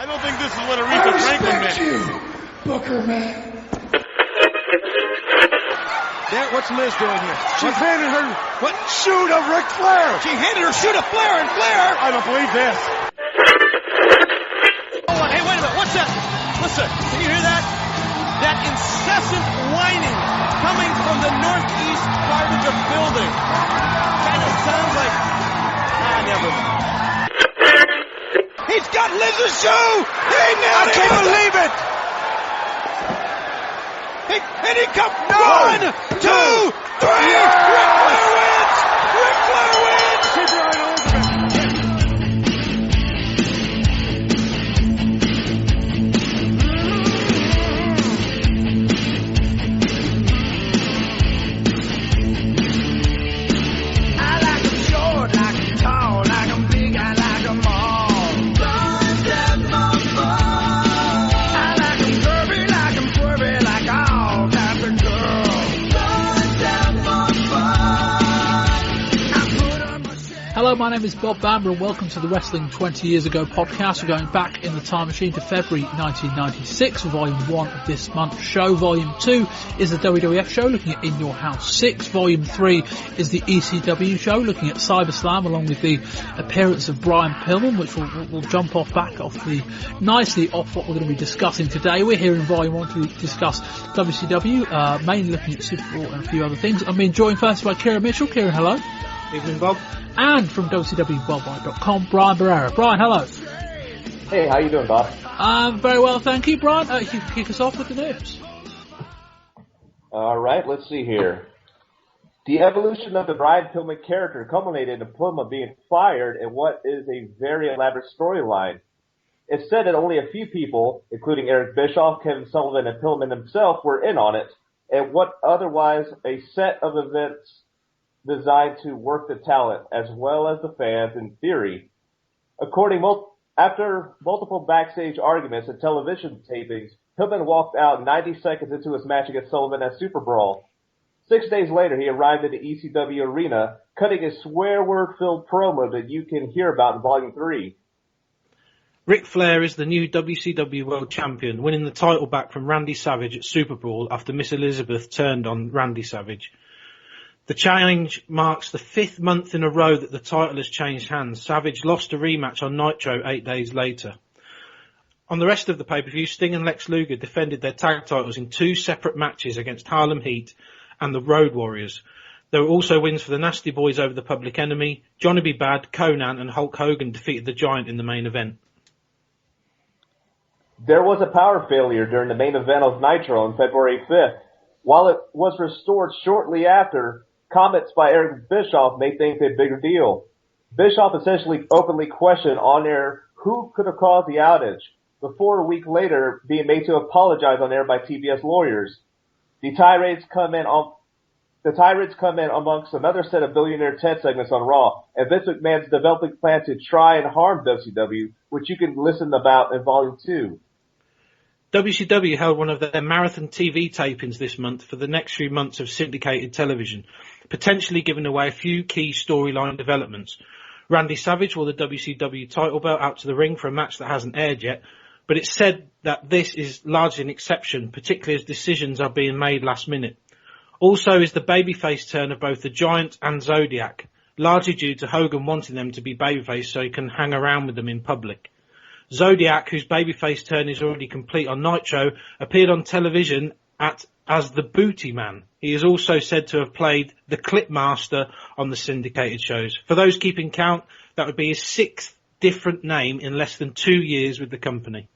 I don't think this is what Aretha Franklin meant. You, Booker man. Dad, what's Liz doing here? She handed her shoe to Ric Flair. She handed her shoe to Flair, and Flair... I don't believe this. Oh, hey, wait a minute. What's that? Listen, can you hear that? That incessant whining coming from the northeast part of the building. Kind of sounds like... never mind. He's got Liz's shoe! I can't believe it! And he comes... No! 1, 2, 3! Yes! Ric Flair wins! Ric Flair wins! Keep your eye on I like them short, like them tall, like them big, I like them all. Don't step my ball. I like them curvy, like them swervy, like all types of girls. Don't step my ball. I put on my shade. Hello, my name is Bob Bamber and welcome to the Wrestling 20 Years Ago podcast. We're going back in the time machine to February 1996 for Volume 1 of this month's show. Volume 2 is the WWF show looking at In Your House 6. Volume 3 is the ECW show looking at CyberSlam along with the appearance of Brian Pillman, which will jump nicely off what we're going to be discussing today. We're here in Volume 1 to discuss WCW, mainly looking at Superbrawl and a few other things. I'm being joined first by Kieran Mitchell. Kieran, hello. Evening, Bob. And from WCWWorldwide.com, Brian Barrera. Brian, hello. Hey, how you doing, Bob? Very well, thank you, Brian. You can kick us off with the news. All right, let's see here. The evolution of the Brian Pillman character culminated in Pillman being fired in what is a very elaborate storyline. It's said that only a few people, including Eric Bischoff, Kevin Sullivan, and Pillman himself, were in on it, and what otherwise a set of events designed to work the talent as well as the fans in theory. After multiple backstage arguments and television tapings, Pillman walked out 90 seconds into his match against Sullivan at Superbrawl. 6 days later, he arrived at the ECW arena, cutting a swear word-filled promo that you can hear about in Volume 3. Ric Flair is the new WCW World Champion, winning the title back from Randy Savage at Superbrawl after Miss Elizabeth turned on Randy Savage. The challenge marks the 5th month in a row that the title has changed hands. Savage lost a rematch on Nitro 8 days later. On the rest of the pay-per-view, Sting and Lex Luger defended their tag titles in 2 separate matches against Harlem Heat and the Road Warriors. There were also wins for the Nasty Boys over the Public Enemy. Johnny B. Bad, Conan and Hulk Hogan defeated the Giant in the main event. There was a power failure during the main event of Nitro on February 5th. While it was restored shortly after, comments by Eric Bischoff made things a bigger deal. Bischoff essentially openly questioned on air who could have caused the outage, before a week later being made to apologize on air by TBS lawyers. The tirades come in amongst another set of billionaire tent segments on Raw, and Vince McMahon's developing plan to try and harm WCW, which you can listen about in Volume 2. WCW held one of their marathon TV tapings this month for the next few months of syndicated television, potentially giving away a few key storyline developments. Randy Savage wore the WCW title belt out to the ring for a match that hasn't aired yet, but it's said that this is largely an exception, particularly as decisions are being made last minute. Also is the babyface turn of both the Giant and Zodiac, largely due to Hogan wanting them to be babyface so he can hang around with them in public. Zodiac, whose babyface turn is already complete on Nitro, appeared on television as the Booty Man. He is also said to have played the Clip Master on the syndicated shows. For those keeping count, that would be his 6th different name in less than 2 years with the company.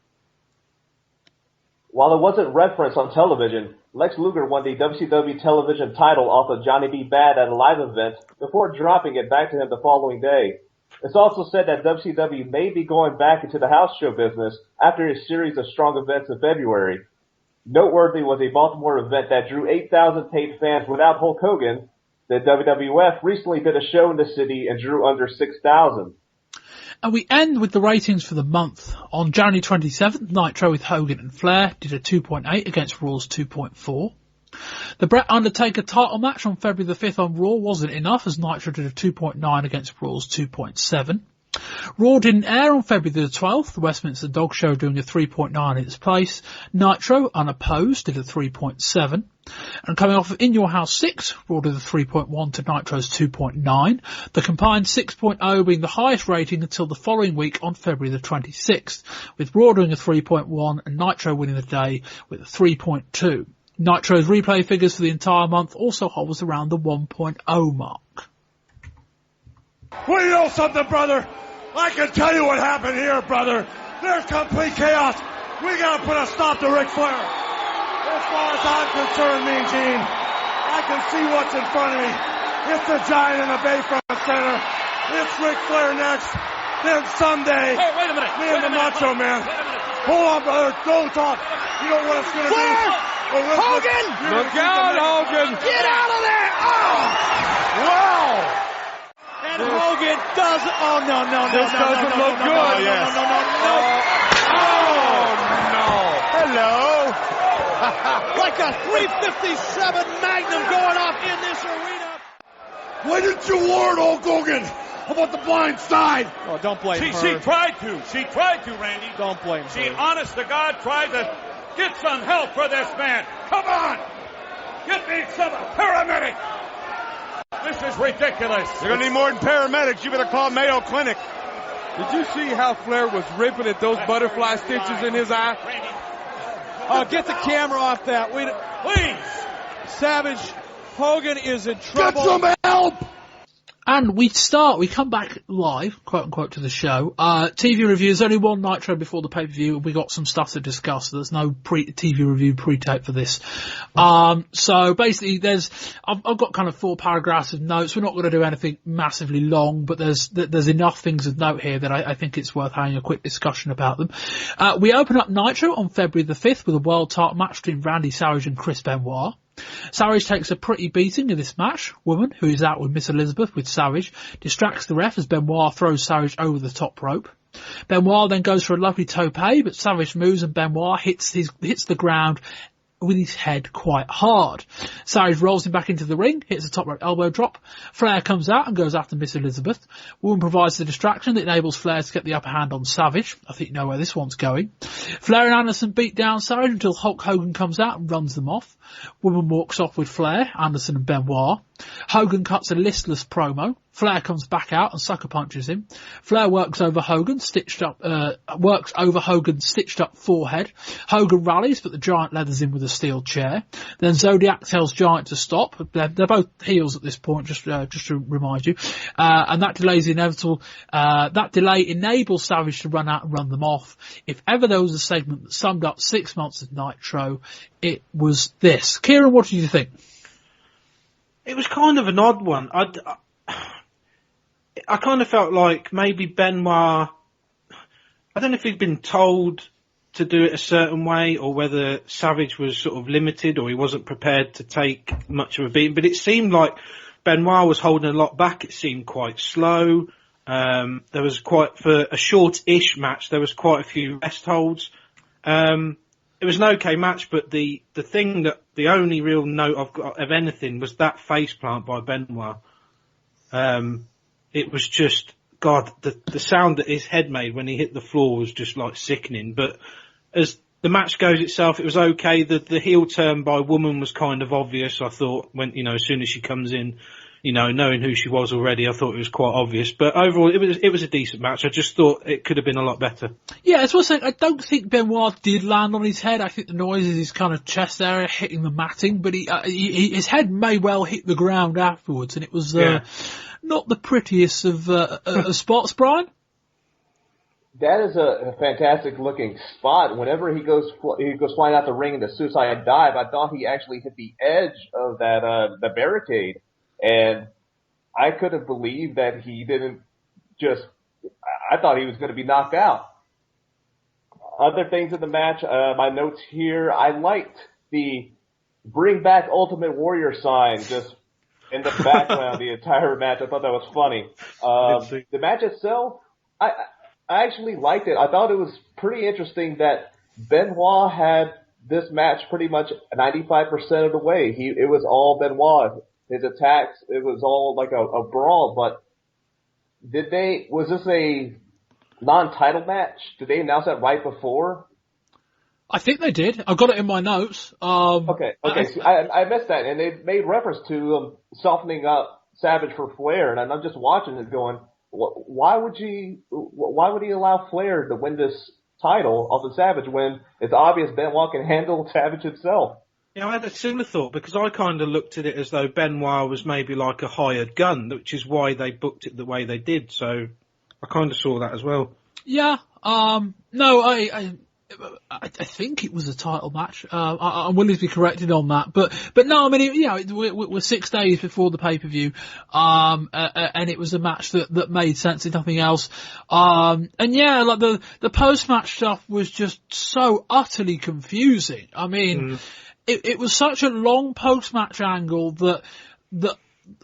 While it wasn't referenced on television, Lex Luger won the WCW television title off of Johnny B. Bad at a live event before dropping it back to him the following day. It's also said that WCW may be going back into the house show business after a series of strong events in February. Noteworthy was a Baltimore event that drew 8,000 paid fans without Hulk Hogan. The WWF recently did a show in the city and drew under 6,000. And we end with the ratings for the month. On January 27th, Nitro with Hogan and Flair did a 2.8 against Raw's 2.4. The Bret Undertaker title match on February the 5th on Raw wasn't enough as Nitro did a 2.9 against Raw's 2.7. Raw didn't air on February the 12th. The Westminster Dog Show doing a 3.9 in its place. Nitro, unopposed, did a 3.7. And coming off of In Your House 6, Raw did a 3.1 to Nitro's 2.9. The combined 6.0 being the highest rating until the following week on February the 26th, with Raw doing a 3.1 and Nitro winning the day with a 3.2. Nitro's replay figures for the entire month also hovers around the 1.0 mark. Well, you know something, brother? I can tell you what happened here, brother. There's complete chaos. We gotta put a stop to Ric Flair. As far as I'm concerned, Mean Gene, I can see what's in front of me. It's the Giant in the Bayfront Center. It's Ric Flair next. Then someday, Hey, wait a minute. me and the Macho Man. Hold on, brother. Don't talk. You know what it's gonna Flair! do? Hogan! Look out, Hogan! Get out of there! Oh! Wow! And Hogan does. Oh, no. This doesn't look good. No. Oh, no. Hello. Like a 357 Magnum going off in this arena. Why didn't you warn Hulk Hogan about the blind side? Oh, don't blame her. She tried to. She tried to, Randy. Don't blame She, her. honest to God, tried to get some help for this man. Come on. Get me some paramedic. This is ridiculous. You're going to need more than paramedics. You better call Mayo Clinic. Did you see how Flair was ripping at those butterfly stitches in his eye? Randy, Oh, get the camera off that. please. Savage, Hogan is in trouble. Get some help! And we come back live, quote unquote, to the show. TV reviews, only one Nitro before the pay-per-view. We got some stuff to discuss. There's no TV review pre-tape for this. So basically I've got kind of 4 paragraphs of notes. We're not going to do anything massively long, but there's enough things of note here that I think it's worth having a quick discussion about them. We open up Nitro on February the 5th with a world title match between Randy Savage and Chris Benoit. Savage takes a pretty beating in this match. Woman, who is out with Miss Elizabeth with Savage, distracts the ref as Benoit throws Savage over the top rope. Benoit then goes for a lovely tope, but Savage moves and Benoit hits the ground with his head quite hard. Savage rolls him back into the ring, hits a top rope elbow drop. Flair comes out and goes after Miss Elizabeth. Woman provides the distraction that enables Flair to get the upper hand on Savage. I think you know where this one's going. Flair and Anderson beat down Savage until Hulk Hogan comes out and runs them off. Woman walks off with Flair, Anderson and Benoit. Hogan cuts a listless promo. Flair comes back out and sucker punches him. Flair works over Hogan's stitched up forehead. Hogan rallies, but the Giant leathers him with a steel chair. Then Zodiac tells Giant to stop. They're both heels at this point, just to remind you. And that delay is inevitable. That delay enables Savage to run out and run them off. If ever there was a segment that summed up 6 months of Nitro, it was this. Kieran, what did you think? It was kind of an odd one. I kind of felt like maybe Benoit, I don't know if he'd been told to do it a certain way or whether Savage was sort of limited or he wasn't prepared to take much of a beating, but it seemed like Benoit was holding a lot back. It seemed quite slow. There was for a short-ish match, there was quite a few rest holds. It was an okay match, but the only real note I've got of anything was that face plant by Benoit. It was just, God, the sound that his head made when he hit the floor was just like sickening. But as the match goes itself, it was okay. The heel turn by Woman was kind of obvious. I thought when, as soon as she comes in, knowing who she was already, I thought it was quite obvious. But overall, it was a decent match. I just thought it could have been a lot better. Yeah, it's what I don't think Benoit did land on his head. I think the noise is his kind of chest area hitting the matting, but his head may well hit the ground afterwards, and it was not the prettiest of spots, Brian. That is a fantastic looking spot. Whenever he goes flying out the ring in the suicide dive, I thought he actually hit the edge of that the barricade. And I couldn't believe that he didn't I thought he was going to be knocked out. Other things in the match, my notes here, I liked the bring back Ultimate Warrior sign just in the background the entire match. I thought that was funny. The match itself, I actually liked it. I thought it was pretty interesting that Benoit had this match pretty much 95% of the way. It was all Benoit. His attacks, it was all like a brawl, but Was this a non-title match? Did they announce that right before? I think they did. I got it in my notes. Okay. I missed that, and they made reference to softening up Savage for Flair, and I'm just watching it going, why would he allow Flair to win this title off of Savage when it's obvious Benoit can handle Savage himself? Yeah, I had a similar thought because I kind of looked at it as though Benoit was maybe like a hired gun, which is why they booked it the way they did. So I kind of saw that as well. Yeah. No, I think it was a title match. I'm willing to be corrected on that, but no, I mean, we're 6 days before the pay-per-view, and it was a match that made sense if nothing else. And yeah, like the post-match stuff was just so utterly confusing. I mean, it was such a long post-match angle that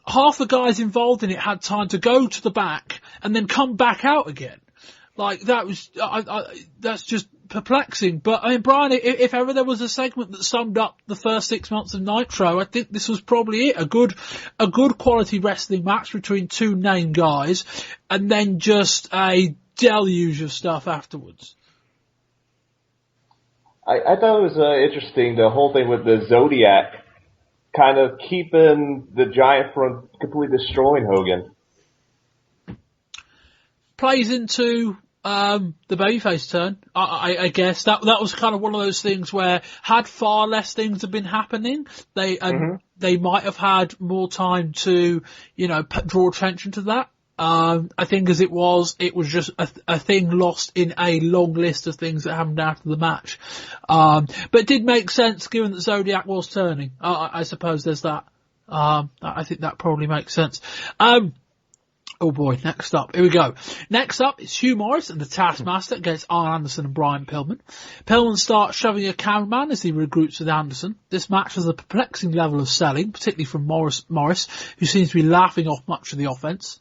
half the guys involved in it had time to go to the back and then come back out again. Like that was, that's just perplexing. But I mean, Brian, if ever there was a segment that summed up the first 6 months of Nitro, I think this was probably it. A good quality wrestling match between two named guys, and then just a deluge of stuff afterwards. I thought it was interesting, the whole thing with the Zodiac kind of keeping the Giant from completely destroying Hogan. Plays into the babyface turn. I guess that was kind of one of those things where had far less things have been happening, they might have had more time to, draw attention to that. I think as it was just a thing lost in a long list of things that happened after the match. But it did make sense given that Zodiac was turning. I suppose there's that. I think that probably makes sense. Oh boy, next up. Here we go. Next up is Hugh Morris and the Taskmaster against Arn Anderson and Brian Pillman. Pillman starts shoving a cameraman as he regroups with Anderson. This match has a perplexing level of selling, particularly from Morris, who seems to be laughing off much of the offense.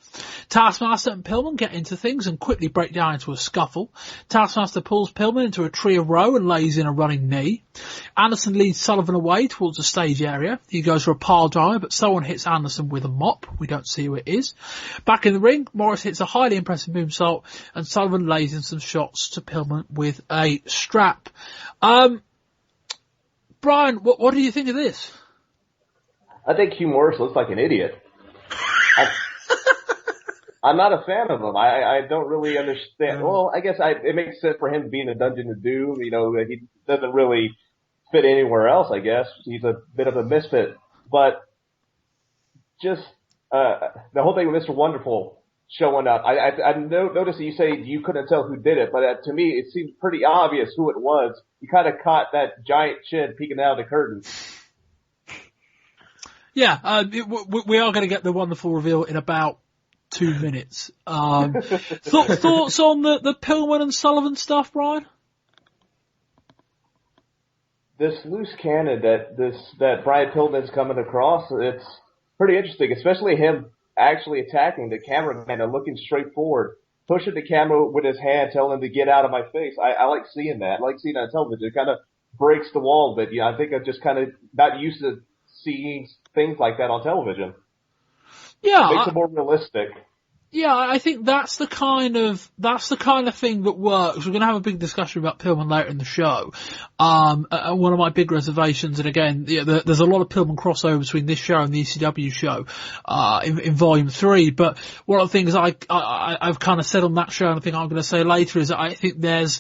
Taskmaster and Pillman get into things and quickly break down into a scuffle. Taskmaster pulls Pillman into a tree of row and lays in a running knee. Anderson leads Sullivan away towards the stage area. He goes for a pile driver, but someone hits Anderson with a mop. We don't see who it is. Back in the ring, Morris hits a highly impressive moonsault, and Sullivan lays in some shots to Pillman with a strap. Brian, what do you think of this? I think Hugh Morris looks like an idiot. I'm not a fan of him. I don't really understand. Well, I guess it makes sense for him being a Dungeon of Doom. He doesn't really fit anywhere else, I guess. He's a bit of a misfit. But just the whole thing with Mr. Wonderful showing up, I noticed that you say you couldn't tell who did it, but to me it seems pretty obvious who it was. You kind of caught that giant chin peeking out of the curtain. Yeah, we are going to get the Wonderful reveal in about 2 minutes. Thoughts on the Pillman and Sullivan stuff, Brian? This loose cannon that Brian Pillman's coming across, it's pretty interesting, especially him actually attacking the cameraman and looking straight forward, pushing the camera with his hand, telling him to get out of my face. I like seeing that. I like seeing that on television. It kind of breaks the wall, but I think I'm just kind of not used to seeing things like that on television. Yeah, it makes it more realistic. Yeah, I think that's the kind of thing that works. We're going to have a big discussion about Pillman later in the show. One of my big reservations, and again, there's a lot of Pillman crossover between this show and the ECW show, in volume 3. But one of the things I've kind of said on that show, and I think I'm going to say later, is that I think there's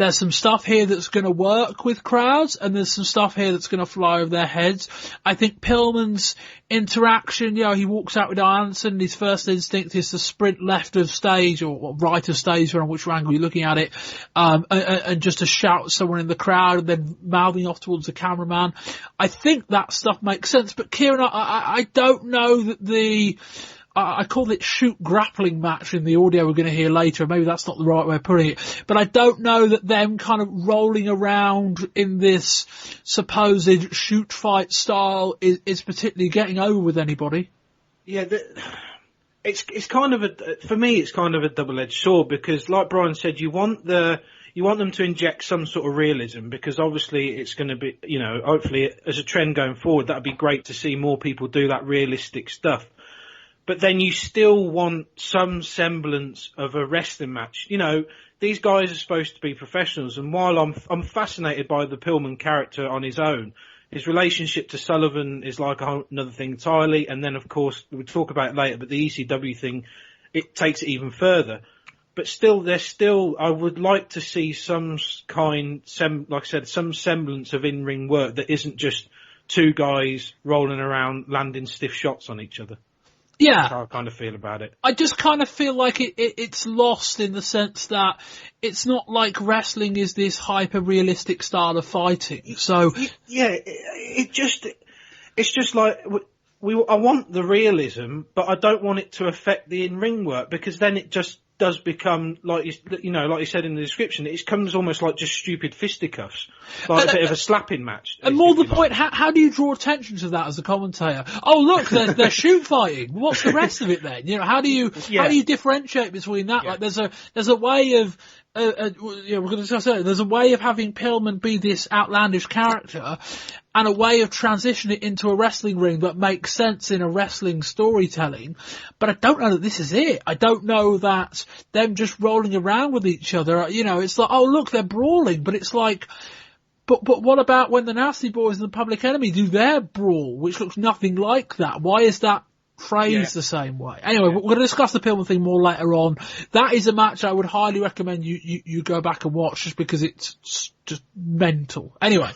some stuff here that's going to work with crowds, and there's some stuff here that's going to fly over their heads. I think Pillman's interaction, he walks out with Anderson, and his first instinct is to sprint left of stage or right of stage, depending on which angle you're looking at it, and just to shout at someone in the crowd and then mouthing off towards the cameraman. I think that stuff makes sense, but Kieran, I don't know that I called it shoot grappling match in the audio we're going to hear later. Maybe that's not the right way of putting it. But I don't know that them kind of rolling around in this supposed shoot fight style is particularly getting over with anybody. Yeah, it's kind of for me it's kind of a double-edged sword, because like Brian said, you want them to inject some sort of realism, because obviously it's going to be, hopefully as a trend going forward, that'd be great to see more people do that realistic stuff. but then you still want some semblance of a wrestling match. You know, these guys are supposed to be professionals, and while I'm fascinated by the Pillman character on his own, his relationship to Sullivan is like another thing entirely, and then of course we'll talk about it later, but the ECW thing, it takes it even further. But still, I would like to see some like I said, some semblance of in-ring work that isn't just two guys rolling around landing stiff shots on each other. Yeah. That's how I kind of feel about it. I just kind of feel like it's lost in the sense that it's not like wrestling is this hyper-realistic style of fighting. So yeah, it's just like I want the realism, but I don't want it to affect the in-ring work, because then it just does become, like you said in the description, it comes almost like just stupid fisticuffs, like a bit of a slapping match. And more the point, how do you draw attention to that as a commentator? Oh, look, they're shoot fighting. What's the rest of it then? You know, how do you differentiate between that? Yeah. Like, there's a way of we're going to discuss it. There's a way of having Pillman be this outlandish character, and a way of transitioning it into a wrestling ring that makes sense in a wrestling storytelling. But I don't know that this is it. I don't know that them just rolling around with each other, you know, it's like, oh look, they're brawling, but it's like, but what about when the Nasty Boys and the Public Enemy do their brawl, which looks nothing like that? Why is that phrased the same way? Anyway, we're going to discuss the Pillman thing more later on. That is a match I would highly recommend you go back and watch, just because it's just mental. Anyway.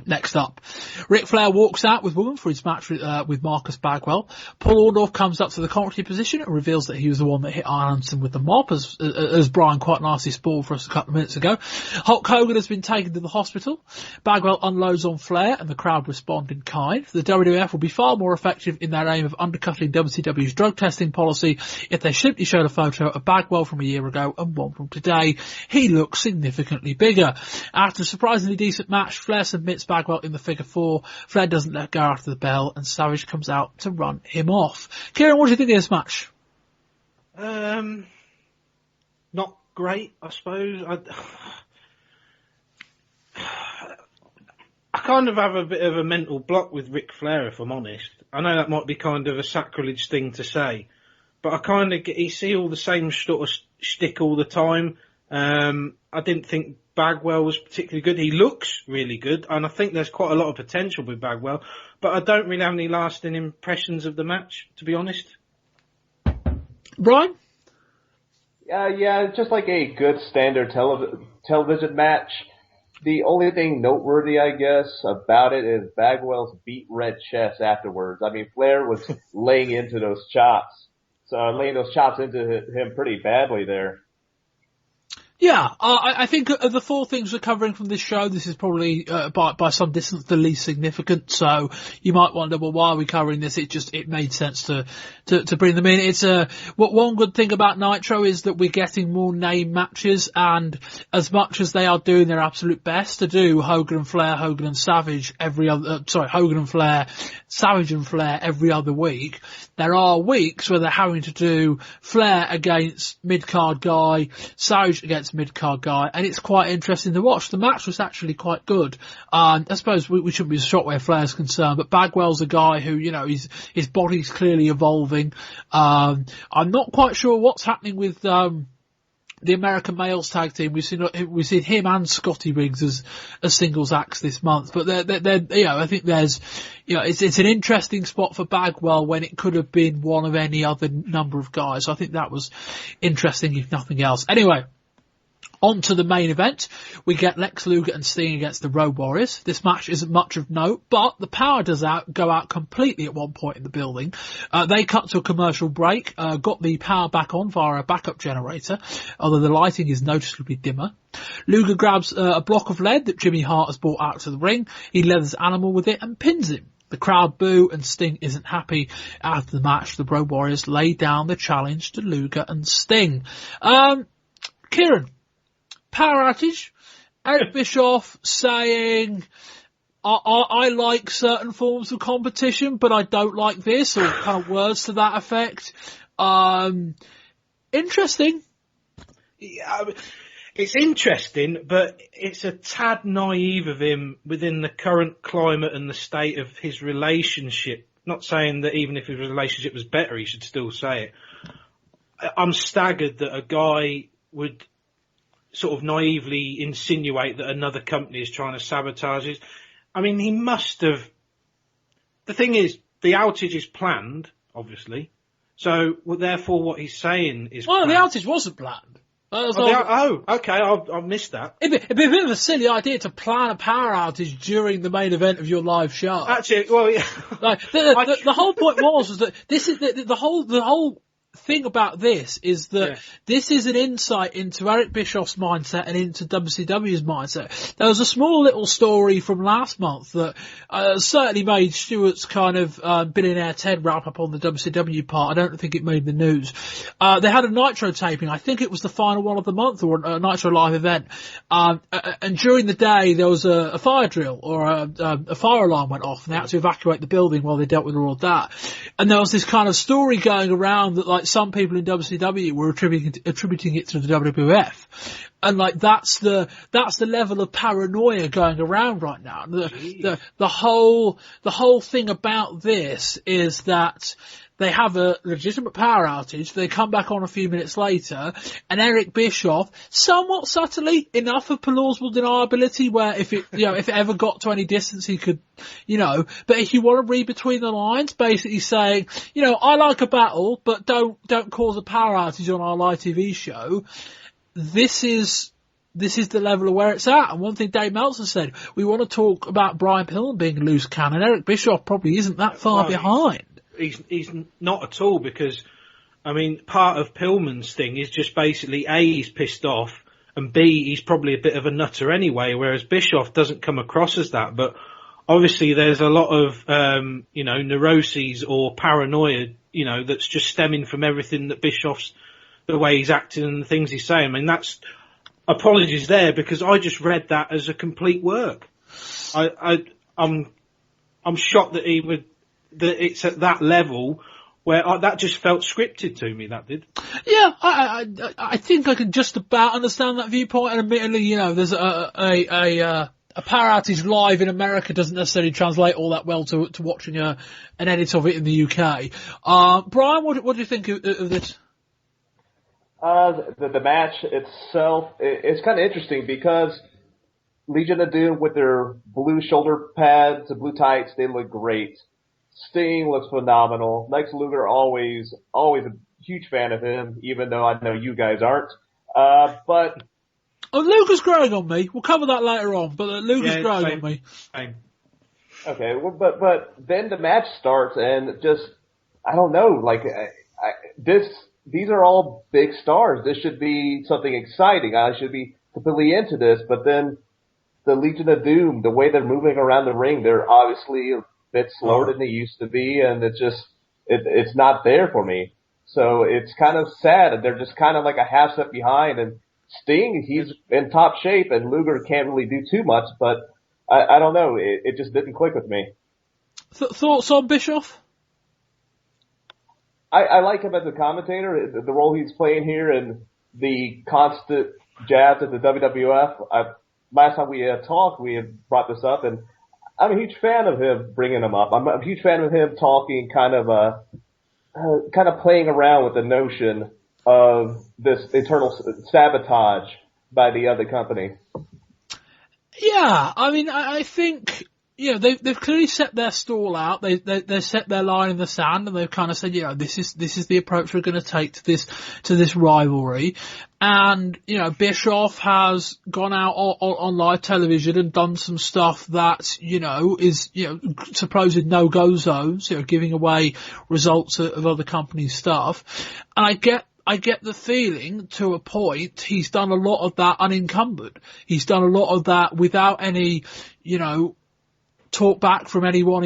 Next up, Ric Flair walks out with Woman for his match with Marcus Bagwell. Paul Orndorff comes up to the commentary position and reveals that he was the one that hit Arn Anderson with the mop, as Brian quite nicely spoiled for us a couple of minutes ago. Hulk Hogan has been taken to the hospital. Bagwell unloads on Flair and the crowd respond in kind. The WWF will be far more effective in their aim of undercutting WCW's drug testing policy if they simply showed a photo of Bagwell from a year ago and one from today. He looks significantly bigger. After a surprisingly decent match, Flair submits Bagwell in the figure 4. Flair doesn't let go after the bell, and Savage comes out to run him off. Kieran, what do you think of this match? Not great, I suppose. I kind of have a bit of a mental block with Ric Flair, if I'm honest. I know that might be kind of a sacrilege thing to say, but I kind of see all the same sort of shtick all the time. I didn't think Bagwell was particularly good. He looks really good, and I think there's quite a lot of potential with Bagwell, but I don't really have any lasting impressions of the match, to be honest. Brian? Yeah, it's just like a good standard television match. The only thing noteworthy, I guess, about it is Bagwell's beat red chest afterwards. I mean, Flair was laying into those chops into him pretty badly there. Yeah, I think of the 4 things we're covering from this show, this is probably by some distance the least significant. So you might wonder, well, why are we covering this? It made sense to bring them in. It's one good thing about Nitro is that we're getting more name matches, and as much as they are doing their absolute best to do Hogan and Flair, Hogan and Savage Hogan and Flair, Savage and Flair every other week, there are weeks where they're having to do Flair against mid-card guy, Savage against mid-card guy, and it's quite interesting to watch. The match was actually quite good. I suppose we shouldn't be shocked where Flair's concerned, but Bagwell's a guy who, you know, his body's clearly evolving. I'm not quite sure what's happening with the American Males Tag Team. We've seen him and Scotty Riggs as singles acts this month, but they're you know, I think there's, you know, it's an interesting spot for Bagwell when it could have been one of any other number of guys. So I think that was interesting, if nothing else. Anyway, on to the main event. We get Lex Luger and Sting against the Road Warriors. This match isn't much of note, but the power does go out completely at one point in the building. They cut to a commercial break, got the power back on via a backup generator, although the lighting is noticeably dimmer. Luger grabs a block of lead that Jimmy Hart has brought out to the ring. He leathers Animal with it and pins him. The crowd boo and Sting isn't happy. After the match, the Road Warriors lay down the challenge to Luger and Sting. Kieran, power outage. Eric Bischoff saying, I like certain forms of competition, but I don't like this, or kind of words to that effect. Interesting. Yeah, it's interesting, but it's a tad naive of him within the current climate and the state of his relationship Not saying that even if his relationship was better, he should still say it. I'm staggered that a guy would sort of naively insinuate that another company is trying to sabotage it. I mean, he must have. The thing is, the outage is planned, obviously. So, therefore, what he's saying is planned. The outage wasn't planned. Okay, I missed that. It'd be a bit of a silly idea to plan a power outage during the main event of your live show. Actually, well, yeah. Like, the whole point was that this is the whole thing about this is that this is an insight into Eric Bischoff's mindset and into WCW's mindset. There was a small little story from last month that certainly made Stewart's kind of billionaire Ted wrap up on the WCW part. I don't think it made the news. They had a Nitro taping. I think it was the final one of the month, or a Nitro live event. And during the day there was a fire drill, or a fire alarm went off, and they had to evacuate the building while they dealt with all of that. And there was this kind of story going around that, like, some people in WCW were attributing it to the WWF, and like that's the level of paranoia going around right now. The whole thing about this is that they have a legitimate power outage. They come back on a few minutes later, and Eric Bischoff, somewhat subtly, enough of plausible deniability where if it ever got to any distance, he could, but if you want to read between the lines, basically saying, I like a battle, but don't cause a power outage on our live TV show. This is the level of where it's at. And one thing Dave Meltzer said, we want to talk about Brian Pillman being a loose cannon. Eric Bischoff probably isn't that far behind. He's not at all, because, I mean, part of Pillman's thing is just basically, A, he's pissed off, and B, he's probably a bit of a nutter anyway, whereas Bischoff doesn't come across as that. But obviously there's a lot of, neuroses or paranoia, that's just stemming from everything that Bischoff's, the way he's acting and the things he's saying. I mean, that's, apologies there, because I just read that as a complete work. I'm shocked that that it's at that level where that just felt scripted to me, that did. Yeah, I think I can just about understand that viewpoint, and admittedly, there's a power outage live in America doesn't necessarily translate all that well to watching an edit of it in the UK. Brian, what do you think of this? The match itself, it's kind of interesting because Legion of Doom with their blue shoulder pads, the blue tights, they look great. Sting looks phenomenal. Lex Luger, always a huge fan of him, even though I know you guys aren't. But Luger's growing on me. We'll cover that later on, but Luger's growing on me. Same. Okay, well, but then the match starts, and just, I don't know, like, these are all big stars. This should be something exciting. I should be completely into this, but then the Legion of Doom, the way they're moving around the ring, they're obviously bit slower than they used to be, and it's not there for me. So it's kind of sad. They're just kind of like a half step behind, and Sting, he's in top shape, and Luger can't really do too much, but I don't know. It just didn't click with me. Thoughts on Bischoff? I like him as a commentator, the role he's playing here, and the constant jabs at the WWF. Last time we had talked, we had brought this up, and I'm a huge fan of him bringing him up. I'm a huge fan of him talking, kind of playing around with the notion of this internal sabotage by the other company. Yeah, I mean, I think, they've clearly set their stall out. They set their line in the sand, and they've kind of said, this is the approach we're going to take to this rivalry. And, Bischoff has gone out on live television and done some stuff that, is, supposed no-go zones, giving away results of other companies' stuff. And I get the feeling, to a point, he's done a lot of that unencumbered. He's done a lot of that without any, talk back from anyone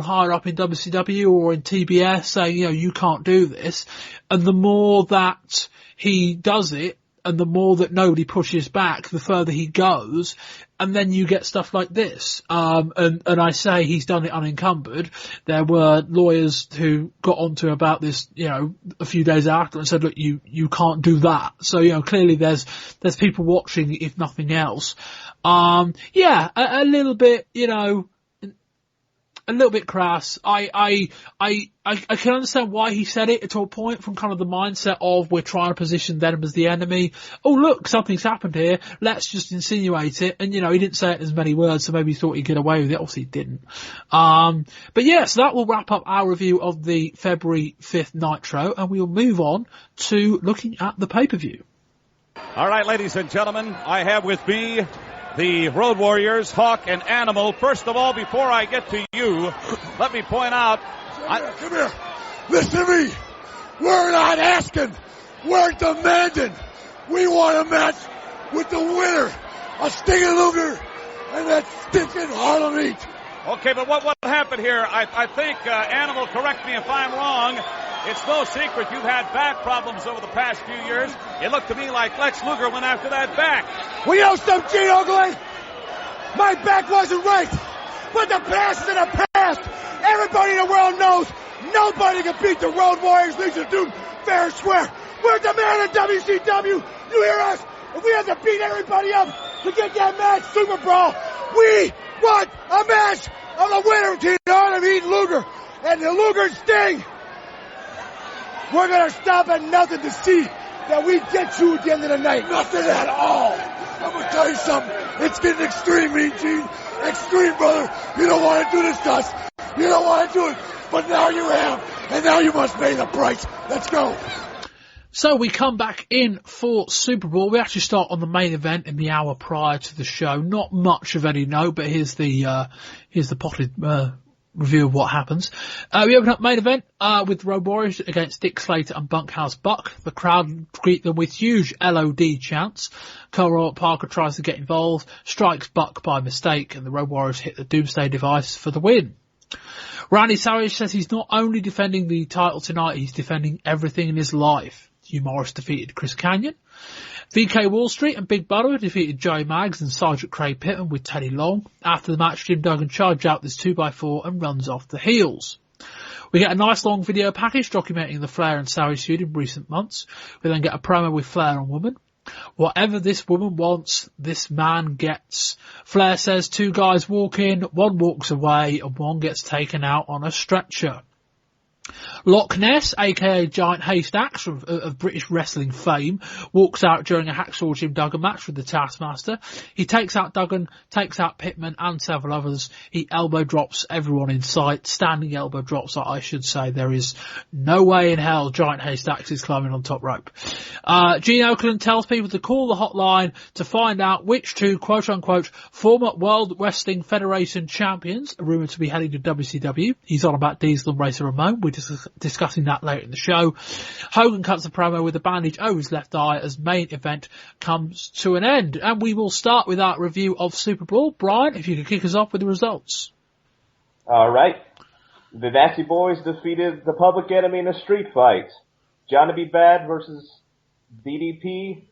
higher up in WCW or in TBS saying, you can't do this. And the more that he does it, and the more that nobody pushes back, the further he goes. And then you get stuff like this. And I say he's done it unencumbered. There were lawyers who got onto him about this, a few days after and said, look, you can't do that. So, clearly there's people watching, if nothing else. A little bit, a little bit crass. I can understand why he said it to a point, from kind of the mindset of we're trying to position them as the enemy. Oh look, something's happened here. Let's just insinuate it. And he didn't say it in as many words, so maybe he thought he'd get away with it. Obviously he didn't. But yeah, so that will wrap up our review of the February 5th Nitro, and we will move on to looking at the pay-per-view. All right, ladies and gentlemen, I have with me the Road Warriors, Hawk and Animal. First of all, before I get to you, let me point out... Come here. Listen to me. We're not asking. We're demanding. We want a match with the winner of Sting and Luger and that stinking Harlem Heat. Okay, but what happened here? I think, Animal, correct me if I'm wrong. It's no secret you've had back problems over the past few years. It looked to me like Lex Luger went after that back. Well, you know something, Gene Oakley? My back wasn't right. But the past is in the past. Everybody in the world knows nobody can beat the Road Warriors, Legion of Doom, fair and square. We're demanding WCW. You hear us? If we have to beat everybody up to get that match, Superbrawl, we want a match of the winner between Harlem Heat and Luger. And the Luger and Sting. We're going to stop at nothing to see that we get you at the end of the night. Nothing at all. I'm going to tell you something. It's getting extreme, Mean Gene. Extreme, brother. You don't want to do this to us. You don't want to do it. But now you have. And now you must pay the price. Let's go. So we come back in for Superbrawl. We actually start on the main event in the hour prior to the show. Not much of any note, but here's the potted review of what happens. We open up main event with the Road Warriors against Dick Slater and Bunkhouse Buck. The crowd greet them with huge LOD chants. Cole Parker tries to get involved, strikes Buck by mistake, and the Road Warriors hit the Doomsday device for the win. Randy Savage says he's not only defending the title tonight, he's defending everything in his life. Hugh Morris defeated Chris Kanyon. VK Wall Street and Big Brother defeated Joey Maggs and Sergeant Craig Pittman with Teddy Long. After the match, Jim Duggan charges out this 2x4 and runs off the heels. We get a nice long video package documenting the Flair and Savage feud in recent months. We then get a promo with Flair and Woman. Whatever this woman wants, this man gets. Flair says two guys walk in, one walks away, and one gets taken out on a stretcher. Loch Ness, aka Giant Haystacks of British wrestling fame, walks out during a Hacksaw Jim Duggan match with the Taskmaster. He takes out Duggan, takes out Pittman and several others. He elbow drops everyone in sight, standing elbow drops, I should say. There is no way in hell Giant Haystacks is climbing on top rope. Gene Okerlund tells people to call the hotline to find out which two quote-unquote former World Wrestling Federation champions are rumoured to be heading to WCW. He's on about Diesel and Razor Ramon. We're discussing that later in the show. Hogan cuts the promo with a bandage over his left eye as main event comes to an end. And we will start with our review of Superbrawl. Brian, if you could kick us off with the results. All right. The Nasty Boys defeated the Public Enemy in a street fight. Johnny B. Bad versus DDP.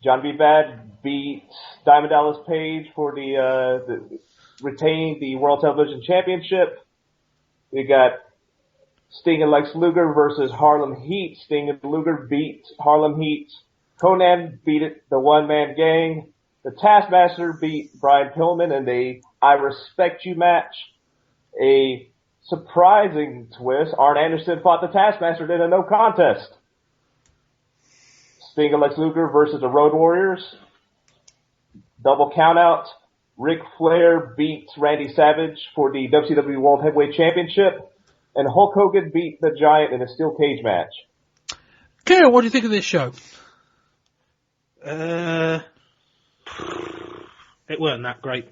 Johnny B. Bad beat Diamond Dallas Page for the retaining the World Television Championship. We got Sting and Lex Luger versus Harlem Heat. Sting and Luger beat Harlem Heat. Conan beat the one-man gang. The Taskmaster beat Brian Pillman in the I Respect You match. A surprising twist, Arn Anderson fought the Taskmaster in a no contest. Sting and Lex Luger versus the Road Warriors. Double countout. Ric Flair beats Randy Savage for the WCW World Heavyweight Championship. And Hulk Hogan beat the Giant in a steel cage match. Kieran, what do you think of this show? It weren't that great.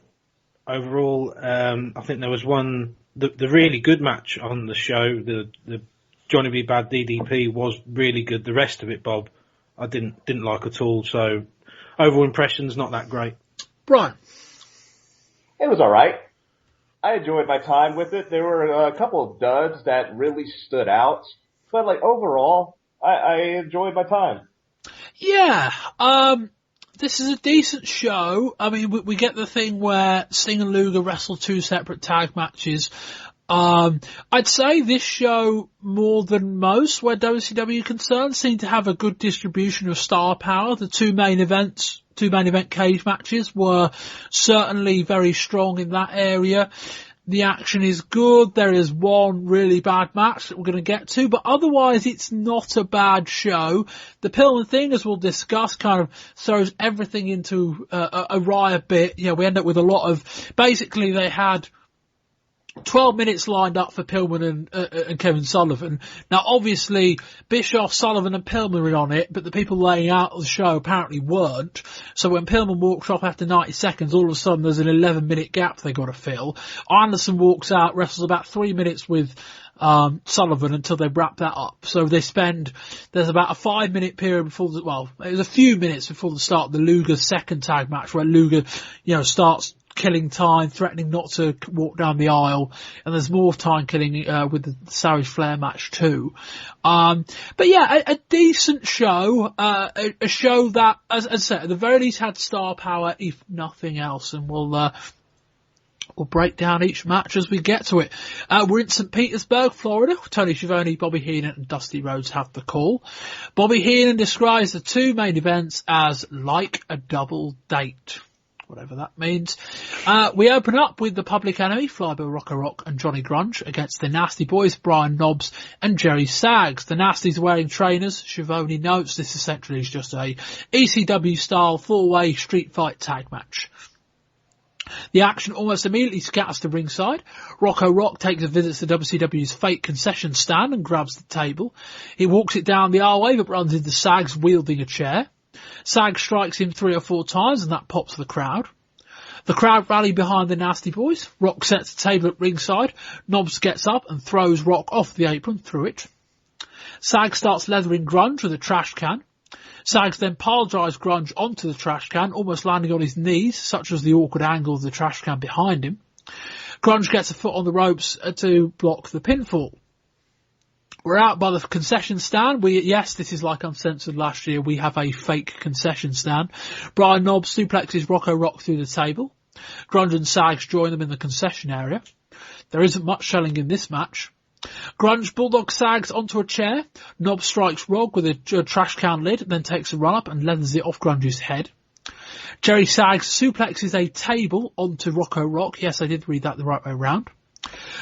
Overall, I think there was the really good match on the show. The Johnny B. Bad DDP was really good. The rest of it, Bob, I didn't like at all. So overall impressions, not that great. Brian? It was alright. I enjoyed my time with it. There were a couple of duds that really stood out. But overall, I enjoyed my time. Yeah, this is a decent show. I mean, we get the thing where Sting and Luger wrestle two separate tag matches. I'd say this show, more than most where WCW concerned, seemed to have a good distribution of star power. The two main event cage matches were certainly very strong in that area. The action is good. There is one really bad match that we're going to get to, but otherwise it's not a bad show. The Pillman thing, as we'll discuss, kind of throws everything into a riot bit. We end up with a lot of, basically they had 12 minutes lined up for Pillman and Kevin Sullivan. Now, obviously, Bischoff, Sullivan and Pillman were on it, but the people laying out the show apparently weren't. So when Pillman walks off after 90 seconds, all of a sudden there's an 11-minute gap they got to fill. Anderson walks out, wrestles about 3 minutes with Sullivan until they wrap that up. So there's about a 5-minute period before it was a few minutes before the start of the Luger second tag match, where Luger, starts killing time, threatening not to walk down the aisle, and there's more time killing with the Savage Flair match too. But yeah, a decent show, a show that, as I said, at the very least had star power, if nothing else, and we'll break down each match as we get to it. We're in St. Petersburg, Florida. Tony Schiavone, Bobby Heenan and Dusty Rhodes have the call. Bobby Heenan describes the two main events as like a double date, whatever that means. We open up with the Public Enemy, Flyboy Rocco Rock and Johnny Grunge, against the Nasty Boys, Brian Knobbs and Jerry Sags. The Nasties wearing trainers. Schiavone notes this essentially is just a ECW style 4-way street fight tag match. The action almost immediately scatters to ringside. Rocco Rock takes a visit to WCW's fake concession stand and grabs the table. He walks it down the aisleway but runs into Sags wielding a chair. Sags strikes him 3 or 4 times and that pops the crowd. The crowd rally behind the Nasty Boys. Rock sets the table at ringside. Knobbs gets up and throws Rock off the apron through it. Sags starts leathering Grunge with a trash can. Sags then pile-drives Grunge onto the trash can, almost landing on his knees, such as the awkward angle of the trash can behind him. Grunge gets a foot on the ropes to block the pinfall. We're out by the concession stand. Yes, this is like Uncensored last year. We have a fake concession stand. Brian Knobbs suplexes Rocco Rock through the table. Grunge and Sags join them in the concession area. There isn't much selling in this match. Grunge bulldog Sags onto a chair. Knobbs strikes Rock with a trash can lid, then takes a run up and leathers it off Grunge's head. Jerry Sags suplexes a table onto Rocco Rock. Yes, I did read that the right way round.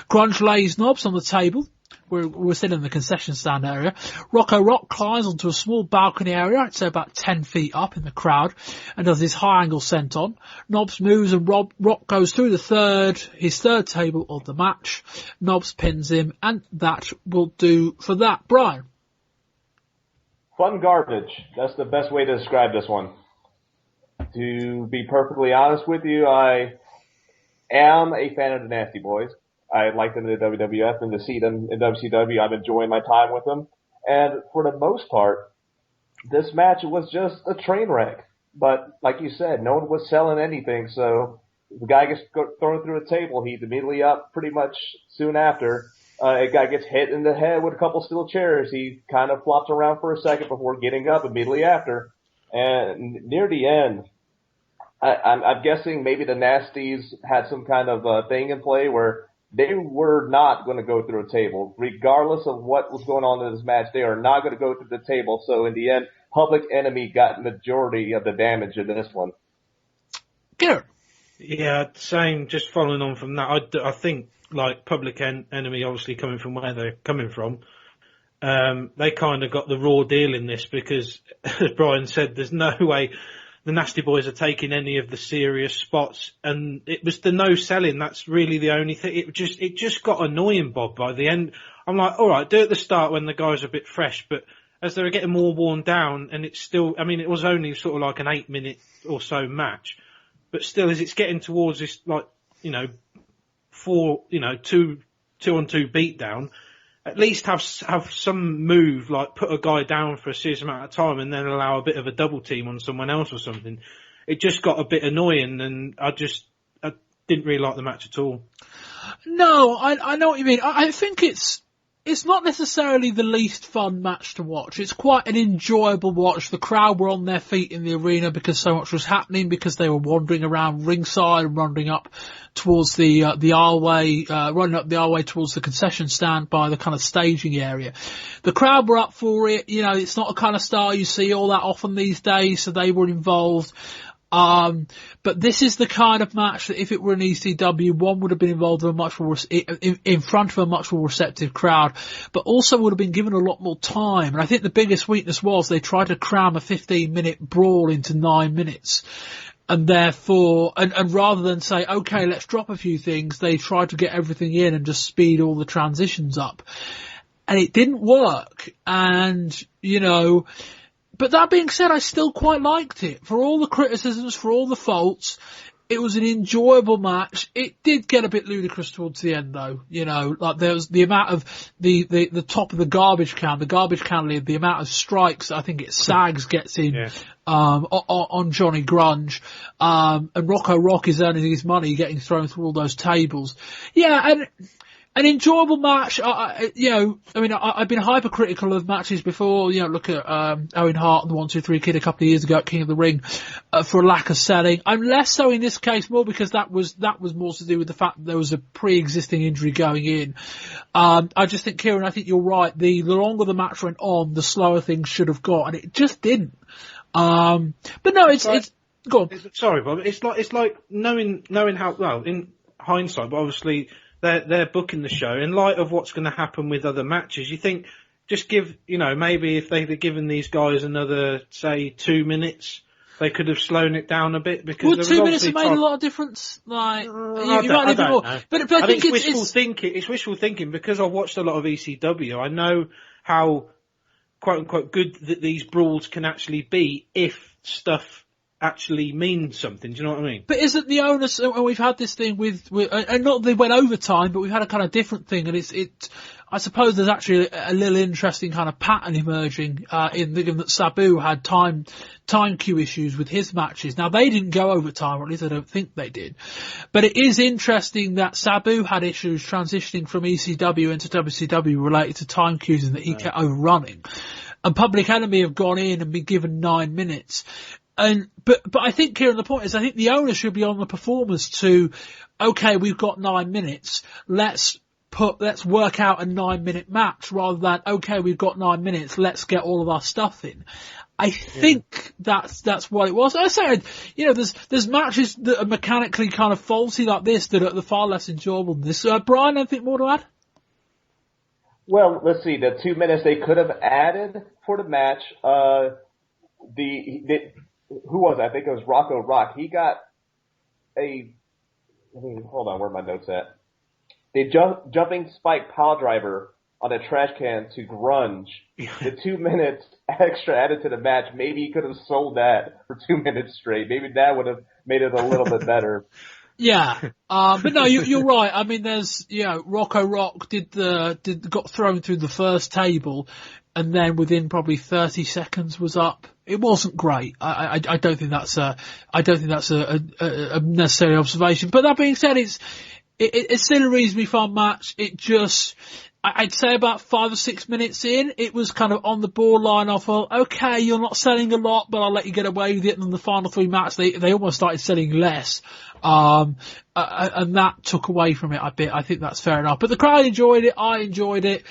Grunge lays Knobbs on the table. We're still in the concession stand area. Rocco Rock climbs onto a small balcony area, I'd say about 10 feet up in the crowd, and does his high angle senton. Knobbs moves and Rock goes through his third table of the match. Knobbs pins him, and that will do for that. Brian? Fun garbage. That's the best way to describe this one. To be perfectly honest with you, I am a fan of the Nasty Boys. I like them in the WWF, and to see them in WCW, I'm enjoying my time with them. And for the most part, this match was just a train wreck. But like you said, no one was selling anything, so the guy gets thrown through a table. He's immediately up pretty much soon after. A guy gets hit in the head with a couple steel chairs. He kind of flops around for a second before getting up immediately after. And near the end, I'm guessing maybe the Nasties had some kind of thing in play where they were not going to go through a table. Regardless of what was going on in this match, they are not going to go through the table. So in the end, Public Enemy got majority of the damage in this one. Kieran? Yeah, same, just following on from that. I think, like, Public Enemy, obviously coming from where they're coming from, they kind of got the raw deal in this because, as Brian said, there's no way the Nasty Boys are taking any of the serious spots, and it was the no selling. That's really the only thing. It just got annoying, Bob. By the end, I'm like, all right, do it at the start when the guys are a bit fresh, but as they were getting more worn down, and it's still, I mean, it was only sort of like an 8-minute or so match, but still, as it's getting towards this, like, two on two beatdown, at least have some move, like put a guy down for a serious amount of time and then allow a bit of a double team on someone else or something. It just got a bit annoying, and I didn't really like the match at all. No, I know what you mean. I think it's not necessarily the least fun match to watch. It's quite an enjoyable watch. The crowd were on their feet in the arena because so much was happening, because they were wandering around ringside and running up towards the aisleway, running up the aisleway towards the concession stand by the kind of staging area. The crowd were up for it. It's not a kind of style you see all that often these days, so they were involved. But this is the kind of match that if it were an ECW, one would have been involved in a much more, in front of a much more receptive crowd, but also would have been given a lot more time. And I think the biggest weakness was they tried to cram a 15-minute brawl into 9 minutes. And therefore, and rather than say, okay, let's drop a few things, they tried to get everything in and just speed all the transitions up. And it didn't work. And, you know, but that being said, I still quite liked it. For all the criticisms, for all the faults, it was an enjoyable match. It did get a bit ludicrous towards the end though, you know, like there was the amount of the top of the garbage can lid, the amount of strikes I think Sags gets in, on Johnny Grunge, and Rocco Rock is earning his money getting thrown through all those tables. Yeah, and an enjoyable match. I've been hypercritical of matches before. You know, look at Owen Hart and the 1-2-3 Kid a couple of years ago at King of the Ring for a lack of selling. I'm less so in this case, more because that was more to do with the fact that there was a pre-existing injury going in. I just think, Kieran, I think you're right. The longer the match went on, the slower things should have got, and it just didn't. But no, it's go on. Sorry, Bob. It's like knowing how well in hindsight, but obviously. They're booking the show in light of what's going to happen with other matches. You think just give, you know, maybe if they'd have given these guys another, say, 2 minutes, they could have slowed it down a bit because would 2 minutes have made a lot of difference? Like, you might need more. But I think it's wishful thinking. It's wishful thinking because I've watched a lot of ECW. I know how quote unquote good that these brawls can actually be if stuff actually means something. Do you know what I mean? But isn't the onus, and we've had this thing with and not that they went overtime, but we've had a kind of different thing, and I suppose there's actually a little interesting kind of pattern emerging, given that Sabu had time queue issues with his matches. Now they didn't go overtime, or at least I don't think they did. But it is interesting that Sabu had issues transitioning from ECW into WCW related to time queues and that he kept overrunning. And Public Enemy have gone in and been given 9 minutes. But I think, Kieran, the point is I think the onus should be on the performers to, okay, we've got 9 minutes, let's work out a 9-minute match rather than, okay, we've got 9 minutes, let's get all of our stuff in. I think that's what it was. I said, you know, there's matches that are mechanically kind of faulty like this that are far less enjoyable than this. Brian, anything more to add? Well, let's see, the 2 minutes they could have added for the match, who was it? I think it was Rocco Rock. He got hold on, where are my notes at? The jumping spike pile driver on a trash can to Grunge. The 2 minutes extra added to the match. Maybe he could have sold that for 2 minutes straight. Maybe that would have made it a little bit better. Yeah, but no, you're right. I mean, there's, you know, Rocco Rock got thrown through the first table, and then within probably 30 seconds was up. It wasn't great. I don't think that's a necessary observation. But that being said, it's still a reasonably fun match. It just, I'd say about 5 or 6 minutes in, it was kind of on the borderline of, well, okay, you're not selling a lot, but I'll let you get away with it. And then the final 3 matches, they almost started selling less. And that took away from it a bit. I think that's fair enough. But the crowd enjoyed it. I enjoyed it.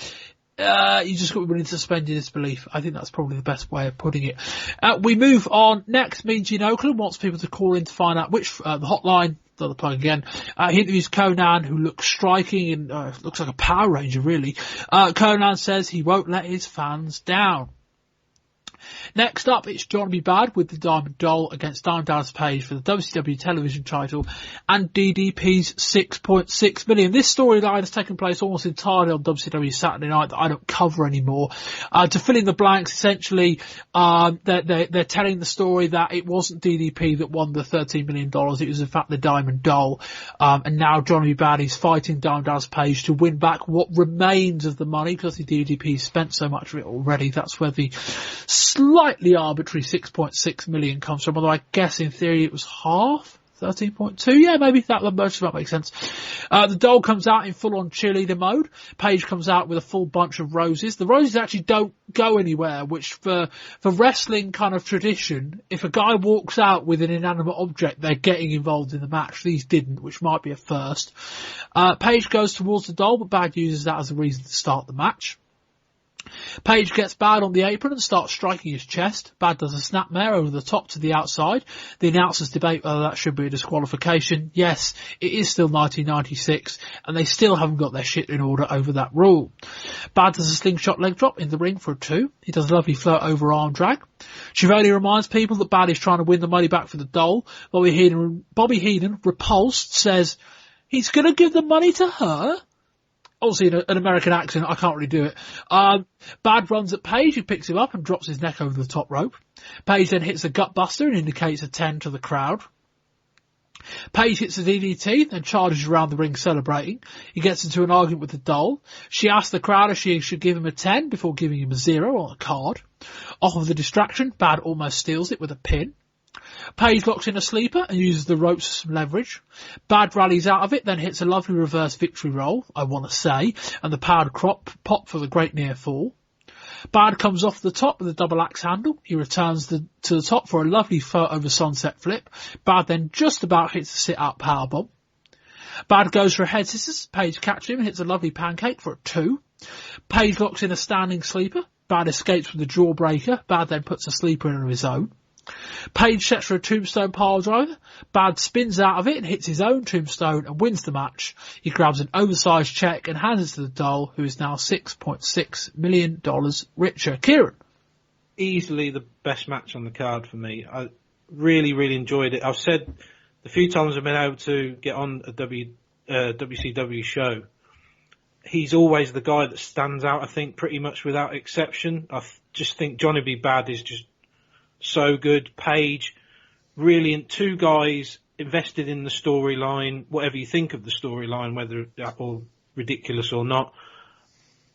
You just got to be willing to suspend your disbelief. I think that's probably the best way of putting it. We move on. Next, Mean Gene Okerlund wants people to call in to find out which, the hotline, the plug again. He interviews Conan, who looks striking and, looks like a Power Ranger, really. Conan says he won't let his fans down. Next up, it's Johnny B. Bad with the Diamond Doll against Diamond Dallas Page for the WCW television title and DDP's $6.6 million. This storyline has taken place almost entirely on WCW Saturday Night that I don't cover anymore. To fill in the blanks, essentially, they're telling the story that it wasn't DDP that won the $13 million. It was in fact the Diamond Doll. And now Johnny B. Bad is fighting Diamond Dallas Page to win back what remains of the money because the DDP spent so much of it already. That's where the slightly arbitrary 6.6 million comes from, although I guess in theory it was half, 13.2. Yeah, maybe that makes sense. The Doll comes out in full-on cheerleader mode. Page comes out with a full bunch of roses. The roses actually don't go anywhere, which for wrestling kind of tradition, if a guy walks out with an inanimate object, they're getting involved in the match. These didn't, which might be a first. Page goes towards the Doll, but Bad uses that as a reason to start the match. Page gets Bad on the apron and starts striking his chest. Bad does a snapmare over the top to the outside. The announcers debate whether that should be a disqualification. Yes, it is still 1996, and they still haven't got their shit in order over that rule. Bad does a slingshot leg drop in the ring for a 2. He does a lovely float over arm drag. Shiveli reminds people that Bad is trying to win the money back for the doll. Bobby Heenan, repulsed, says he's going to give the money to her. Obviously, in an American accent, I can't really do it. Bad runs at Page, who picks him up and drops his neck over the top rope. Page then hits a gut buster and indicates a 10 to the crowd. Page hits a DDT, then charges around the ring celebrating. He gets into an argument with the doll. She asks the crowd if she should give him a 10 before giving him a 0 on a card. Off of the distraction, Bad almost steals it with a pin. Page locks in a sleeper and uses the ropes for some leverage. Bad rallies out of it, then hits a lovely reverse victory roll, I want to say, and the powered pop for the great near fall. Bad comes off the top with a double axe handle. He returns to the top for a lovely foot over sunset flip. Bad then just about hits a sit-out powerbomb. Bad goes for a head scissors. Page catches him and hits a lovely pancake for a 2. Page locks in a standing sleeper. Bad escapes with a jawbreaker. Bad then puts a sleeper in of his own. Page sets for a tombstone pile driver. Bad spins out of it and hits his own tombstone and wins the match. He grabs an oversized check and hands it to the doll, who is now $6.6 million richer. Kieran. Easily the best match on the card for me. I really, really enjoyed it. I've said the few times I've been able to get on a WCW show, he's always the guy that stands out, I think, pretty much without exception. I just think Johnny B. Bad is just so good. Page, brilliant. 2 guys invested in the storyline, whatever you think of the storyline, whether or ridiculous or not.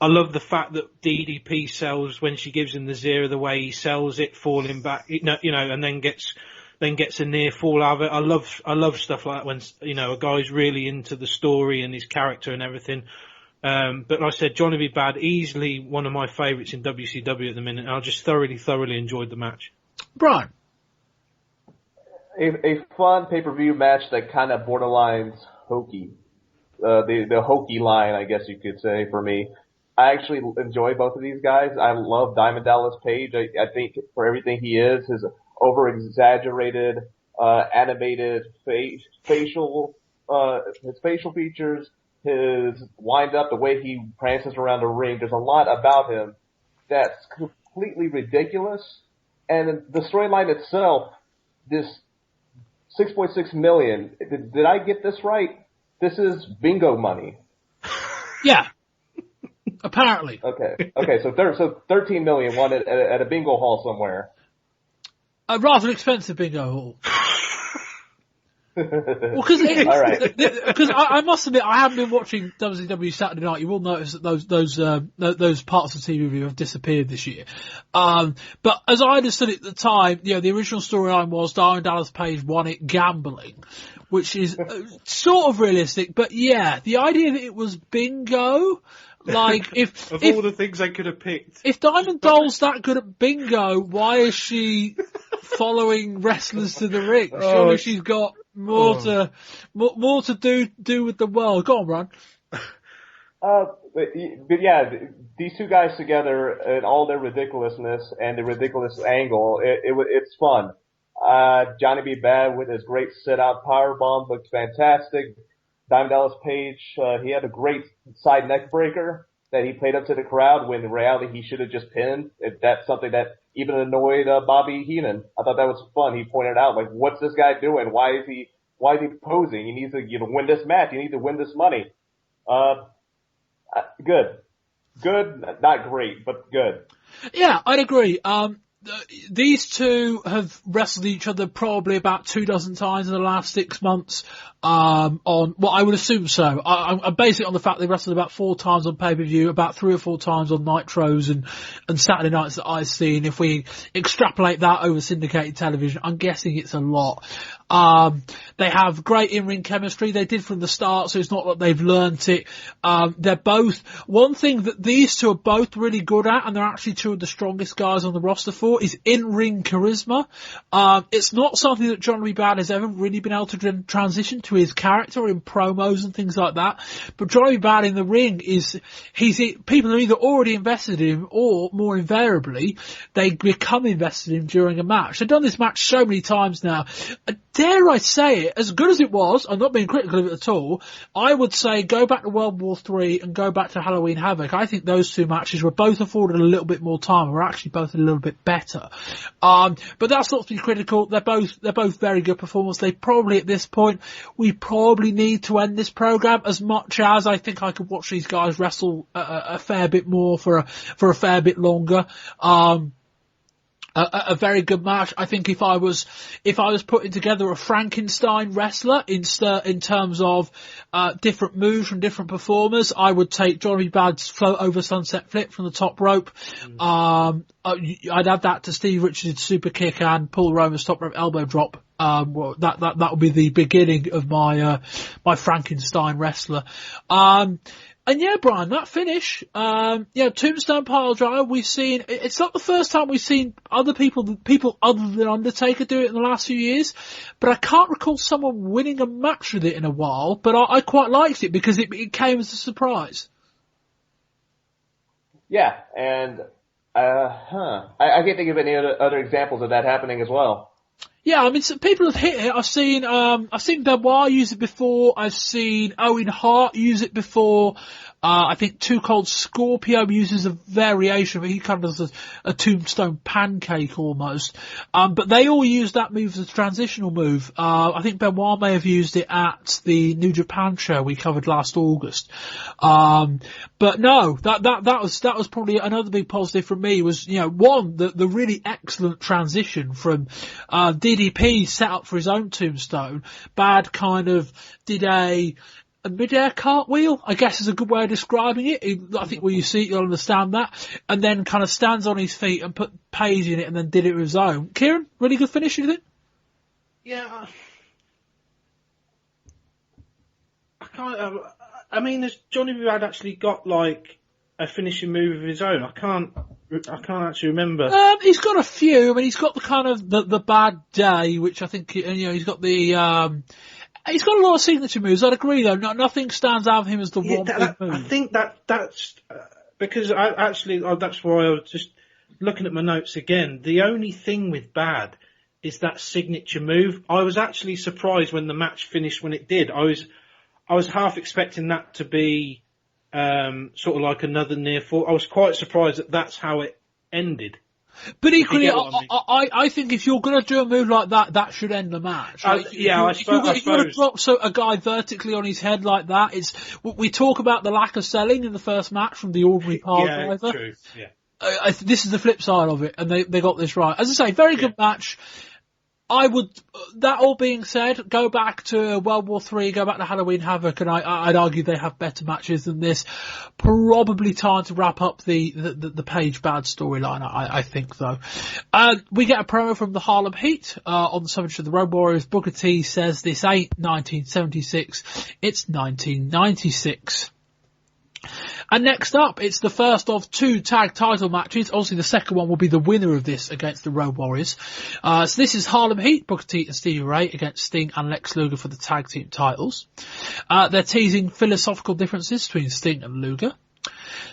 I love the fact that DDP sells when she gives him the 0, the way he sells it, falling back, and then gets a near fall out of it. I love stuff like that when, a guy's really into the story and his character and everything. But like I said, Johnny B. Bad, easily one of my favourites in WCW at the minute. I just thoroughly enjoyed the match. Brian. A fun pay-per-view match that kind of borderlines hokey. The hokey line, I guess you could say, for me. I actually enjoy both of these guys. I love Diamond Dallas Page. I think for everything he is, his over-exaggerated, animated his facial features, his wind up, the way he prances around the ring. There's a lot about him that's completely ridiculous. And the storyline itself, this $6.6 million, did I get this right? This is bingo money. Yeah. Apparently. Okay. So 13 million won at a bingo hall somewhere. A rather expensive bingo hall. Well, because I must admit, I haven't been watching WCW Saturday Night. You will notice that those parts of TV review have disappeared this year. But as I understood it at the time, the original storyline was Diamond Dallas Page won it gambling, which is sort of realistic. But yeah, the idea that it was bingo, like if all the things they could have picked. If Diamond Doll's that good at bingo, why is she following wrestlers to the ring? Surely she's got more to do with the world. Go on, Brian. But yeah, these 2 guys together and all their ridiculousness and the ridiculous angle, it's fun. Johnny B. Bad with his great sit-out powerbomb looked fantastic. Diamond Dallas Page, he had a great side neck breaker that he played up to the crowd when in reality he should have just pinned. That's something that even annoyed Bobby Heenan. I thought that was fun. He pointed out, like, what's this guy doing? Why is he posing? He needs to win this match. He needs to win this money. Good, not great, but good. Yeah, I'd agree. These 2 have wrestled each other probably about 24 times in the last 6 months, on, well, I would assume so. I'm basing it on the fact they wrestled about 4 times on pay-per-view, about 3 or 4 times on Nitros and Saturday nights that I've seen. If we extrapolate that over syndicated television, I'm guessing it's a lot. They have great in-ring chemistry. They did from the start, so it's not that they've learnt it. They're both, one thing that these two are both really good at, and they're actually two of the strongest guys on the roster for, is in-ring charisma. It's not something that Johnny Bad has ever really been able to transition to his character in promos and things like that. But Johnny Bad in the ring people are either already invested in him, or more invariably, they become invested in him during a match. They've done this match so many times now. Dare I say it, as good as it was, I'm not being critical of it at all, I would say go back to World War III and go back to Halloween Havoc. I think those two matches were both afforded a little bit more time, were actually both a little bit better. But that's not to be critical. They're both very good performers. They probably, at this point, we probably need to end this program, as much as I think I could watch these guys wrestle a fair bit more for a fair bit longer. A very good match. I think if I was putting together a Frankenstein wrestler in terms of different moves from different performers, I would take Johnny Bad's float over sunset flip from the top rope. I'd add that to Steve Richards' super kick and Paul Roman's top rope elbow drop. That would be the beginning of my Frankenstein wrestler. And yeah, Brian, that finish, Tombstone Piledriver, we've seen, it's not the first time we've seen people other than Undertaker do it in the last few years, but I can't recall someone winning a match with it in a while, but I quite liked it because it came as a surprise. Yeah, and, I can't think of any other examples of that happening as well. Yeah, I mean, people have hit it. I've seen Benoit use it before. I've seen Owen Hart use it before. I think Too Cold Scorpio uses a variation, but he kind of does a tombstone pancake almost. But they all use that move as a transitional move. I think Benoit may have used it at the New Japan show we covered last August. But no, that was probably another big positive from me was, one, the really excellent transition from, DDP set up for his own tombstone. Bad kind of did a mid-air cartwheel, I guess is a good way of describing it. I think when you see it, you'll understand that. And then kind of stands on his feet and put Page in it and then did it with his own. Kieran, really good finish, you think? Yeah. Has Johnny Bad actually got like a finishing move of his own? I can't actually remember. He's got a few. I mean, he's got the kind of the bad day, which I think, he's got the, he's got a lot of signature moves. I'd agree though. Nothing stands out of him as the one big move. I think that's because that's why I was just looking at my notes again. The only thing with Bad is that signature move. I was actually surprised when the match finished when it did. I was half expecting that to be sort of like another near fall. I was quite surprised that that's how it ended. But equally, I think if you're going to do a move like that, that should end the match. Right? If you're going to drop a guy vertically on his head like that, we talk about the lack of selling in the first match from the ordinary Piledriver. Yeah, true. Yeah. This is the flip side of it, and they got this right. As I say, very good match. That all being said, go back to World War III, go back to Halloween Havoc, and I'd argue they have better matches than this. Probably time to wrap up the Page Bad storyline, I think, though. We get a promo from the Harlem Heat, on the subject of the Road Warriors. Booker T says this ain't 1976, it's 1996. And next up, it's the first of two tag title matches. Obviously, the second one will be the winner of this against the Road Warriors. So this is Harlem Heat, Booker T and Stevie Ray against Sting and Lex Luger for the tag team titles. They're teasing philosophical differences between Sting and Luger.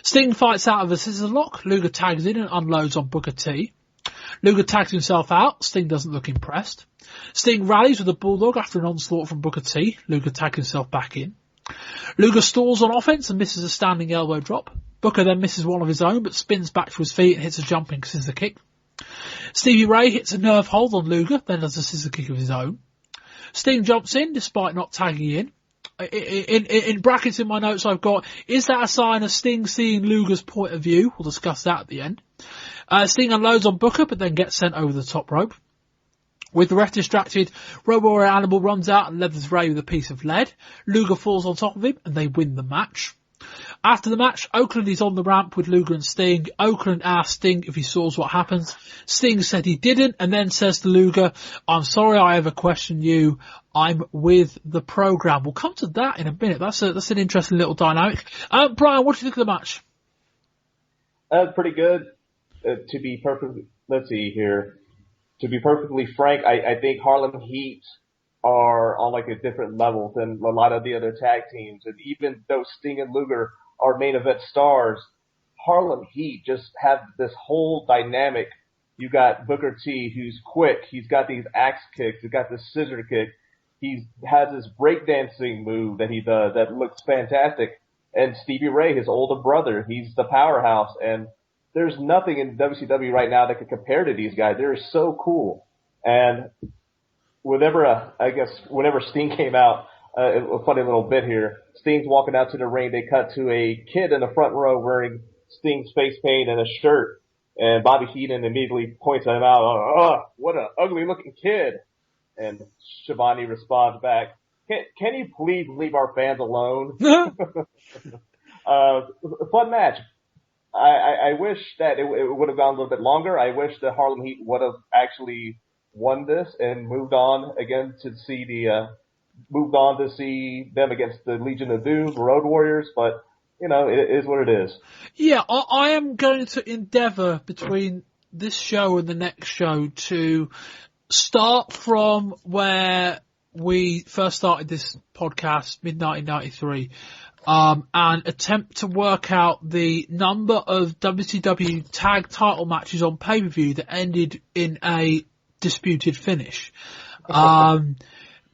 Sting fights out of a scissor lock. Luger tags in and unloads on Booker T. Luger tags himself out. Sting doesn't look impressed. Sting rallies with a bulldog after an onslaught from Booker T. Luger tags himself back in. Luger stalls on offense and misses a standing elbow drop. Booker then misses one of his own, but spins back to his feet and hits a jumping scissor kick. Stevie Ray hits a nerve hold on Luger, then does a scissor kick of his own. Sting jumps in, despite not tagging in. In brackets in my notes I've got, is that a sign of Sting seeing Luger's point of view? We'll discuss that at the end. Sting unloads on Booker, but then gets sent over the top rope. With the ref distracted, Road Warrior Animal runs out and leathers Ray with a piece of lead. Luger falls on top of him and they win the match. After the match, Oakland is on the ramp with Luger and Sting. Oakland asked Sting if he saw what happens. Sting said he didn't, and then says to Luger, I'm sorry I ever questioned you. I'm with the program. We'll come to that in a minute. That's an interesting little dynamic. Brian, what do you think of the match? Pretty good. To be perfectly frank, I think Harlem Heat are on like a different level than a lot of the other tag teams. And even though Sting and Luger are main event stars, Harlem Heat just have this whole dynamic. You got Booker T, who's quick. He's got these axe kicks. He's got this scissor kick. He has this breakdancing move that he does that looks fantastic. And Stevie Ray, his older brother, he's the powerhouse. And there's nothing in WCW right now that can compare to these guys. They're so cool. And whenever Sting came out, a funny little bit here, Sting's walking out to the ring. They cut to a kid in the front row wearing Sting's face paint and a shirt. And Bobby Heenan immediately points at him out, oh, what an ugly looking kid. And Schiavone responds back, can you please leave our fans alone? Fun match. I wish that it would have gone a little bit longer. I wish the Harlem Heat would have actually won this and moved on again to see them against the Legion of Doom, the Road Warriors, but you know, it is what it is. Yeah, I am going to endeavour between this show and the next show to start from where we first started this podcast, mid-1993, and attempt to work out the number of WCW tag title matches on pay-per-view that ended in a disputed finish.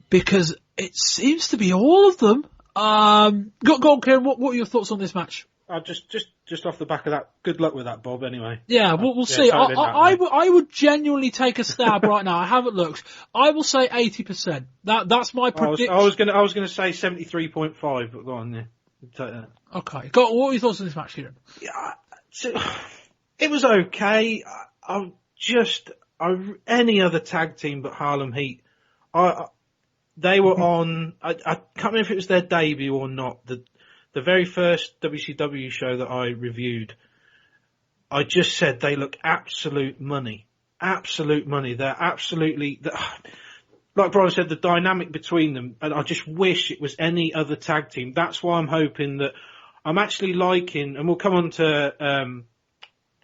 Because it seems to be all of them. Go on, Kieran, what are your thoughts on this match? Just off the back of that, good luck with that, Bob, anyway. Yeah, we'll see. I would genuinely take a stab right now. I haven't looked. I will say 80%. That's my prediction. I was gonna say 73.5, but go on, yeah. Take that. Okay. What are your thoughts on this match, Kieran? Yeah, it was okay. Any other tag team but Harlem Heat, they were on, I can't remember if it was their debut or not, the very first WCW show that I reviewed, I just said they look absolute money. Absolute money. They're absolutely, like Brian said, the dynamic between them, and I just wish it was any other tag team. That's why I'm hoping that I'm actually liking, and we'll come on to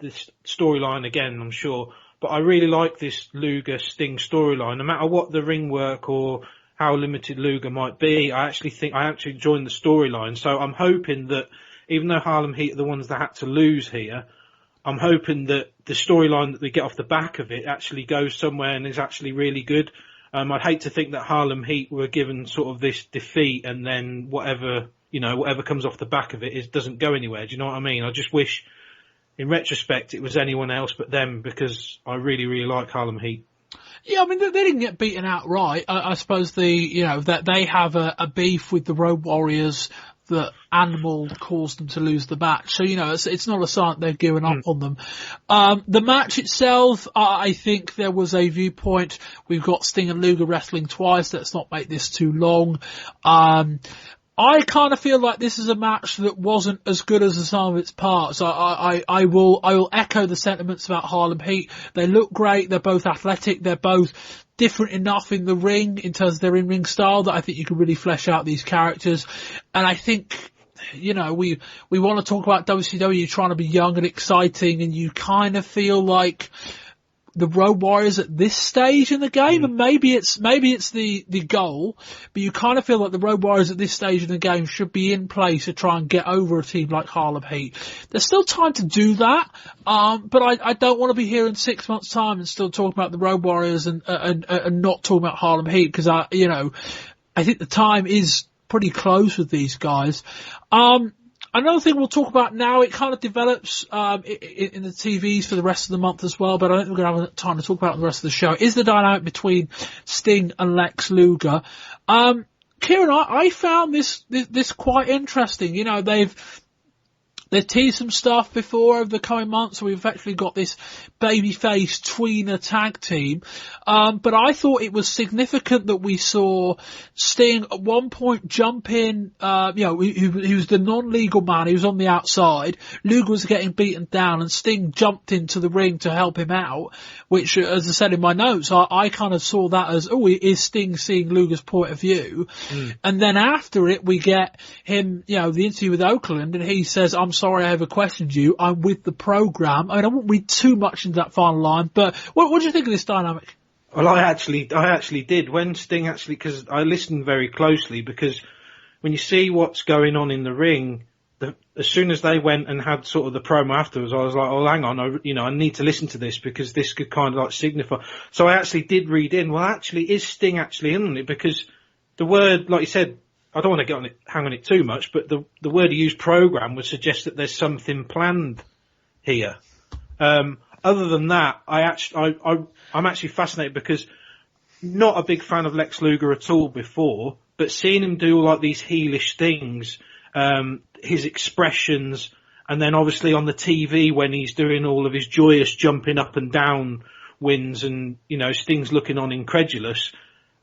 this storyline again, I'm sure, but I really like this Luger Sting storyline. No matter what the ring work or how limited Luger might be, I actually enjoyed the storyline. So I'm hoping that even though Harlem Heat are the ones that had to lose here, I'm hoping that the storyline that we get off the back of it actually goes somewhere and is actually really good. I'd hate to think that Harlem Heat were given sort of this defeat and then whatever comes off the back of it doesn't go anywhere. Do you know what I mean? I just wish, in retrospect, it was anyone else but them, because I really, really like Harlem Heat. Yeah, I mean, they didn't get beaten outright. I suppose that they have a beef with the Road Warriors that Animal caused them to lose the match. So, it's not a sign that they've given up on them. The match itself, I think there was a viewpoint. We've got Sting and Luger wrestling twice. Let's not make this too long. I kind of feel like this is a match that wasn't as good as the sum of its parts. I will echo the sentiments about Harlem Heat. They look great. They're both athletic. They're both different enough in the ring in terms of their in-ring style that I think you can really flesh out these characters. And I think, we want to talk about WCW trying to be young and exciting, and you kind of feel like the Road Warriors at this stage in the game, and maybe it's the goal, but you kind of feel like the Road Warriors at this stage in the game should be in place to try and get over a team like Harlem Heat. There's still time to do that, but I don't want to be here in 6 months' time and still talking about the Road Warriors and not talking about Harlem Heat, because I think the time is pretty close with these guys. Another thing we'll talk about now, it kind of develops in the TVs for the rest of the month as well, but I don't think we're going to have time to talk about it the rest of the show, is the dynamic between Sting and Lex Luger. Kieran, I found this quite interesting. They've teased some stuff before over the coming months, so we've actually got this babyface tweener tag team. But I thought it was significant that we saw Sting at one point jump in, he was the non-legal man, he was on the outside, Luger was getting beaten down and Sting jumped into the ring to help him out, which, as I said in my notes, I kind of saw that as, is Sting seeing Luger's point of view? And then after it, we get him, the interview with Oakland, and he says, I'm sorry I ever questioned you, I'm with the program. I mean, I won't read too much into that final line, but what do you think of this dynamic? Well, I actually did. When Sting because I listened very closely, because when you see what's going on in the ring, as soon as they went and had sort of the promo afterwards, I was like, oh, hang on, I need to listen to this because this could kind of like signify. So I actually did read in, well, actually, is Sting actually in on it? Because the word, like you said, I don't want to hang on it too much, but the word he used, program, would suggest that there's something planned here. Other than that, I'm actually fascinated because not a big fan of Lex Luger at all before, but seeing him do like these heelish things, his expressions, and then obviously on the TV when he's doing all of his joyous jumping up and down wins and, Sting's looking on incredulous,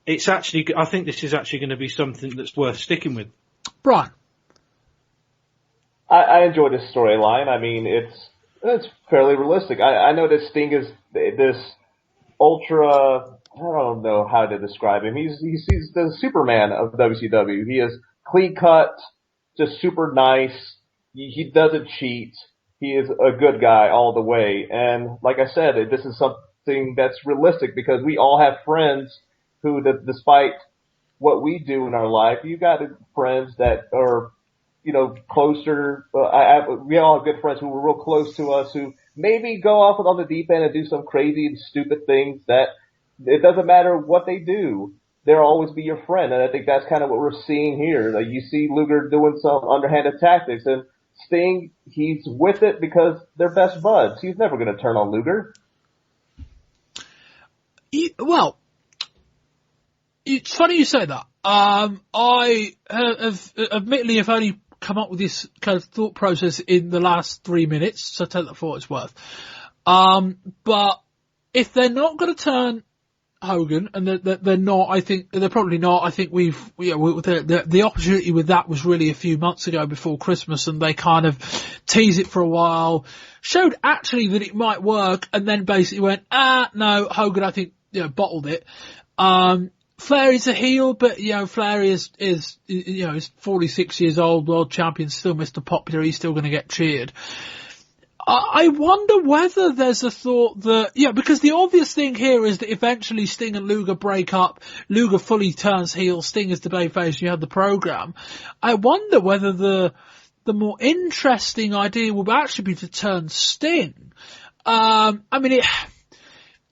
I think this is actually going to be something that's worth sticking with. Brian? I enjoy this storyline. I mean, it's fairly realistic. I know that Sting is this ultra, I don't know how to describe him. He's the Superman of WCW. He is clean cut, just super nice. He doesn't cheat. He is a good guy all the way. And like I said, this is something that's realistic because we all have friends who, despite what we do in our life, you got friends that are, closer. We all have good friends who were real close to us who maybe go off on the deep end and do some crazy and stupid things that it doesn't matter what they do. They'll always be your friend. And I think that's kind of what we're seeing here. Like you see Luger doing some underhanded tactics and Sting, he's with it because they're best buds. He's never going to turn on Luger. Well, it's funny you say that. I have admittedly have only come up with this kind of thought process in the last 3 minutes, so take that for what it's worth. But if they're not going to turn Hogan, and they're not, I think they're probably not. I think the opportunity with that was really a few months ago before Christmas, and they kind of teased it for a while, showed actually that it might work, and then basically went, no, Hogan, I think, bottled it. Flair is a heel, but, Flair is 46 years old, world champion, still Mr. Popular, he's still going to get cheered. I wonder whether there's a thought that, because the obvious thing here is that eventually Sting and Luger break up, Luger fully turns heel, Sting is the babyface, and you have the program. I wonder whether the more interesting idea would actually be to turn Sting.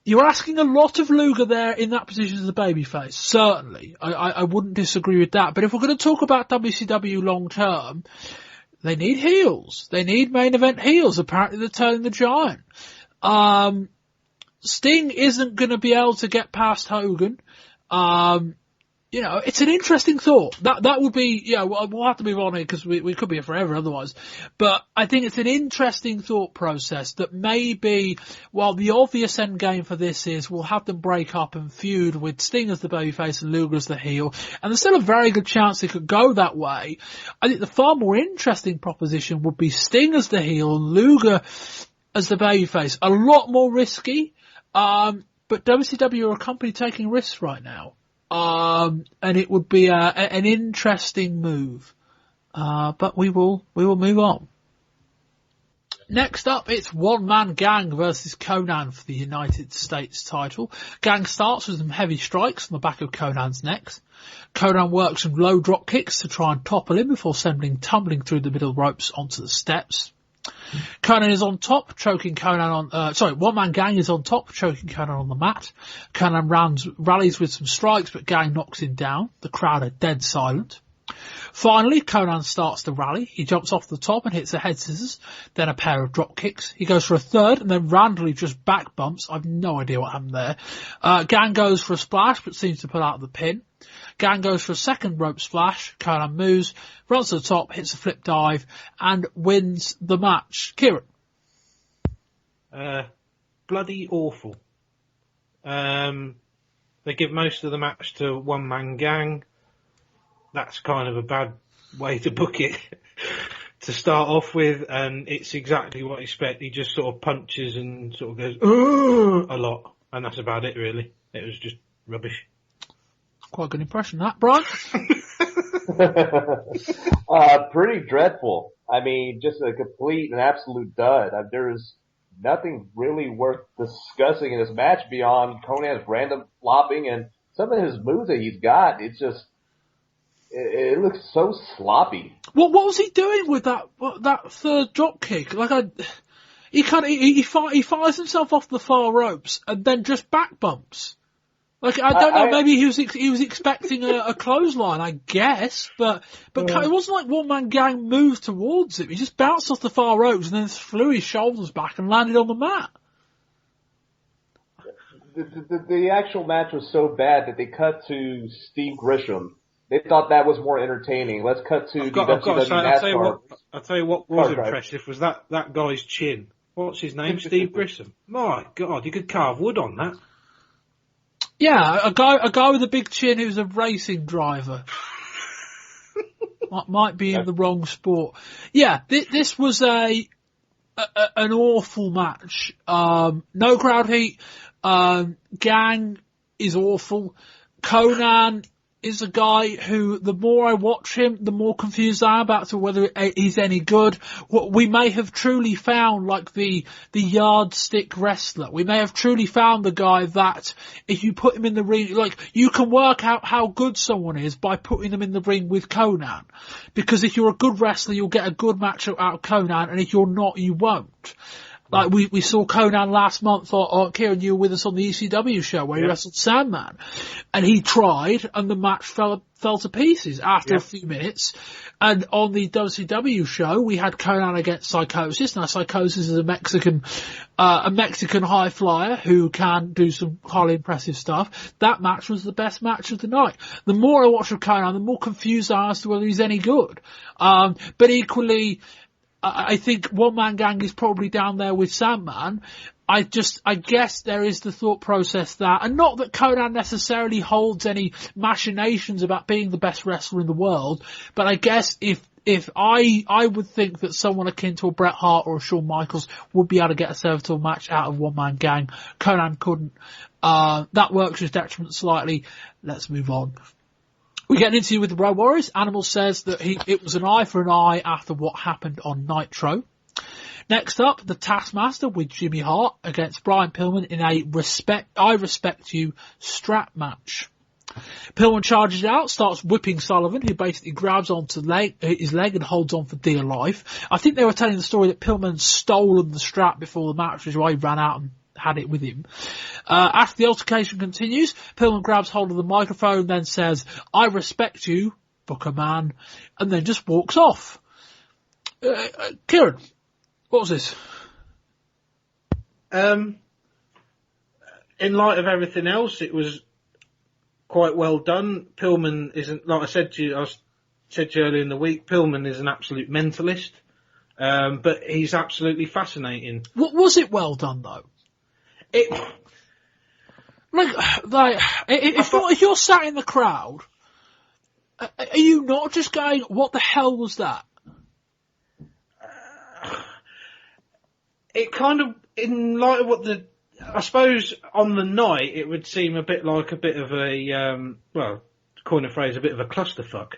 You're asking a lot of Luger there in that position as a babyface, certainly. I wouldn't disagree with that. But if we're going to talk about WCW long term, they need heels. They need main event heels. Apparently they're turning the Giant. Sting isn't going to be able to get past Hogan. It's an interesting thought. That would be, we'll have to move on here because we could be here forever otherwise. But I think it's an interesting thought process that maybe, while the obvious end game for this is we'll have them break up and feud with Sting as the babyface and Luger as the heel, and there's still a very good chance it could go that way. I think the far more interesting proposition would be Sting as the heel and Luger as the babyface. A lot more risky, but WCW are a company taking risks right now. And it would be an interesting move. But we will move on. Next up, it's One Man Gang versus Konnan for the United States title. Gang starts with some heavy strikes on the back of Konnan's neck. Konnan works some low drop kicks to try and topple him before sending tumbling through the middle ropes onto the steps. Konnan is on top, choking Konnan on, One Man Gang is on top, choking Konnan on the mat. Konnan rallies with some strikes, but Gang knocks him down. The crowd are dead silent. Finally, Konnan starts to rally. He jumps off the top and hits a head scissors, then a pair of drop kicks. He goes for a third and then randomly just back bumps. I've no idea what happened there. Gang goes for a splash, but seems to pull out of the pin. Gang goes for a second rope splash. Konnan moves, runs to the top, hits a flip dive, and wins the match. Kieran. bloody awful. They give most of the match to one-man gang. That's kind of a bad way to book it to start off with, and it's exactly what I expect. He just sort of punches and sort of goes, "Ugh," a lot, and that's about it, really. It was just rubbish. Quite a good impression, that, Brian. Pretty dreadful. I mean, just a complete and absolute dud. There's nothing really worth discussing in this match beyond Conan's random flopping and some of his moves that he's got. It's just, it looks so sloppy. What was he doing with that third drop kick? He fires himself off the far ropes and then just back bumps. Like, I don't know, maybe he was expecting a clothesline, I guess, but it wasn't like one man gang moved towards him. He just bounced off the far ropes and then flew his shoulders back and landed on the mat. The actual match was so bad that they cut to Steve Grisham. They thought that was more entertaining. Let's cut to NASCAR. I'll tell you what was impressive was that guy's chin. What's his name? Steve Grisham. My God, you could carve wood on that. Yeah, a guy with a big chin who's a racing driver. Might be in the wrong sport. Yeah, this was an awful match. No crowd heat. Gang is awful. Conan is a guy who, the more I watch him, the more confused I am about to whether he's any good. We may have truly found like the yardstick wrestler. We may have truly found the guy that if you put him in the ring, like you can work out how good someone is by putting them in the ring with Conan. Because if you're a good wrestler, you'll get a good match out of Conan, and if you're not, you won't. Like we saw Conan last month, or Kieran, you were with us on the ECW show where he wrestled Sandman, and he tried, and the match fell to pieces after a few minutes. And on the WCW show, we had Conan against Psychosis. Now, Psychosis is a Mexican high flyer who can do some highly impressive stuff. That match was the best match of the night. The more I watch of Conan, the more confused I am as to whether he's any good. But equally, I think One Man Gang is probably down there with Sandman. I guess there is the thought process that, and not that Conan necessarily holds any machinations about being the best wrestler in the world, but I guess if I would think that someone akin to a Bret Hart or a Shawn Michaels would be able to get a serviceable match out of One Man Gang, Conan couldn't. That works his detriment slightly. Let's move on. We get an interview with the Road Warriors. Animal says that it was an eye for an eye after what happened on Nitro. Next up, the Taskmaster with Jimmy Hart against Brian Pillman in a I respect you strap match. Pillman charges out, starts whipping Sullivan, who basically grabs onto his leg and holds on for dear life. I think they were telling the story that Pillman stolen the strap before the match, which is why he ran out and had it with him. After the altercation continues, Pillman grabs hold of the microphone, then says, "I respect you, Booker Man," and then just walks off. Kieran, what was this? In light of everything else, it was quite well done. Pillman isn't, like I said to you earlier in the week, Pillman is an absolute mentalist, but he's absolutely fascinating. What was it well done though? If you're sat in the crowd, are you not just going, "What the hell was that"? It kind of, in light of what I suppose on the night, it would seem a bit of a, coin a phrase, a bit of a clusterfuck.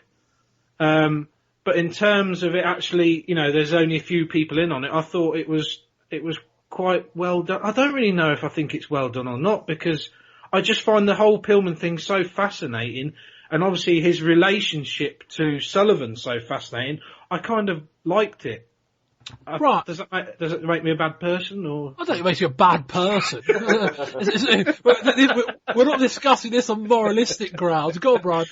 But in terms of it actually, there's only a few people in on it. I thought it was quite well done. I don't really know if I think it's well done or not, because I just find the whole Pillman thing so fascinating, and obviously his relationship to Sullivan so fascinating. I kind of liked it. Right. Does it make me a bad person, or? I don't think it makes you a bad person. We're not discussing this on moralistic grounds. Go on, Brian.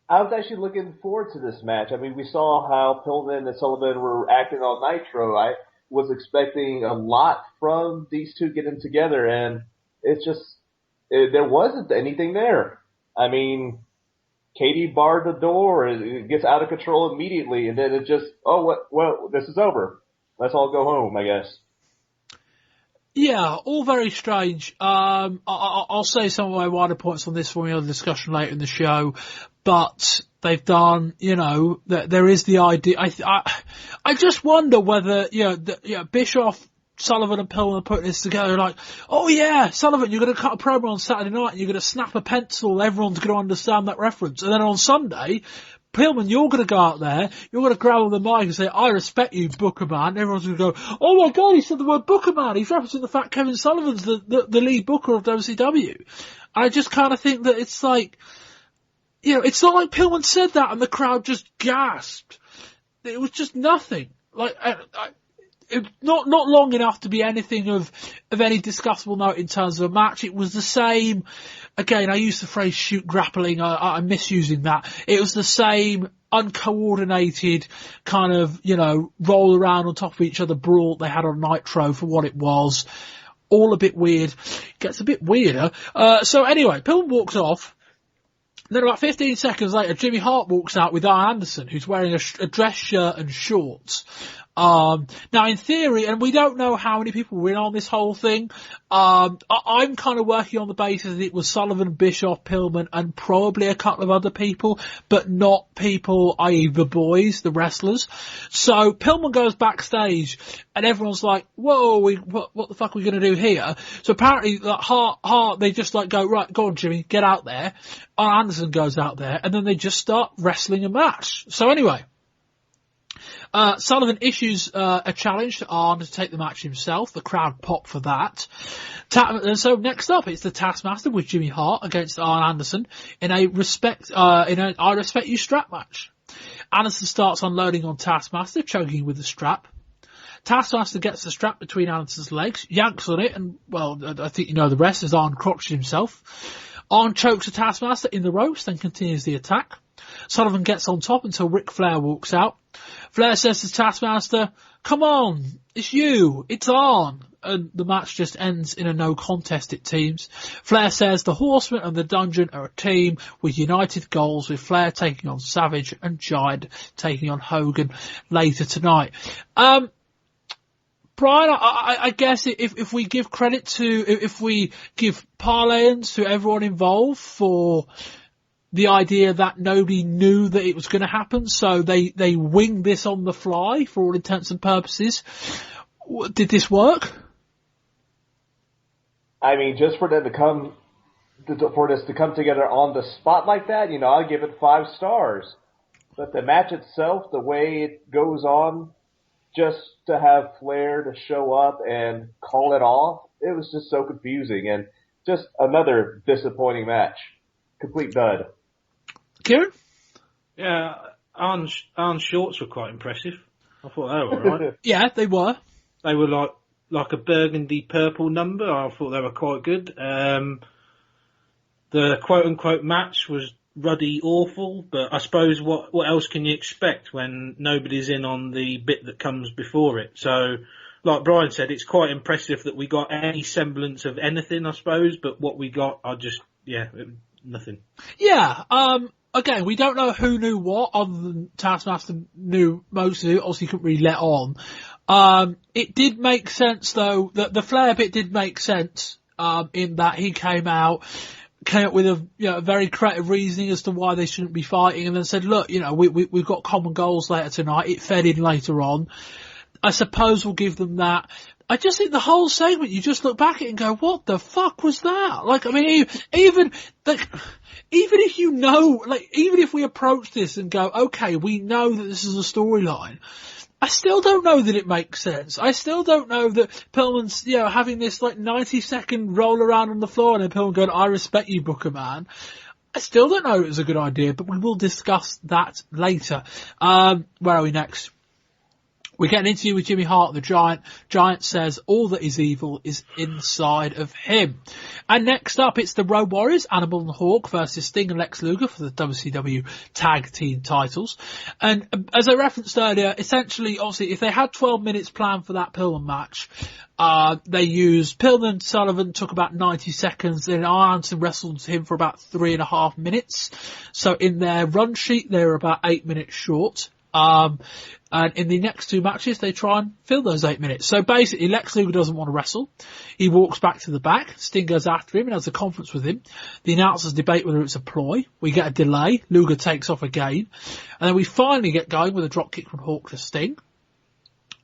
I was actually looking forward to this match. I mean, we saw how Pillman and Sullivan were acting on Nitro. I was expecting a lot from these two getting together, and it's just, there wasn't anything there. I mean, Katie barred the door, it gets out of control immediately, and then it just, well, this is over. Let's all go home, I guess. Yeah, all very strange. I'll say some of my wider points on this when we have a discussion later in the show, but they've done, that there is the idea. I just wonder whether, Bischoff, Sullivan and Pillman are putting this together like, oh yeah, Sullivan, you're going to cut a promo on Saturday night and you're going to snap a pencil, everyone's going to understand that reference. And then on Sunday, Pillman, you're going to go out there, you're going to grab on the mic and say, I respect you, Booker Man. And everyone's going to go, oh my God, he said the word Booker Man. He's referencing the fact Kevin Sullivan's the lead booker of WCW. I just kind of think that it's like, it's not like Pillman said that and the crowd just gasped. It was just nothing. Like, it, not long enough to be anything of any discussable note in terms of a match. It was the same. Again, I use the phrase shoot grappling. I'm misusing that. It was the same uncoordinated kind of, roll around on top of each other brawl they had on Nitro for what it was. All a bit weird. Gets a bit weirder. So anyway, Pillman walks off. Then about 15 seconds later, Jimmy Hart walks out with Arn Anderson, who's wearing a dress shirt and shorts. Now in theory, and we don't know how many people were in on this whole thing, I'm kind of working on the basis that it was Sullivan, Bischoff, Pillman, and probably a couple of other people, but not people, i.e. the boys, the wrestlers. So Pillman goes backstage, and everyone's like, whoa, what the fuck are we going to do here? So apparently, Hart, they just go, right, go on Jimmy, get out there. Arn Anderson goes out there, and then they just start wrestling a match. So anyway, Sullivan issues a challenge to Arn to take the match himself. The crowd pop for that. And so next up, it's the Taskmaster with Jimmy Hart against Arn Anderson in a I Respect You strap match. Anderson starts unloading on Taskmaster, choking with the strap. Taskmaster gets the strap between Anderson's legs, yanks on it, and, well, I think you know the rest as Arn crotches himself. Arn chokes the Taskmaster in the ropes, then continues the attack. Sullivan gets on top until Ric Flair walks out. Flair says to Taskmaster, come on, it's you, it's Arn. And the match just ends in a no contest, it seems. Flair says the Horsemen and the Dungeon are a team with united goals, with Flair taking on Savage and Giant taking on Hogan later tonight. Brian, I guess if we give credit to, if we give parlayons to everyone involved for the idea that nobody knew that it was going to happen, so they winged this on the fly for all intents and purposes. Did this work? I mean, just for them to come, for this to come together on the spot like that, I'll give it 5 stars. But the match itself, the way it goes on, just to have Flair to show up and call it off, it was just so confusing and just another disappointing match. Complete dud. Kieran? Yeah, Arn's shorts were quite impressive. I thought they were right. Yeah, they were. They were like a burgundy purple number. I thought they were quite good. The quote unquote match was ruddy awful, but I suppose what else can you expect when nobody's in on the bit that comes before it? So, like Brian said, it's quite impressive that we got any semblance of anything, I suppose, but what we got, nothing. Yeah, again, we don't know who knew what, other than Taskmaster knew most of it, obviously he couldn't really let on. It did make sense though, the Flair bit did make sense, in that he came up with a very creative reasoning as to why they shouldn't be fighting, and then said, look, we've got common goals later tonight. It fed in later on. I suppose we'll give them that. I just think the whole segment, you just look back at it and go, what the fuck was that? Even if even if we approach this and go, okay, we know that this is a storyline, I still don't know that it makes sense. I still don't know that Pillman's, having this 90-second roll around on the floor and then Pillman going, I respect you, Booker Man. I still don't know it was a good idea, but we will discuss that later. Where are we next? We get an interview with Jimmy Hart, the Giant. Giant says all that is evil is inside of him. And next up, it's the Road Warriors, Animal and Hawk versus Sting and Lex Luger for the WCW Tag Team titles. And as I referenced earlier, essentially, obviously, if they had 12 minutes planned for that Pillman match, they used Pillman, Sullivan took about 90 seconds, then Anderson wrestled him for about 3.5 minutes. So in their run sheet, they were about 8 minutes short. And in the next 2 matches, they try and fill those 8 minutes. So basically, Lex Luger doesn't want to wrestle. He walks back to the back. Sting goes after him and has a conference with him. The announcers debate whether it's a ploy. We get a delay. Luger takes off again. And then we finally get going with a drop kick from Hawk to Sting.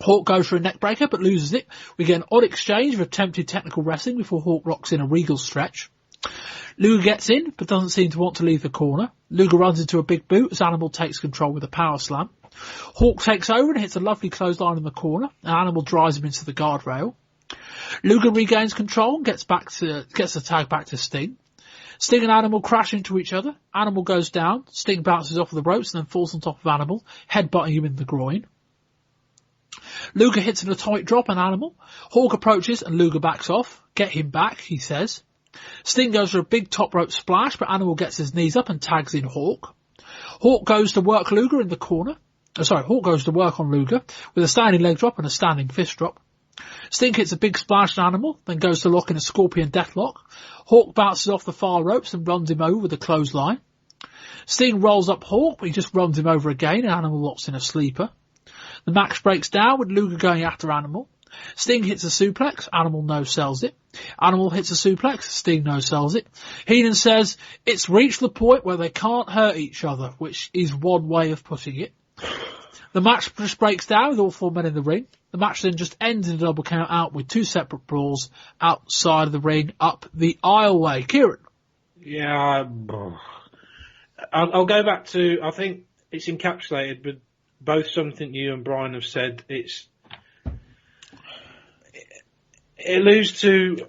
Hawk goes for a neck breaker but loses it. We get an odd exchange of attempted technical wrestling before Hawk rocks in a regal stretch. Luger gets in but doesn't seem to want to leave the corner. Luger runs into a big boot as Animal takes control with a power slam. Hawk takes over and hits a lovely clothesline in the corner. An Animal drives him into the guardrail. Luger regains control and gets the tag back to Sting. Sting and Animal crash into each other. Animal goes down. Sting bounces off the ropes and then falls on top of Animal, headbutting him in the groin. Luger hits an atomic drop on Animal. Hawk approaches and Luger backs off. Get him back, he says. Sting goes for a big top rope splash, but Animal gets his knees up and tags in Hawk. Hawk goes to work Luger in the corner. Hawk goes to work on Luger with a standing leg drop and a standing fist drop. Sting hits a big splash on Animal, then goes to lock in a scorpion deathlock. Hawk bounces off the far ropes and runs him over with a clothesline. Sting rolls up Hawk, but he just runs him over again and Animal locks in a sleeper. The match breaks down with Luger going after Animal. Sting hits a suplex, Animal no-sells it. Animal hits a suplex, Sting no-sells it. Heenan says it's reached the point where they can't hurt each other, which is one way of putting it. The match just breaks down with all 4 men in the ring. The match then just ends in a double count out with 2 separate brawls outside of the ring up the aisleway. Kieran? Yeah, I'll go back to, I think it's encapsulated with both something you and Brian have said. It alludes to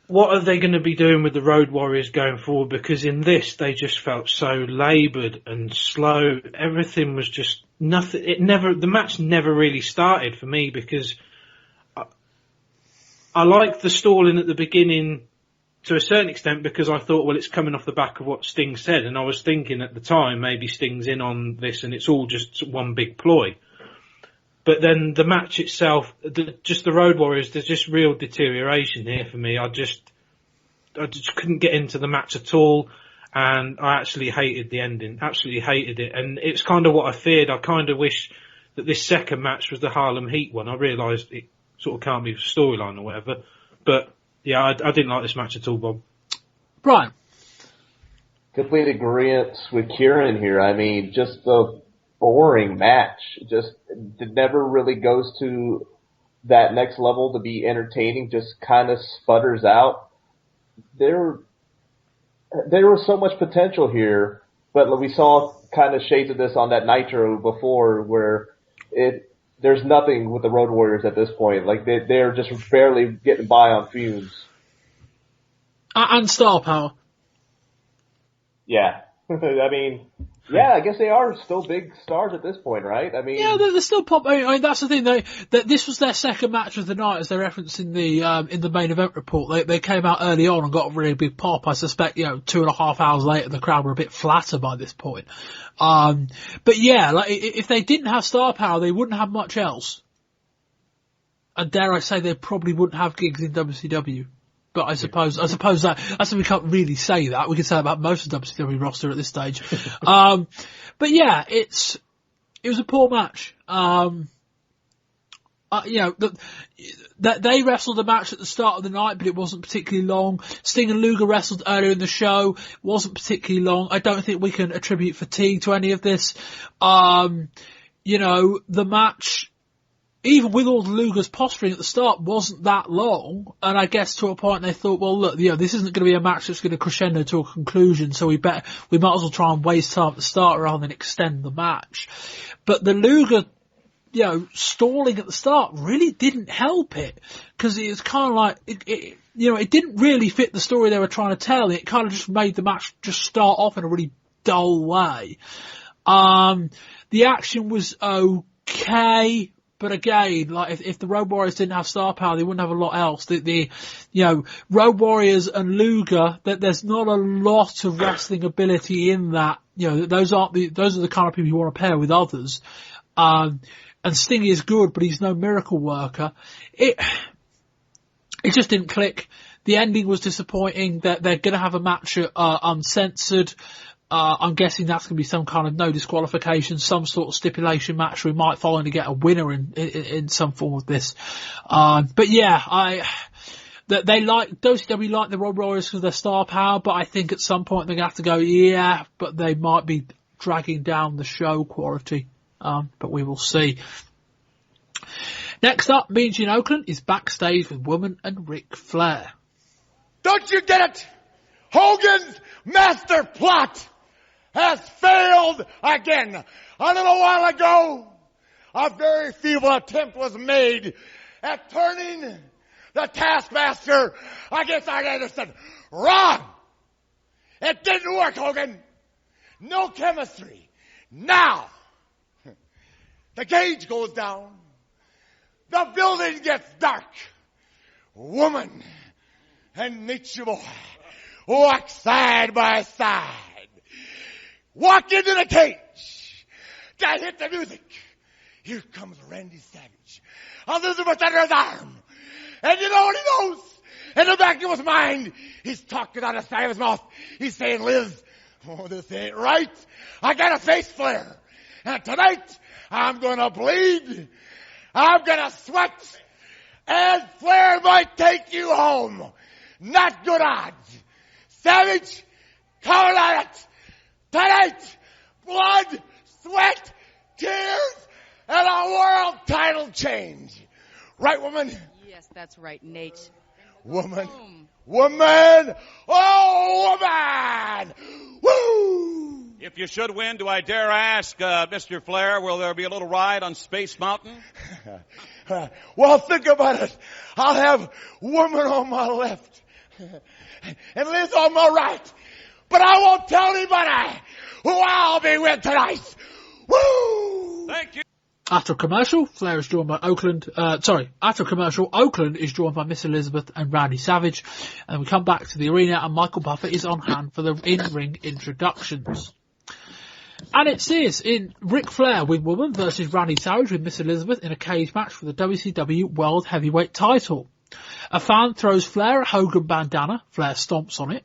what are they going to be doing with the Road Warriors going forward, because in this they just felt so laboured and slow. Everything was just nothing. The match never really started for me, because I liked the stalling at the beginning to a certain extent, because I thought, well, it's coming off the back of what Sting said, and I was thinking at the time maybe Sting's in on this and it's all just one big ploy. But then the match itself, just the Road Warriors, there's just real deterioration here for me. I just couldn't get into the match at all, and I actually hated the ending. Absolutely hated it, and it's kind of what I feared. I kind of wish that this second match was the Harlem Heat one. I realised it sort of can't be a storyline or whatever, but yeah, I didn't like this match at all, Bob. Brian? Complete agreement with Kieran here. I mean, just the boring match. Just it never really goes to that next level to be entertaining. Just kind of sputters out. There was so much potential here, but we saw kind of shades of this on that Nitro before, where there's nothing with the Road Warriors at this point. Like they're just barely getting by on fumes. And star power. Yeah. I mean, yeah, I guess they are still big stars at this point, right? I mean, yeah, they're still pop. I mean, that's the thing. That this was their second match of the night, as they referenced in the main event report. They came out early on and got a really big pop. I suspect 2.5 hours later, the crowd were a bit flatter by this point. But yeah, like if they didn't have star power, they wouldn't have much else. And dare I say, they probably wouldn't have gigs in WCW. But I suppose that we can't really say that. We can say that about most of the WCW roster at this stage. But yeah, it was a poor match. They wrestled a match at the start of the night, but it wasn't particularly long. Sting and Luger wrestled earlier in the show, wasn't particularly long. I don't think we can attribute fatigue to any of this. The match, even with all the Luger's posturing at the start, wasn't that long. And I guess to a point they thought, well, look, this isn't going to be a match that's going to crescendo to a conclusion, so we might as well try and waste time at the start rather than extend the match. But the Luger, stalling at the start really didn't help it, because it was kind of like, it didn't really fit the story they were trying to tell. It kind of just made the match just start off in a really dull way. The action was okay. But again, like if the Road Warriors didn't have star power, they wouldn't have a lot else. The Road Warriors and Luger, that there's not a lot of wrestling ability in that. Those are the kind of people you want to pair with others. And Sting is good, but he's no miracle worker. It just didn't click. The ending was disappointing. That they're going to have a match at Uncensored. I'm guessing that's going to be some kind of no disqualification, some sort of stipulation match. We might finally get a winner in some form of this. But yeah, WCW like the Road Warriors because of their star power, but I think at some point they're going to have to go, yeah, but they might be dragging down the show quality. But we will see. Next up, Mean Gene Okerlund is backstage with Woman and Ric Flair. Don't you get it? Hogan's master plot has failed again. A little while ago, a very feeble attempt was made at turning the Taskmaster against Arn Anderson. Wrong! It didn't work, Hogan. No chemistry. Now, the cage goes down. The building gets dark. Woman and Nature Boy walk side by side. Walk into the cage. Guy hit the music. Here comes Randy Savage. Elizabeth under his arm. And you know what he knows? In the back of his mind, he's talking out of the side of his mouth. He's saying, Liz, oh, this ain't right. I got a face flare. And tonight, I'm going to bleed. I'm going to sweat. And Flair might take you home. Not good odds. Savage, count on it. Tonight, blood, sweat, tears, and a world title change. Right, woman? Yes, that's right, Nate. Woman. Woman. Oh, woman. Woo! If you should win, do I dare ask, Mr. Flair, will there be a little ride on Space Mountain? Well, think about it. I'll have woman on my left and Liz on my right. But I won't tell anybody who I'll be with tonight. Woo! Thank you. After a commercial, Flair is joined by after a commercial, Okerlund is joined by Miss Elizabeth and Randy Savage. And we come back to the arena and Michael Buffer is on hand for the in-ring introductions. And it says in Ric Flair with Woman versus Randy Savage with Miss Elizabeth in a cage match for the WCW World Heavyweight title. A fan throws Flair a Hogan bandana. Flair stomps on it.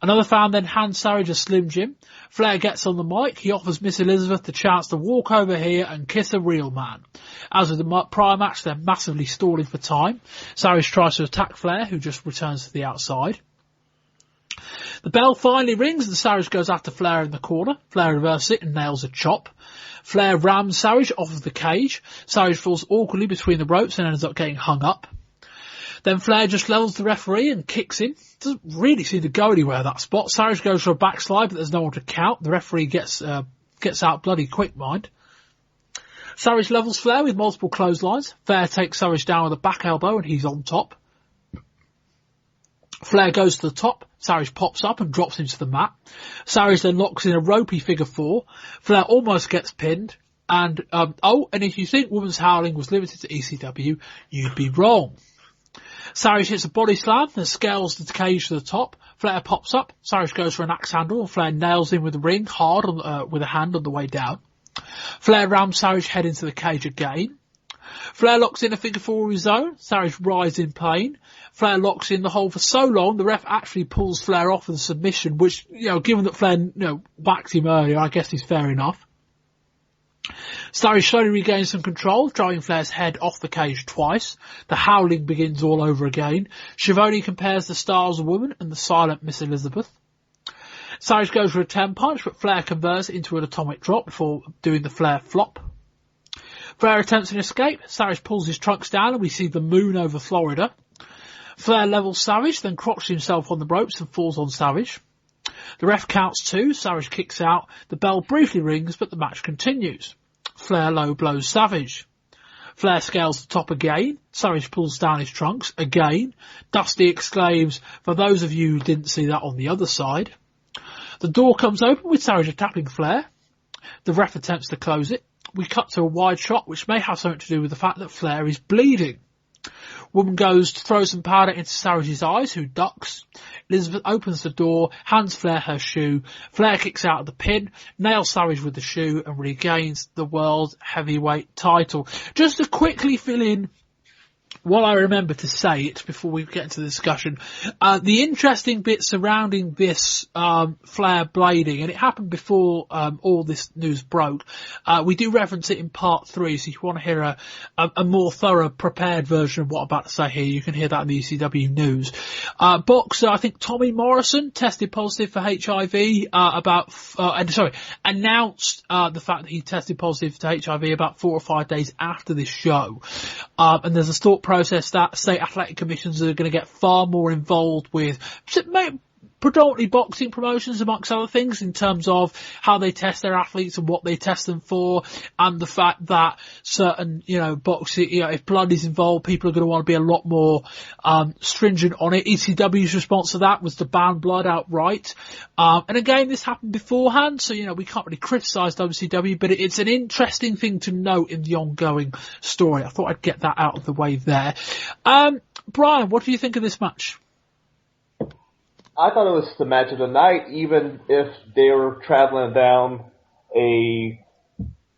Another fan then hands Savage a Slim Jim. Flair gets on the mic. He offers Miss Elizabeth the chance to walk over here and kiss a real man. As with the prior match, they're massively stalling for time. Savage tries to attack Flair, who just returns to the outside. The bell finally rings and Savage goes after Flair in the corner. Flair reverses it and nails a chop. Flair rams Savage off of the cage. Savage falls awkwardly between the ropes and ends up getting hung up. Then Flair just levels the referee and kicks him. Doesn't really seem to go anywhere, that spot. Savage goes for a backslide, but there's no one to count. The referee gets out bloody quick, mind. Savage levels Flair with multiple clotheslines. Flair takes Savage down with a back elbow and he's on top. Flair goes to the top. Savage pops up and drops him to the mat. Savage then locks in a ropey figure four. Flair almost gets pinned. And if you think Woman's Howling was limited to ECW, you'd be wrong. Savage hits a body slam and scales the cage to the top. Flair pops up. Savage goes for an axe handle and Flair nails him with a ring hard with a hand on the way down. Flair rams Savage head into the cage again. Flair locks in a figure four of his own. Savage writhes in pain. Flair locks in the hold for so long, the ref actually pulls Flair off with a submission, which, given that Flair, backed him earlier, I guess is fair enough. Savage slowly regains some control, driving Flair's head off the cage twice. The howling begins all over again. Schiavone compares the stars of Woman and the silent Miss Elizabeth. Savage goes for a 10 punch, but Flair converts it into an atomic drop before doing the Flair flop. Flair attempts an escape. Savage pulls his trunks down and we see the moon over Florida. Flair levels Savage, then crotches himself on the ropes and falls on Savage. The ref counts 2. Savage kicks out. The bell briefly rings, but the match continues. Flair low blows Savage. Flair scales the top again. Savage pulls down his trunks again. Dusty exclaims, "For those of you who didn't see that on the other side." The door comes open with Savage attacking Flair. The ref attempts to close it. We cut to a wide shot, which may have something to do with the fact that Flair is bleeding. Woman goes to throw some powder into Savage's eyes, who ducks. Elizabeth opens the door, hands Flair her shoe. Flair kicks out of the pin, nails Savage with the shoe, and regains the World Heavyweight title. Just to quickly fill in while I remember to say it before we get into the discussion, the interesting bit surrounding this Flair blading, and it happened before all this news broke, we do reference it in part 3, so if you want to hear a more thorough, prepared version of what I'm about to say here, you can hear that in the ECW news. Boxer, I think Tommy Morrison tested positive for HIV announced the fact that he tested positive to HIV about 4 or 5 days after this show. And there's a thought process that state athletic commissions are going to get far more involved with predominantly boxing promotions, amongst other things, in terms of how they test their athletes and what they test them for, and the fact that certain, boxing, if blood is involved, people are going to want to be a lot more stringent on it. ECW's response to that was to ban blood outright. And again, this happened beforehand, so, we can't really criticise WCW, but it's an interesting thing to note in the ongoing story. I thought I'd get that out of the way there. Brian, what do you think of this match? I thought it was the match of the night, even if they were traveling down a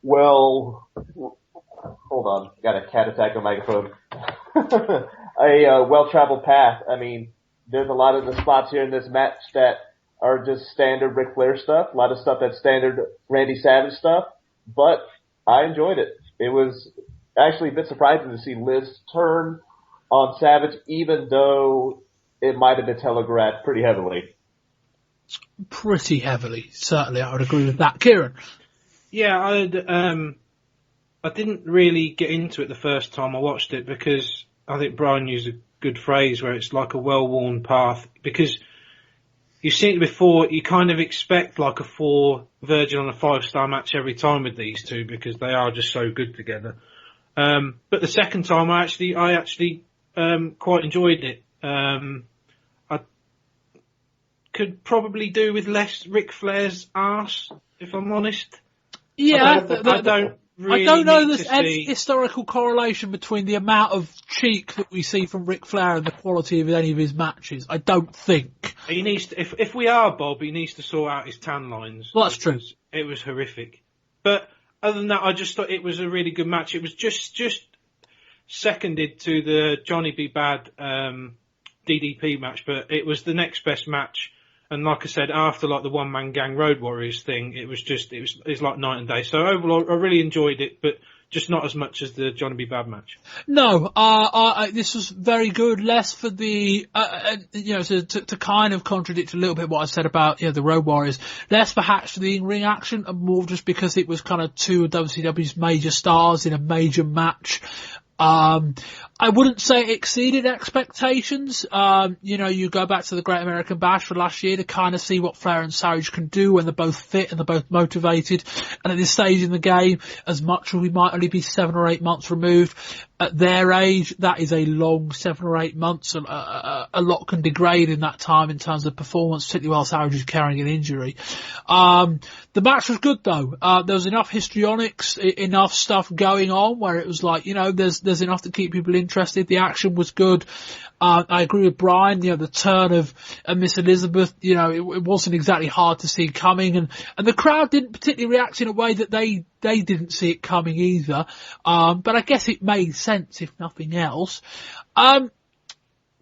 hold on, got a cat attack on the microphone. A well-traveled path. I mean, there's a lot of the spots here in this match that are just standard Ric Flair stuff, a lot of stuff that's standard Randy Savage stuff, but I enjoyed it. It was actually a bit surprising to see Liz turn on Savage, even though it might have been telegraphed pretty heavily. Pretty heavily, certainly. I would agree with that. Kieran? Yeah, I didn't really get into it the first time I watched it because I think Brian used a good phrase where it's like a well-worn path, because you've seen it before, you kind of expect like a 4 Virgin on a 5-star match every time with these two because they are just so good together. But the second time I actually quite enjoyed it. I could probably do with less Ric Flair's arse, if I'm honest. Yeah, I don't really I don't know need there's to any see... historical correlation between the amount of cheek that we see from Ric Flair and the quality of any of his matches. I don't think. He needs to, if we are Bob, he needs to sort out his tan lines. Well, that's true. It was horrific. But other than that, I just thought it was a really good match. It was just seconded to the Johnny B. Bad DDP match, but it was the next best match. And like I said, after like the one man gang Road Warriors thing, it was like night and day. So overall, I really enjoyed it, but just not as much as the Johnny B. Bad match. No, this was very good. Less for the, to kind of contradict a little bit what I said about, the Road Warriors. Less perhaps for the in-ring action, and more just because it was kind of two of WCW's major stars in a major match. I wouldn't say it exceeded expectations. You go back to the Great American Bash for last year to kind of see what Flair and Savage can do when they're both fit and they're both motivated. And at this stage in the game, as much as we might only be 7 or 8 months removed, at their age, that is a long 7 or 8 months. And a lot can degrade in that time in terms of performance, particularly while Savage is carrying an injury. The match was good though. There was enough histrionics, enough stuff going on where it was like, there's enough to keep people interested. The action was good. I agree with Brian, the turn of Miss Elizabeth, it wasn't exactly hard to see coming, and the crowd didn't particularly react in a way that they didn't see it coming either. But I guess it made sense if nothing else.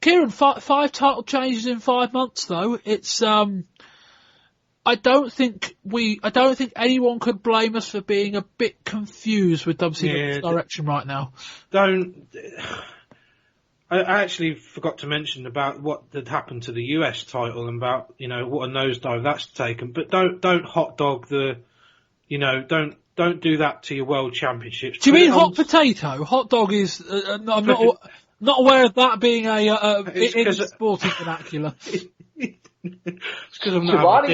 Kieran, 5 title changes in 5 months though. It's, I don't think anyone could blame us for being a bit confused with WCW's direction right now. I actually forgot to mention about what had happened to the US title and about, what a nosedive that's taken. But don't hot dog the, don't do that to your world championships. Do you mean hot potato? Hot dog is, I'm not aware of that being in sporting vernacular. It's because I'm not.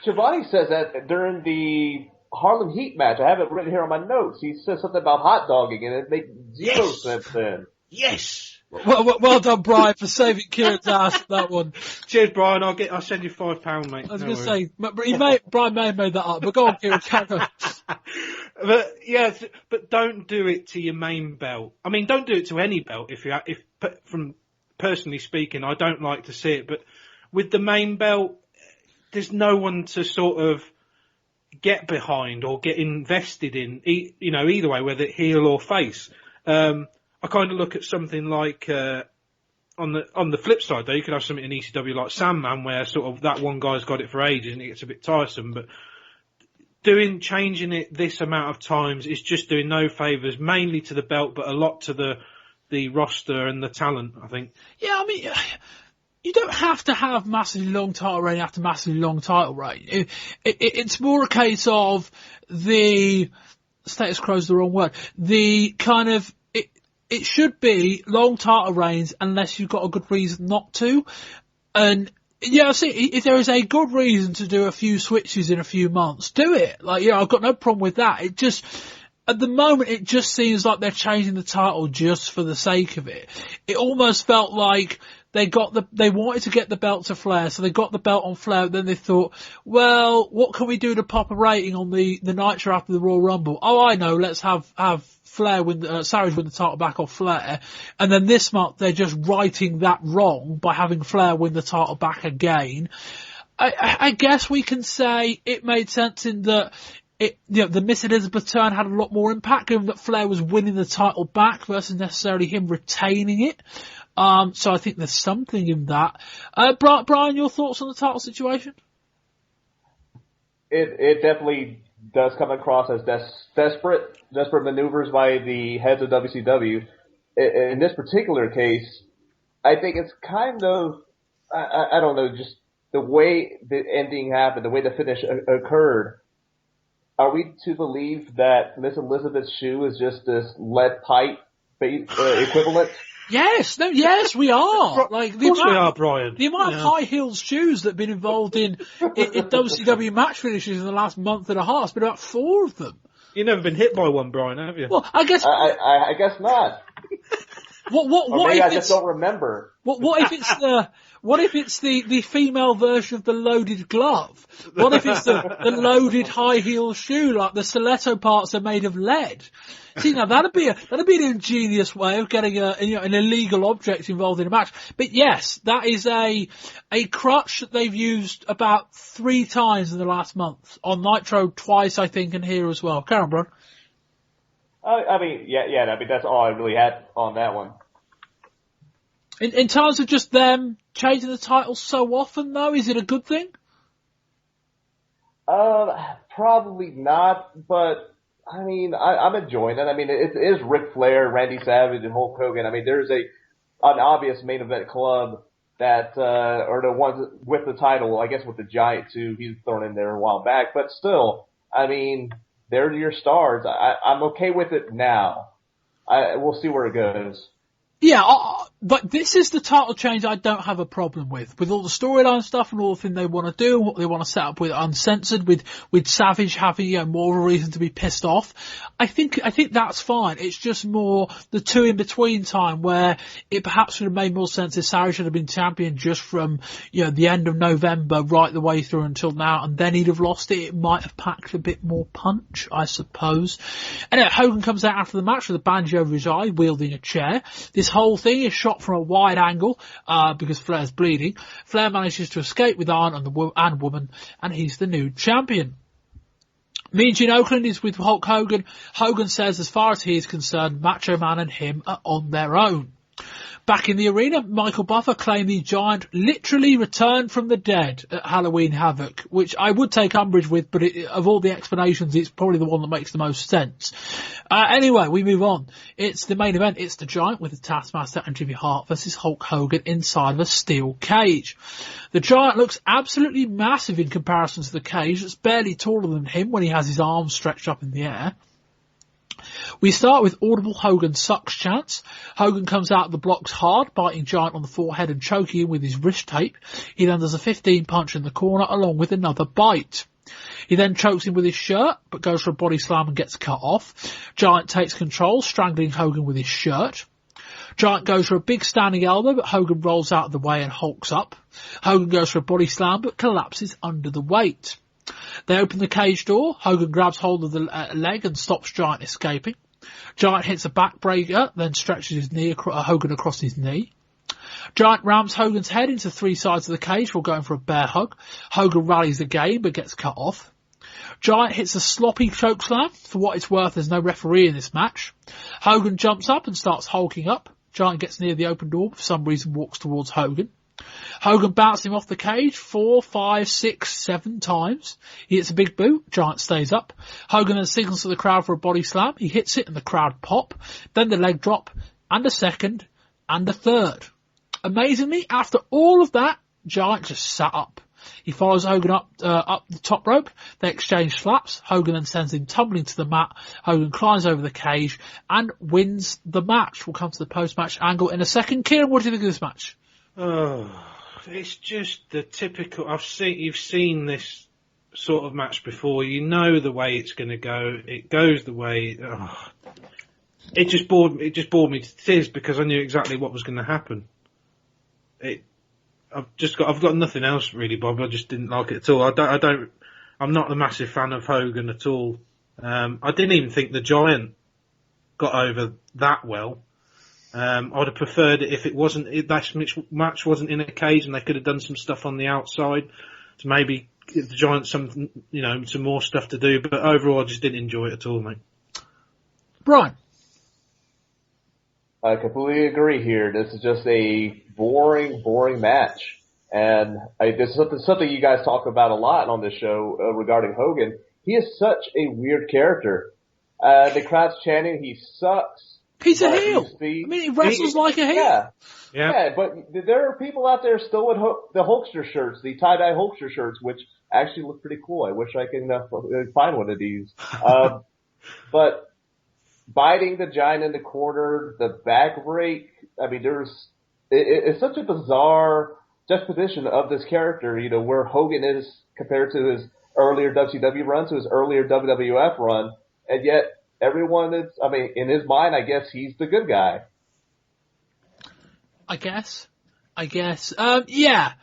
Shivani says that during the Harlem Heat match. I have it written here on my notes. He says something about hot dogging, and it makes zero sense then. Yes. Well done, Brian, for saving Kieran's ass for that one. Cheers, Brian. I'll send you £5, mate. I was going to say, Brian may have made that up, but go on, Kieran. But don't do it to your main belt. I mean, don't do it to any belt. From personally speaking, I don't like to see it, but with the main belt, there's no one to sort of get behind or get invested in, either way, whether heel or face. I kind of look at something like on the flip side, though, you could have something in ECW like Sandman, where sort of that one guy's got it for ages and it gets a bit tiresome. But changing it this amount of times is just doing no favours, mainly to the belt, but a lot to the roster and the talent, I think. Yeah, I mean, you don't have to have massively long title reign after massively long title reign. It's more a case of the status quo is the wrong word. The kind of it should be long title reigns unless you've got a good reason not to. And yeah, see, if there is a good reason to do a few switches in a few months, do it. Like, I've got no problem with that. It just, at the moment, it just seems like they're changing the title just for the sake of it. It almost felt like they wanted to get the belt to Flair, so they got the belt on Flair, then they thought, well, what can we do to pop a rating on the Nitro after the Royal Rumble? Oh, I know, let's have Flair Savage win the title back off Flair. And then this month, they're just righting that wrong by having Flair win the title back again. I guess we can say it made sense in that the Miss Elizabeth turn had a lot more impact, given that Flair was winning the title back versus necessarily him retaining it. So I think there's something in that. Brian, your thoughts on the title situation? It definitely does come across as desperate maneuvers by the heads of WCW. In this particular case, I think it's kind of, I don't know, just the way the ending happened, the way the finish occurred. Are we to believe that Miss Elizabeth's shoe is just this lead pipe equivalent? Yes, we are. Like, of course we are, Brian. The amount of high heeled shoes that have been involved in WCW match finishes in the last month and a half, it's been about 4 of them. You've never been hit by one, Brian, have you? Well, I guess. I guess not. What maybe I just don't remember. What if it's the female version of the loaded glove? What if it's the loaded high heel shoe, like the stiletto parts are made of lead? See, now that'd be an ingenious way of getting an illegal object involved in a match. But yes, that is a crutch that they've used about 3 times in the last month. On Nitro twice, I think, and here as well. Kieran, bro. I mean, that's all I really had on that one. In terms of just them changing the title so often, though, is it a good thing? Probably not, but I mean, I'm enjoying it. I mean, it is Ric Flair, Randy Savage, and Hulk Hogan. I mean, there's an obvious main event club that are the ones with the title, I guess with the Giant too. He's thrown in there a while back, but still, I mean, they're your stars. I'm okay with it now. We'll see where it goes. Yeah, but this is the title change I don't have a problem with all the storyline stuff and all the thing they want to do, what they want to set up with uncensored, with Savage having more of a reason to be pissed off. I think that's fine. It's just more the 2 in between time where it perhaps would have made more sense if Savage should have been champion just from the end of November right the way through until now, and then he'd have lost it. It might have packed a bit more punch, I suppose. Anyway, Hogan comes out after the match with a bandage over his eye, wielding a chair. This whole thing is shot from a wide angle because Flair's bleeding. Flair manages to escape with Arn and Woman, and he's the new champion. Mean Gene Okerlund is with Hulk Hogan. Hogan says, as far as he is concerned, Macho Man and him are on their own. Back in the arena, Michael Buffer claimed the Giant literally returned from the dead at Halloween Havoc, which I would take umbrage with, but of all the explanations, it's probably the one that makes the most sense. Anyway, we move on. It's the main event. It's the Giant with the Taskmaster and Jimmy Hart versus Hulk Hogan inside of a steel cage. The Giant looks absolutely massive in comparison to the cage. It's barely taller than him when he has his arms stretched up in the air. We start with audible Hogan sucks chants. Hogan comes out of the blocks hard, biting Giant on the forehead and choking him with his wrist tape. He then does a 15 punch in the corner along with another bite. He then chokes him with his shirt, but goes for a body slam and gets cut off. Giant takes control, strangling Hogan with his shirt. Giant goes for a big standing elbow, but Hogan rolls out of the way and hulks up. Hogan goes for a body slam, but collapses under the weight. They open the cage door. Hogan grabs hold of the leg and stops Giant escaping. Giant hits a backbreaker, then stretches his knee Hogan across his knee. Giant rams Hogan's head into 3 sides of the cage while going for a bear hug. Hogan rallies again, but gets cut off. Giant hits a sloppy chokeslam. For what it's worth, there's no referee in this match. Hogan jumps up and starts hulking up. Giant gets near the open door, for some reason walks towards Hogan. Hogan bounced him off the cage 4, 5, 6, 7 times. He hits a big boot. Giant stays up. Hogan then signals to the crowd for a body slam. He hits it and the crowd pop. Then the leg drop and a second and a third. Amazingly, after all of that, Giant just sat up. He follows Hogan up the top rope. They exchange slaps. Hogan then sends him tumbling to the mat. Hogan climbs over the cage and wins the match. We'll come to the post-match angle in a second. Kieran, what do you think of this match? Oh, it's just the typical. You've seen this sort of match before. You know the way it's going to go. It goes the way. It just bored me to tears because I knew exactly what was going to happen. I've got nothing else really, Bob. I just didn't like it at all. I'm not a massive fan of Hogan at all. I didn't even think the Giant got over that well. I'd have preferred it if that match wasn't in a cage and they could have done some stuff on the outside to maybe give the Giant some more stuff to do. But overall, I just didn't enjoy it at all, mate. Brian. I completely agree here. This is just a boring match. And this is something you guys talk about a lot on this show regarding Hogan. He is such a weird character. The crowd's chanting, he sucks. He's a heel. He wrestles like a heel. Yeah, but there are people out there still with the Hulkster shirts, the tie-dye Hulkster shirts, which actually look pretty cool. I wish I can find one of these. But biting the Giant in the corner, the back break, it's such a bizarre juxtaposition of this character, where Hogan is compared to his earlier WCW run, to his earlier WWF run, and yet everyone is, in his mind, I guess he's the good guy. I guess. Yeah.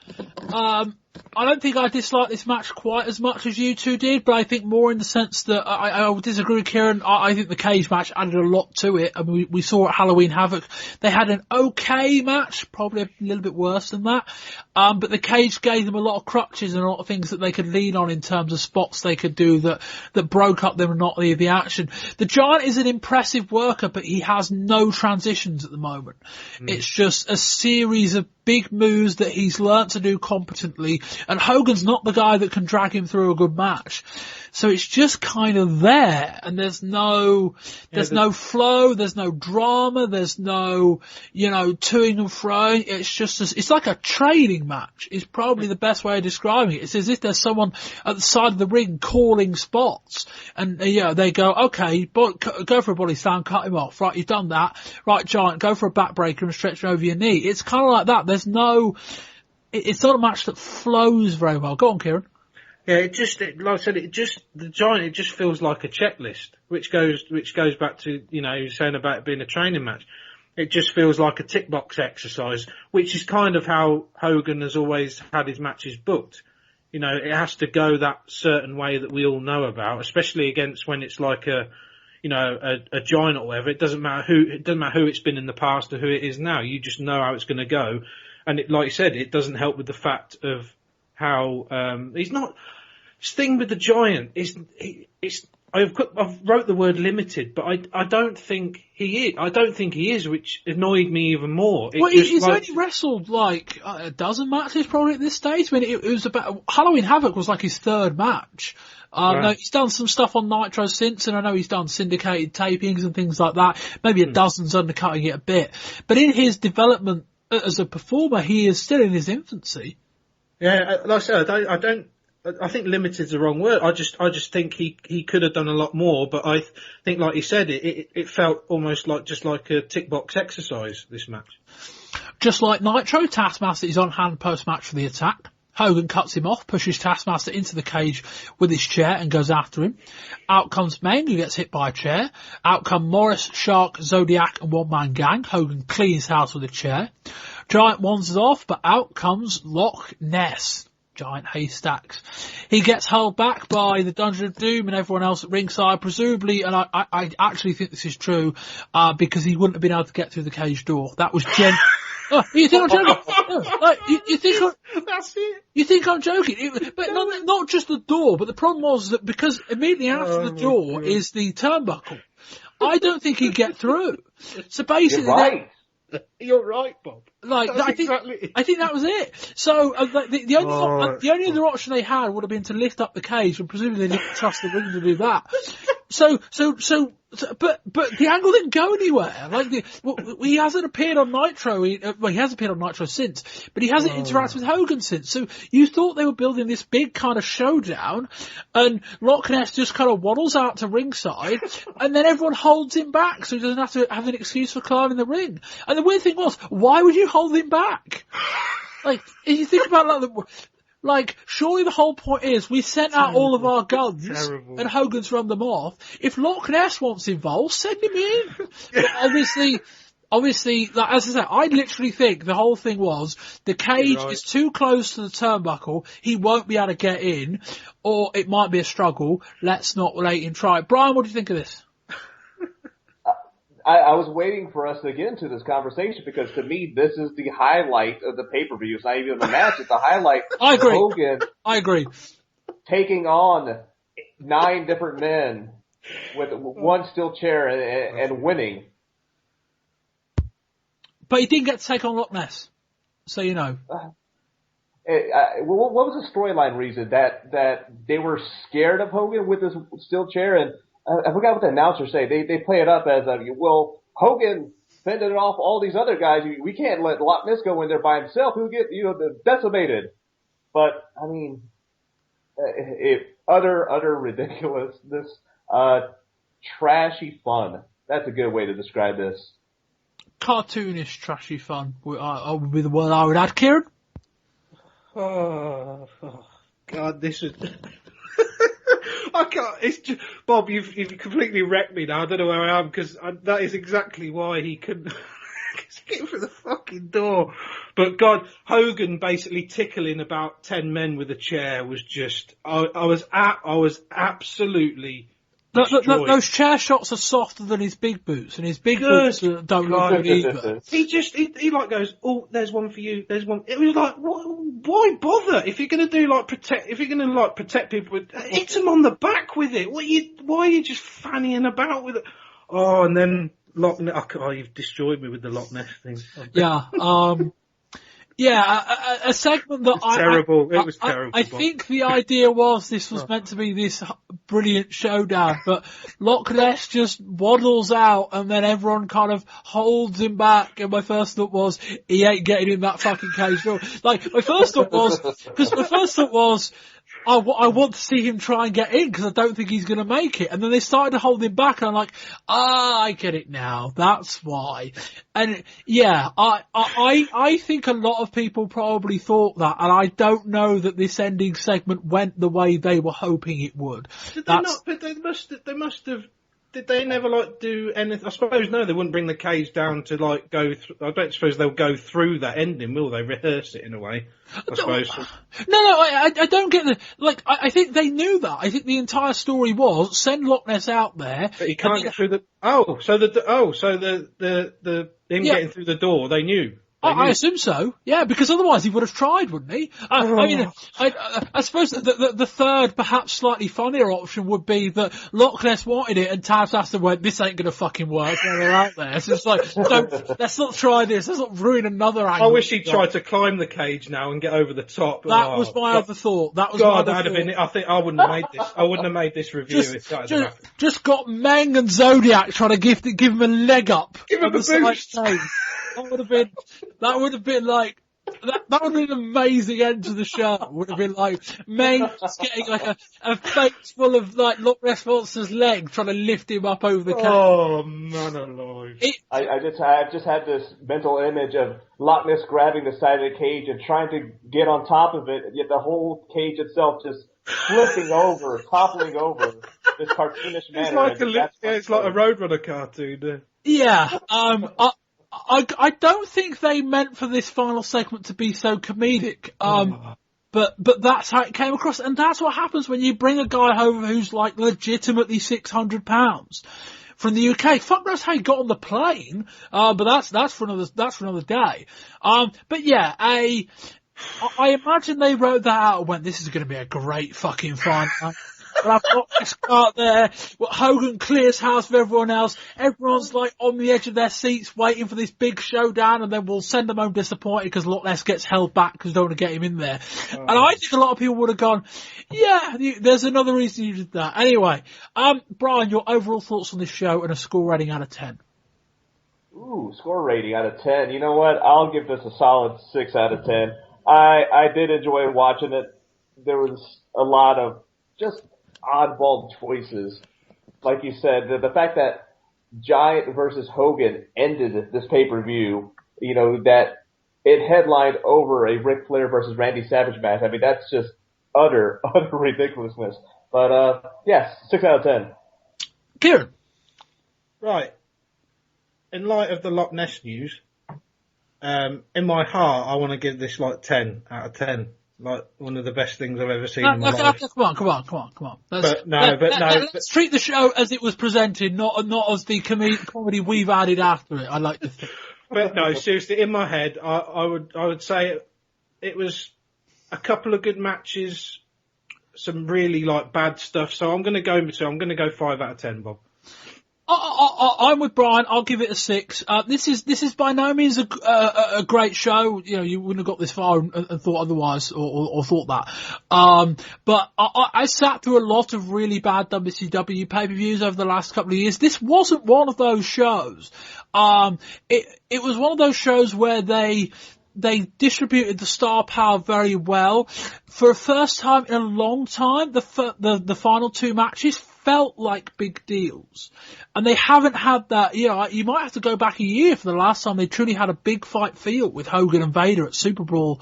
I don't think I dislike this match quite as much as you two did, but I think more in the sense that I would disagree with Kieran. I think the cage match added a lot to it. I mean, we saw at Halloween Havoc, they had an okay match, probably a little bit worse than that. But the cage gave them a lot of crutches and a lot of things that they could lean on in terms of spots they could do that broke up their monotony of the action. The Giant is an impressive worker, but he has no transitions at the moment. It's just a series of big moves that he's learnt to do competently, and Hogan's not the guy that can drag him through a good match. So it's just kind of there, and there's no flow, there's no drama, there's no, toing and froing. It's just, it's like a training match is probably the best way of describing it. It's as if there's someone at the side of the ring calling spots, and they go, okay, go for a body slam, cut him off. Right, you've done that. Right, Giant, go for a backbreaker and stretch over your knee. It's kind of like that. There's no, it's not a match that flows very well. Go on, Kieran. Yeah, like I said, the Giant, it just feels like a checklist, which goes back to, you were saying about it being a training match. It just feels like a tick box exercise, which is kind of how Hogan has always had his matches booked. It has to go that certain way that we all know about, especially against when it's like a Giant or whatever. It doesn't matter who it's been in the past or who it is now. You just know how it's going to go. And like you said, it doesn't help with the fact of how, he's not, this thing with the Giant is, I've wrote the word limited, but I don't think he is. I don't think he is, which annoyed me even more. He's only wrestled like a dozen matches probably at this stage. I mean, it was about, Halloween Havoc was like his third match. Right. No, he's done some stuff on Nitro since, and I know he's done syndicated tapings and things like that. Maybe a dozen's undercutting it a bit. But in his development as a performer, he is still in his infancy. Yeah, like I said, I think limited's the wrong word. I just think he could have done a lot more, but I think, like you said, it felt almost like a tick box exercise, this match. Just like Nitro, Taskmaster is on hand post-match for the attack. Hogan cuts him off, pushes Taskmaster into the cage with his chair and goes after him. Out comes Meng, who gets hit by a chair. Out come Morris, Shark, Zodiac and One Man Gang. Hogan cleans house with a chair. Giant wanders off, but out comes Loch Ness. Giant haystacks. He gets held back by the Dungeon of Doom and everyone else at ringside, presumably, and I actually think this is true, because he wouldn't have been able to get through the cage door. That was You think I'm joking? You think That's it. You think I'm joking? But not just the door, but the problem was that because immediately after the door is the turnbuckle, I don't think he'd get through. So basically, You're right. You're right, Bob. I think that was it. So the only other option they had would have been to lift up the cage, and presumably they didn't trust the ring to do that. But the angle didn't go anywhere. He hasn't appeared on Nitro. He has appeared on Nitro since, but he hasn't interacted with Hogan since. So you thought they were building this big kind of showdown, and Loch Ness just kind of waddles out to ringside, and then everyone holds him back so he doesn't have to have an excuse for climbing the ring. And the weird thing was, why would you hold him back? If you think about surely the whole point is we sent out all of our guns and Hogan's run them off. If Loch Ness wants involved, send him in. But obviously, as I said, I literally think the whole thing was the cage is too close to the turnbuckle. He won't be able to get in, or it might be a struggle. Let's not let him try. Brian, what do you think of this? I was waiting for us to get into this conversation because to me, this is the highlight of the pay-per-view. It's not even the match. It's the highlight I agree. of Hogan. I agree. Taking on 9 different men with one steel chair and winning. But he didn't get to take on Loch Ness. So you know. What was the storyline reason that they were scared of Hogan with his steel chair? And I forgot what the announcers say. They play it up as Hogan fended off all these other guys. We can't let Loch Ness go in there by himself. He'll get decimated. But I mean, utter ridiculousness, trashy fun. That's a good way to describe this. Cartoonish, trashy fun would be the word I would add. Kieran? Oh God, this is. I can't. It's just, Bob, you've completely wrecked me now. I don't know where I am because that is exactly why he couldn't get through the fucking door. But God, Hogan basically tickling about 10 men with a chair was just. I was absolutely. Those chair shots are softer than his big boots, and his big boots don't look good either. He like goes, oh, there's one for you, there's one. It was like, why bother? If you're gonna do protect people, hit them on the back with it. Why are you just fannying about with it? Oh, and then Loch Ness. Oh, you've destroyed me with the Loch Ness thing. Yeah, a segment that terrible. It was terrible. I think the idea was this was meant to be this brilliant showdown, but Loch Ness just waddles out and then everyone kind of holds him back. And my first thought was, he ain't getting in that fucking cage door. My first thought was, I want to see him try and get in because I don't think he's going to make it. And then they started to hold him back, and I'm like, I get it now. That's why. And yeah, I think a lot of people probably thought that, and I don't know that this ending segment went the way they were hoping it would. Did they not? But they must have. Did they never do anything? I suppose no, they wouldn't bring the cage down to go through. I don't suppose they'll go through that ending, will they? Rehearse it in a way, I suppose. No, I don't get the, I think they knew that. I think the entire story was send Loch Ness out there. But he can't get through the, getting through the door, they knew. I assume so, yeah, because otherwise he would have tried, wouldn't he? I suppose the third, perhaps slightly funnier option would be that Loch Ness wanted it and Taskmaster went, this ain't gonna fucking work when they're out there. So it's like, let's not try this, let's not ruin another angle. I wish he'd tried to climb the cage now and get over the top. That was my other thought. I think I wouldn't have made this. I wouldn't have made this review if that had happened. Just got Meng and Zodiac trying to give him a leg up. Give him a boost. That would have been an amazing end to the show. It would have been like Meng getting a face full of Loch Ness Monster's leg, trying to lift him up over the cage. Oh man alive! I've just had this mental image of Loch Ness grabbing the side of the cage and trying to get on top of it, yet the whole cage itself just flipping over, toppling over this cartoonish manner. It's like a Roadrunner cartoon. Yeah. I don't think they meant for this final segment to be so comedic. But that's how it came across, and that's what happens when you bring a guy over who's legitimately 600 pounds from the UK. Fuck knows how he got on the plane, but that's for another day. But yeah, I imagine they wrote that out and went, this is going to be a great fucking fun. But I've got this cart there. Well, Hogan clears house with everyone else. Everyone's like on the edge of their seats waiting for this big showdown, and then we'll send them home disappointed because a lot less gets held back because they don't want to get him in there. And I think a lot of people would have gone, yeah, there's another reason you did that. Anyway, Brian, your overall thoughts on this show and a score rating out of 10. Ooh, score rating out of 10. You know what? I'll give this a solid 6 out of 10. I did enjoy watching it. There was a lot of just oddball choices. Like you said, the fact that Giant versus Hogan ended this pay-per-view, you know, that it headlined over a Ric Flair versus Randy Savage match. I mean, that's just utter ridiculousness. But, yes, 6 out of 10. Kieran. Right. In light of the Loch Ness news, in my heart, I want to give this like 10 out of 10. Like one of the best things I've ever seen in my life. Come on. Let's treat the show as it was presented, not as the comedy we've added after it. I like to think. But no, seriously, in my head, I would say it was a couple of good matches, some really like bad stuff. So I'm going to go in between. I'm going to go 5 out of 10, Bob. I'm with Brian. I'll give it a 6. This is by no means a great show. You know, you wouldn't have got this far and thought otherwise or thought that. But I sat through a lot of really bad WCW pay-per-views over the last couple of years. This wasn't one of those shows. It was one of those shows where they distributed the star power very well. For a first time in a long time, the final 2 matches felt like big deals. And they haven't had that, you know, you might have to go back a year for the last time they truly had a big fight feel with Hogan and Vader at Superbrawl,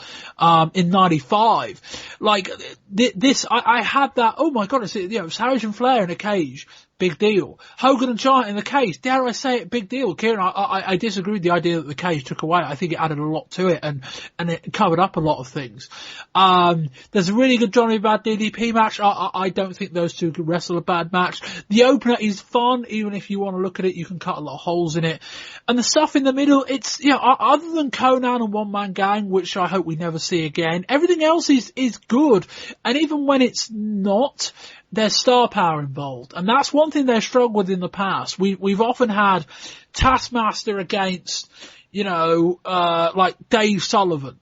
in 95. Like, this, I had that, oh my god, it's Savage and Flair in a cage. Big deal. Hogan and Giant in the cage. Dare I say it? Big deal. Kieran, I disagree with the idea that the cage took away. I think it added a lot to it and it covered up a lot of things. There's a really good Johnny Bad DDP match. I don't think those two could wrestle a bad match. The opener is fun. Even if you want to look at it, you can cut a lot of holes in it. And the stuff in the middle, it's, you know, other than Conan and One Man Gang, which I hope we never see again, everything else is good. And even when it's not, there's star power involved. And that's one thing they've struggled with in the past. We've often had Taskmaster against, you know, like Dave Sullivan.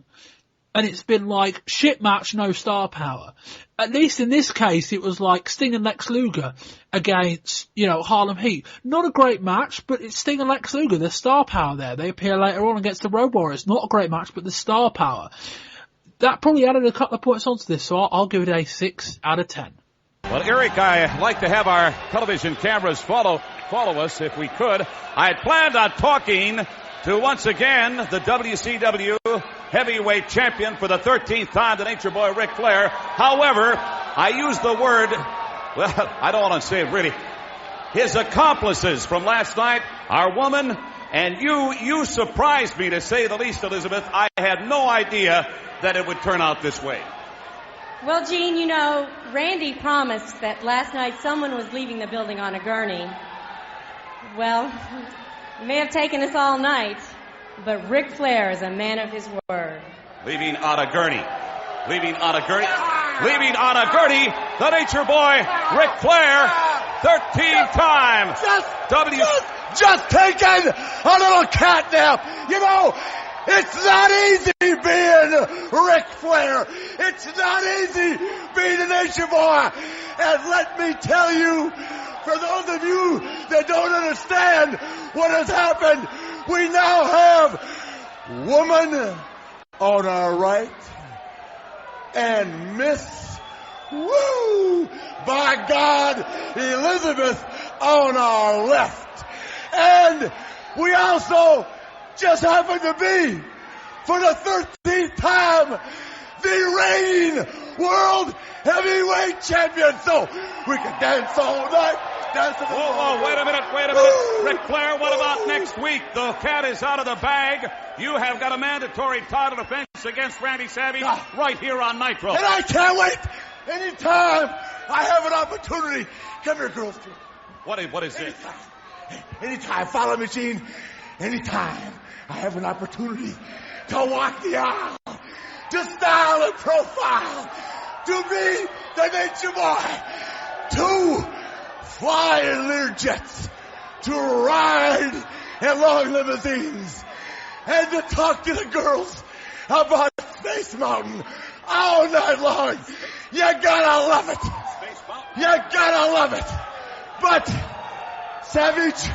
And it's been like, shit match, no star power. At least in this case, it was like Sting and Lex Luger against, you know, Harlem Heat. Not a great match, but it's Sting and Lex Luger. There's star power there. They appear later on against the Road Warriors. Not a great match, but there's star power. That probably added a couple of points onto this, so I'll give it a 6 out of 10. Well, Eric, I like to have our television cameras follow us if we could. I had planned on talking to, once again, the WCW heavyweight champion for the 13th time, the Nature Boy Ric Flair. However, I used the word, well, I don't want to say it really, his accomplices from last night, our woman, and you surprised me, to say the least, Elizabeth. I had no idea that it would turn out this way. Well, Gene, you know, Randy promised that last night someone was leaving the building on a gurney. Well, it may have taken us all night, but Ric Flair is a man of his word. Leaving on a gurney. Leaving on a gurney. Leaving on a gurney. The Nature Boy, Ric Flair, 13 times. Just taking a little cat nap. You know, it's not easy being Ric Flair. It's not easy being a Nature Boy. And let me tell you, for those of you that don't understand what has happened, we now have woman on our right and Miss, woo, by God, Elizabeth on our left. And we also just happen to be, for the 13th time, the reigning world heavyweight champion. So we can dance all night. Whoa, wait a minute. Ric Flair, what about next week? The cat is out of the bag. You have got a mandatory title defense against Randy Savage right here on Nitro. And I can't wait. Anytime I have an opportunity. Come here, girls. What is this? Anytime, follow me, Gene. Anytime I have an opportunity to walk the aisle, to style and profile, to be the nature boy, to fly in Learjets, to ride in long limousines, and to talk to the girls about Space Mountain all night long. You gotta love it. You gotta love it. But Savage,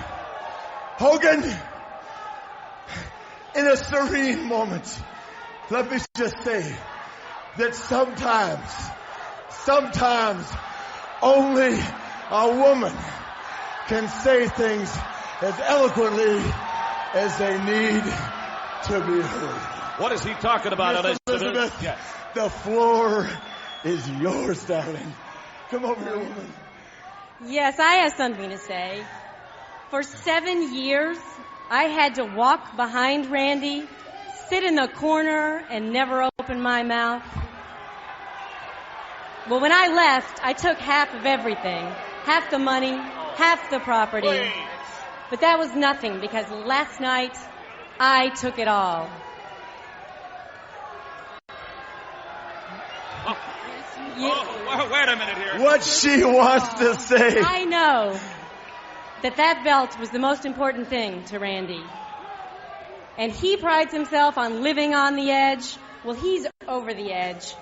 Hogan, in a serene moment, let me just say that sometimes only a woman can say things as eloquently as they need to be heard. What is he talking about, Miss Elizabeth? Yes. The floor is yours, darling. Come over here, woman. Yes, I have something to say. For 7 years, I had to walk behind Randy, sit in the corner, and never open my mouth. Well, when I left, I took half of everything. Half the money, half the property. Please. But that was nothing, because last night, I took it all. Wait a minute here. What she wants to say. I know that belt was the most important thing to Randy. And he prides himself on living on the edge. Well, he's over the edge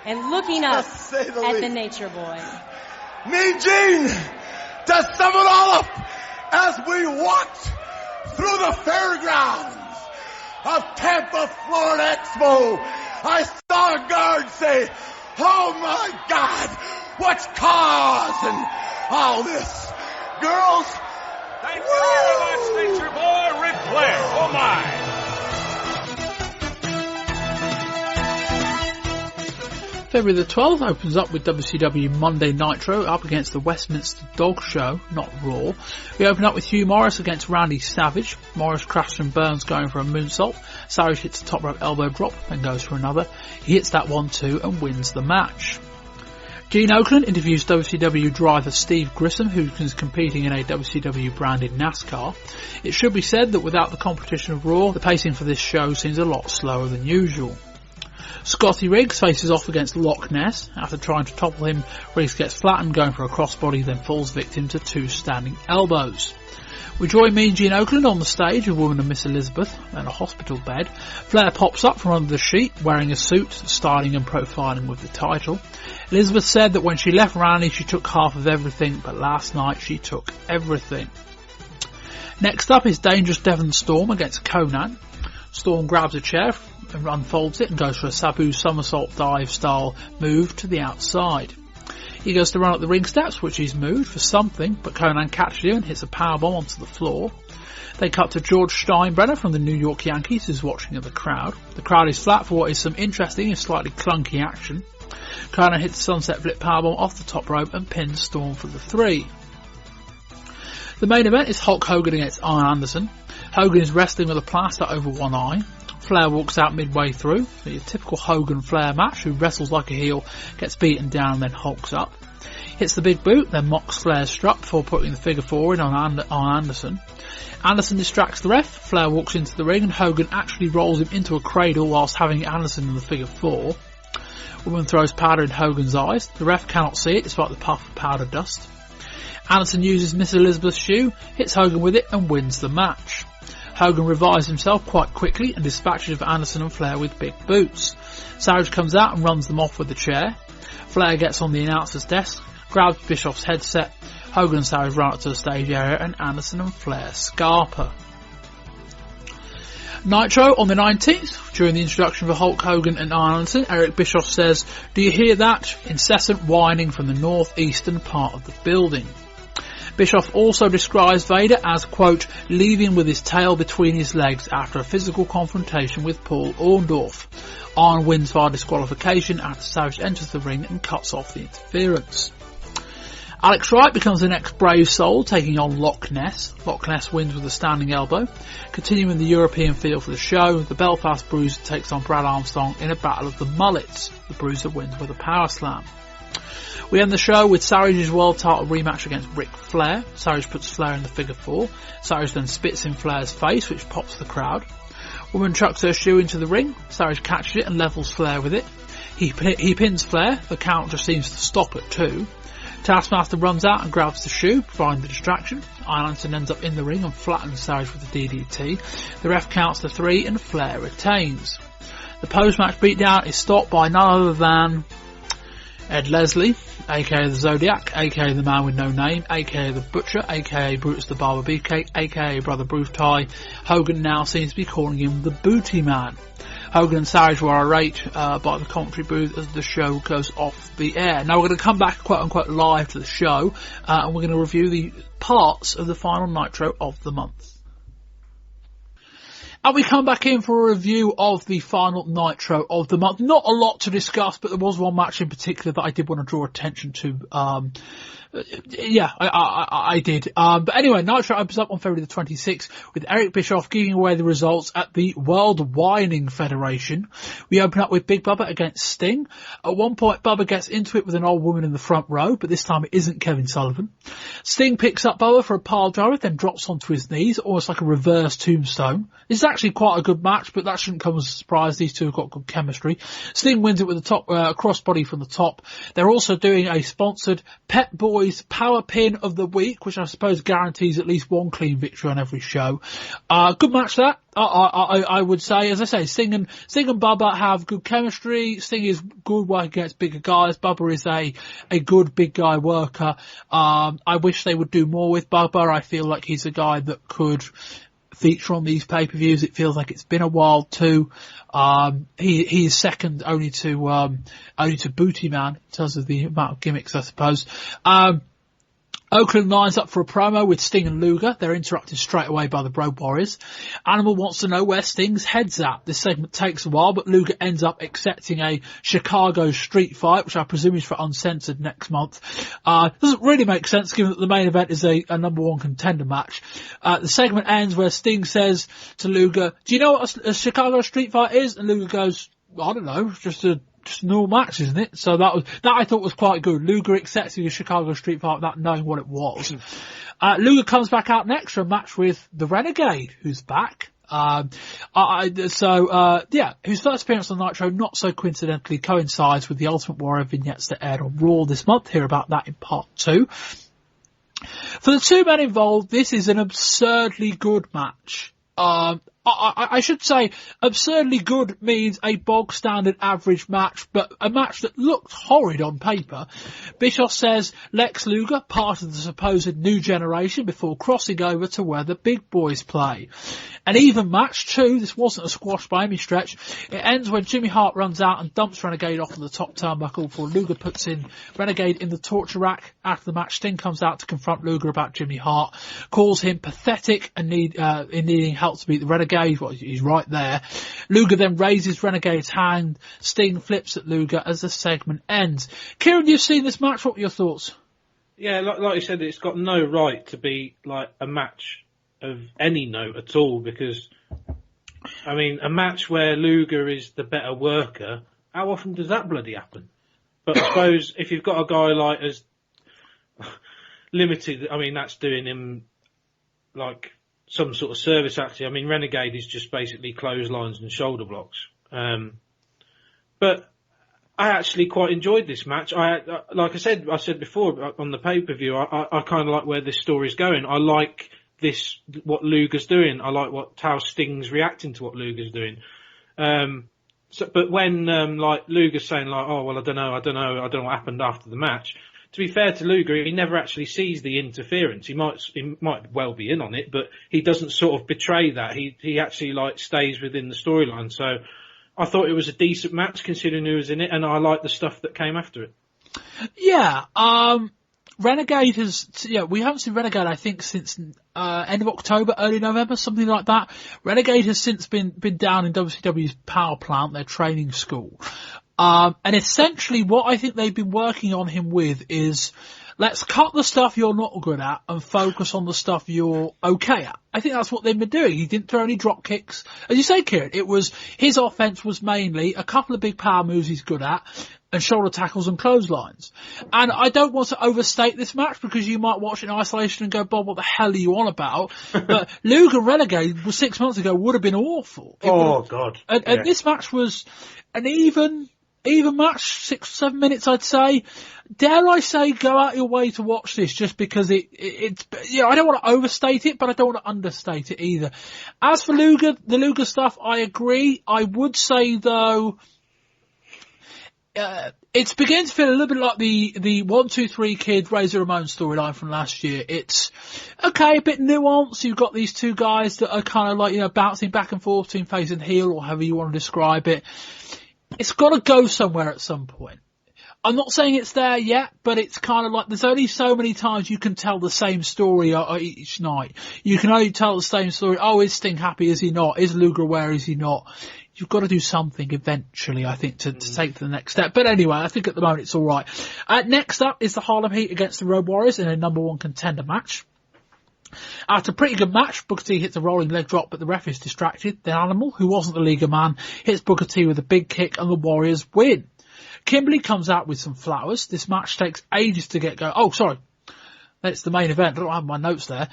and looking up at the nature boy. Mean Gene, to sum it all up, as we walked through the fairgrounds of Tampa, Florida Expo, I saw a guard say, "Oh my God, what's causing all this?" Girls, Thank you very much, Nature Boy Ric Flair. Oh my. February the 12th opens up with WCW Monday Nitro up against the Westminster Dog Show, not Raw. We open up with Hugh Morris against Randy Savage. Morris crashes and burns going for a moonsault. Savage hits a top rope elbow drop, then goes for another. He hits that one too and wins the match. Gene Okerlund interviews WCW driver Steve Grissom, who is competing in a WCW branded NASCAR. It should be said that without the competition of Raw, the pacing for this show seems a lot slower than usual. Scotty Riggs faces off against Loch Ness. After trying to topple him, Riggs gets flattened going for a crossbody, then falls victim to two standing elbows. We join Mean Gene Okerlund on the stage with Woman and Miss Elizabeth in a hospital bed. Flair pops up from under the sheet wearing a suit, styling and profiling with the title. Elizabeth said that when she left Randy she took half of everything, but last night she took everything. Next up is Dangerous Devon Storm against Conan. Storm grabs a chair and unfolds it and goes for a Sabu somersault dive style move to the outside. He goes to run up the ring steps, which he's moved for something, but Conan catches him and hits a powerbomb onto the floor. They cut to George Steinbrenner from the New York Yankees, who's watching at the crowd. The crowd is flat for what is some interesting and slightly clunky action. Conan hits a sunset flip powerbomb off the top rope and pins Storm for the 3. The main event is Hulk Hogan against Arn Anderson. Hogan is wrestling with a plaster over one eye. Flair walks out midway through. The typical Hogan-Flair match, who wrestles like a heel, gets beaten down and then hulks up. Hits the big boot, then mocks Flair's strut before putting the figure 4 in on Anderson. Anderson distracts the ref. Flair walks into the ring and Hogan actually rolls him into a cradle whilst having Anderson in the figure 4. Woman throws powder in Hogan's eyes. The ref cannot see it despite the puff of powder dust. Anderson uses Miss Elizabeth's shoe, hits Hogan with it and wins the match. Hogan revives himself quite quickly and dispatches Anderson and Flair with big boots. Savage comes out and runs them off with the chair. Flair gets on the announcer's desk, grabs Bischoff's headset. Hogan and Savage run up to the stage area and Anderson and Flair scarper. Nitro on the 19th. During the introduction of Hulk Hogan and Arn Anderson, Eric Bischoff says, "Do you hear that? Incessant whining from the northeastern part of the building." Bischoff also describes Vader as, quote, leaving with his tail between his legs after a physical confrontation with Paul Orndorff. Arn wins via disqualification after Savage enters the ring and cuts off the interference. Alex Wright becomes the next Brave Soul, taking on Loch Ness. Loch Ness wins with a standing elbow. Continuing the European feel for the show, the Belfast Bruiser takes on Brad Armstrong in a battle of the mullets. The Bruiser wins with a power slam. We end the show with Savage's world title rematch against Ric Flair. Savage puts Flair in the figure 4. Savage then spits in Flair's face, which pops the crowd. Woman chucks her shoe into the ring. Savage catches it and levels Flair with it. He pins Flair. The count just seems to stop at 2. Taskmaster runs out and grabs the shoe, providing the distraction. Islandson ends up in the ring and flattens Savage with the DDT. The ref counts to 3 and Flair retains. The post-match beatdown is stopped by none other than Ed Leslie, aka the Zodiac, aka the Man with No Name, aka the Butcher, aka Brutus the Barber Beefcake, aka Brother Bruce Ty. Hogan now seems to be calling him the Booty Man. Hogan and Savage were irate by the commentary booth as the show goes off the air. Now we're going to come back quote unquote live to the show and we're going to review the parts of the final Nitro of the month. And we come back in for a review of the final Nitro of the month. Not a lot to discuss, but there was one match in particular that I did want to draw attention to. I did. But anyway, Nitro opens up on February the 26th with Eric Bischoff giving away the results at the World Whining Federation. We open up with Big Bubba against Sting. At one point, Bubba gets into it with an old woman in the front row, but this time it isn't Kevin Sullivan. Sting picks up Bubba for a pile driver, then drops onto his knees, almost like a reverse tombstone. This is actually quite a good match, but that shouldn't come as a surprise. These two have got good chemistry. Sting wins it with a top crossbody from the top. They're also doing a sponsored Pet Boys Power Pin of the Week, which I suppose guarantees at least one clean victory on every show. Good match that. I would say, as I say, Sting and Bubba have good chemistry. Sting is good working against bigger guys. Bubba is a good big guy worker. I wish they would do more with Bubba. I feel like he's a guy that could feature on these pay-per-views. It feels like it's been a while too. He is second only to Booty Man in terms of the amount of gimmicks, I suppose. Oakland lines up for a promo with Sting and Luger. They're interrupted straight away by the Road Warriors. Animal wants to know where Sting's head's at. This segment takes a while, but Luger ends up accepting a Chicago street fight, which I presume is for Uncensored next month. Doesn't really make sense given that the main event is a number 1 contender match. The segment ends where Sting says to Luger, do you know what a Chicago street fight is? And Luger goes, I don't know, just a normal match, isn't it? So that I thought was quite good. Luger accepting a Chicago street fight without knowing what it was. Luger comes back out next for a match with the Renegade, who's back. Whose first appearance on Nitro not so coincidentally coincides with the Ultimate Warrior vignettes that aired on Raw this month. Hear about that in part 2. For the two men involved, this is an absurdly good match. I should say absurdly good means a bog standard average match, but a match that looked horrid on paper. Bischoff says Lex Luger, part of the supposed new generation, before crossing over to where the big boys play. An even match too. This wasn't a squash by any stretch. It ends when Jimmy Hart runs out and dumps Renegade off of the top turnbuckle before Luger puts in Renegade in the torture rack. After the match, Sting comes out to confront Luger about Jimmy Hart, calls him pathetic and in needing help to beat the Renegade. Well, he's right there. Luger then raises Renegade's hand. Sting flips at Luger as the segment ends. Kieran, you've seen this match. What were your thoughts? Yeah, like you said, it's got no right to be like a match of any note at all, because, I mean, a match where Luger is the better worker, how often does that bloody happen? But I suppose if you've got a guy like as limited, I mean, that's doing him like some sort of service actually. I mean, Renegade is just basically clotheslines and shoulder blocks. But I actually quite enjoyed this match. Like I said before on the pay-per-view, I kind of like where this story's going. I like what Luger's doing. I like how Sting's reacting to what Luger's doing. But when, like Luger's saying like, oh, well, I don't know what happened after the match. To be fair to Luger, he never actually sees the interference. He might well be in on it, but he doesn't sort of betray that. He actually like stays within the storyline. So I thought it was a decent match considering who was in it, and I liked the stuff that came after it. Yeah, Renegade we haven't seen Renegade, I think, since end of October, early November, something like that. Renegade has since been down in WCW's power plant, their training school. And essentially what I think they've been working on him with is, let's cut the stuff you're not good at and focus on the stuff you're okay at. I think that's what they've been doing. He didn't throw any drop kicks. As you say, Kieran, his offense was mainly a couple of big power moves he's good at, and shoulder tackles and clotheslines. And I don't want to overstate this match because you might watch it in isolation and go, Bob, what the hell are you on about? But Luger Renegade 6 months ago would have been awful. God. And this match was an even match, 6 or 7 minutes, I'd say. Dare I say, go out your way to watch this just because it's, you know, I don't want to overstate it, but I don't want to understate it either. As for Luger, the Luger stuff, I agree. I would say though, it's beginning to feel a little bit like the 1, 2, 3 Kid Razor Ramon storyline from last year. It's okay, a bit nuanced. You've got these two guys that are kind of like, you know, bouncing back and forth between face and heel, or however you want to describe it. It's got to go somewhere at some point. I'm not saying it's there yet, but it's kind of like there's only so many times you can tell the same story each night. You can only tell the same story. Oh, is Sting happy? Is he not? Is Luger aware? Is he not? You've got to do something eventually, I think, to take to the next step. But anyway, I think at the moment it's all right. Next up is the Harlem Heat against the Road Warriors in a number 1 contender match. After a pretty good match, Booker T hits a rolling leg drop, but the ref is distracted. The Animal, who wasn't the Liga man, hits Booker T with a big kick, and the Warriors win. Kimberly comes out with some flowers. This match takes ages to get going. Oh, sorry. That's the main event. I don't have my notes there.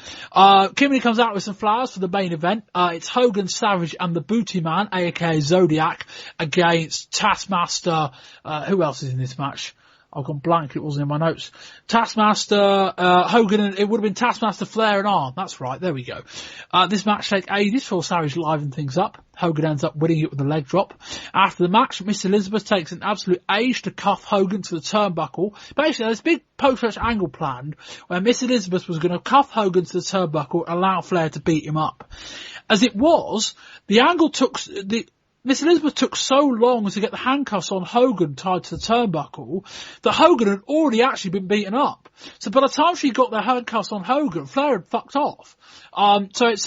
Kimberly comes out with some flowers for the main event. It's Hogan, Savage, and the Booty Man, aka Zodiac, against Taskmaster. Who else is in this match? I've gone blank. It wasn't in my notes. Taskmaster, Hogan, and it would have been Taskmaster, Flair, and Arn. That's right. There we go. This match takes ages for Savage liven things up. Hogan ends up winning it with a leg drop. After the match, Miss Elizabeth takes an absolute age to cuff Hogan to the turnbuckle. Basically, there's a big post-match angle planned where Miss Elizabeth was going to cuff Hogan to the turnbuckle and allow Flair to beat him up. As it was, the angle Miss Elizabeth took so long to get the handcuffs on Hogan tied to the turnbuckle that Hogan had already actually been beaten up. So by the time she got the handcuffs on Hogan, Flair had fucked off. So it's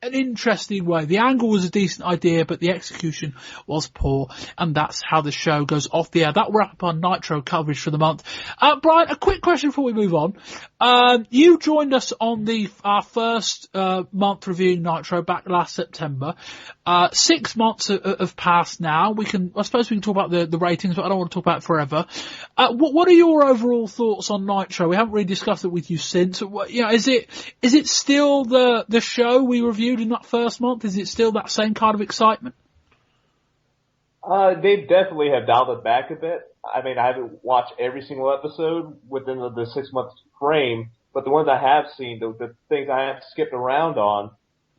an interesting way. The angle was a decent idea, but the execution was poor, and that's how the show goes off the air. That will wrap up our Nitro coverage for the month. Brian, a quick question before we move on. You joined us on our first month reviewing Nitro back last September. 6 months have passed now. I suppose we can talk about the ratings, but I don't want to talk about it forever. What are your overall thoughts on Nitro? We haven't really discussed it with you since. You know, is it still the show we reviewed in that first month? Is it still that same kind of excitement? They definitely have dialed it back a bit. I mean, I haven't watched every single episode within the 6 month frame, but the ones I have seen, the things I have skipped around on,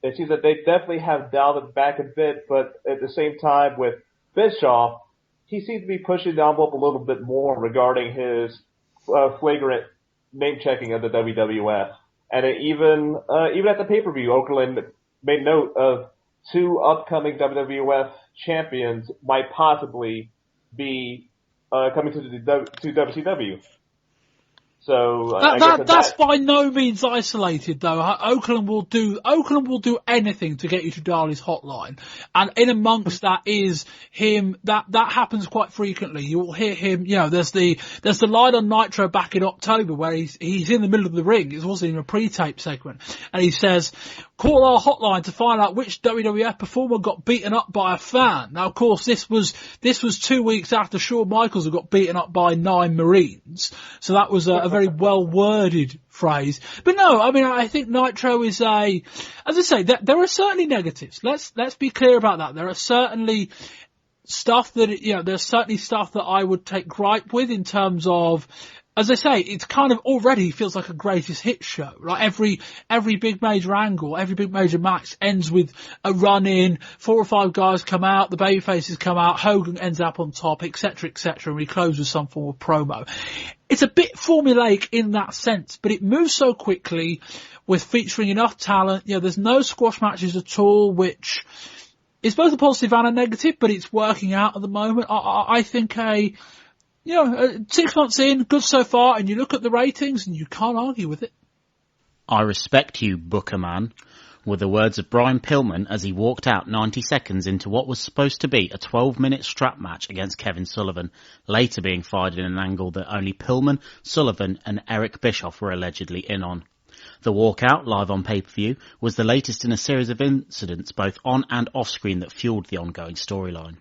it seems that they definitely have dialed it back a bit, but at the same time with Bischoff, he seems to be pushing the envelope a little bit more regarding his flagrant name checking of the WWF. And even at the pay-per-view, Okerlund made note of 2 upcoming WWF champions might possibly be coming to WCW. So that's by no means isolated, though. Okerlund will do anything to get you to dial his hotline, and in amongst that is him. That happens quite frequently. You will hear him. You know, there's the line on Nitro back in October where he's in the middle of the ring. It wasn't even a pre-tape segment, and he says, "Call our hotline to find out which WWF performer got beaten up by a fan." Now, of course, this was 2 weeks after Shawn Michaels had got beaten up by 9 Marines, so that was a very well worded phrase. But no, I mean, I think Nitro is as I say, there are certainly negatives. Let's be clear about that. There are certainly stuff there's certainly stuff that I would take gripe with in terms of, as I say, it's kind of already feels like a greatest hit show. Like every big major angle, every big major match ends with a run in, 4 or 5 guys come out, the babyfaces come out, Hogan ends up on top, etc., and we close with some form of promo. It's a bit formulaic in that sense, but it moves so quickly with featuring enough talent. You know, there's no squash matches at all, which is both a positive and a negative, but it's working out at the moment. I think 6 months in, good so far, and you look at the ratings and you can't argue with it. I respect you, Booker man, were the words of Brian Pillman as he walked out 90 seconds into what was supposed to be a 12-minute strap match against Kevin Sullivan, later being fired in an angle that only Pillman, Sullivan and Eric Bischoff were allegedly in on. The walkout, live on pay-per-view, was the latest in a series of incidents both on and off screen that fueled the ongoing storyline.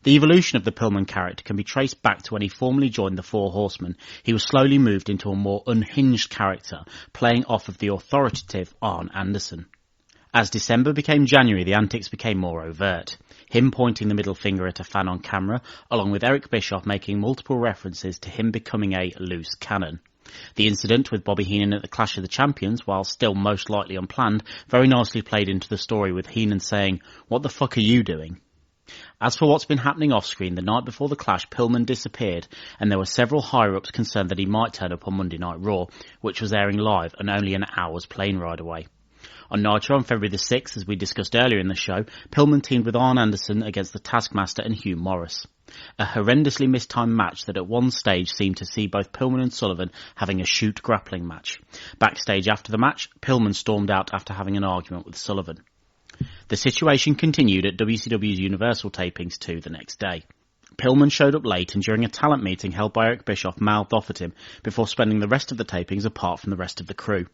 The evolution of the Pillman character can be traced back to when he formally joined the Four Horsemen. He was slowly moved into a more unhinged character, playing off of the authoritative Arn Anderson. As December became January, the antics became more overt. Him pointing the middle finger at a fan on camera, along with Eric Bischoff making multiple references to him becoming a loose cannon. The incident with Bobby Heenan at the Clash of the Champions, while still most likely unplanned, very nicely played into the story, with Heenan saying, "What the fuck are you doing?" As for what's been happening off-screen, the night before the clash, Pillman disappeared, and there were several higher-ups concerned that he might turn up on Monday Night Raw, which was airing live and only an hour's plane ride away. On Nitro on February the 6th, as we discussed earlier in the show, Pillman teamed with Arn Anderson against the Taskmaster and Hugh Morris. A horrendously mistimed match that at one stage seemed to see both Pillman and Sullivan having a shoot grappling match. Backstage after the match, Pillman stormed out after having an argument with Sullivan. The situation continued at WCW's Universal tapings too the next day. Pillman showed up late and during a talent meeting held by Eric Bischoff mouthed off at him before spending the rest of the tapings apart from the rest of the crew.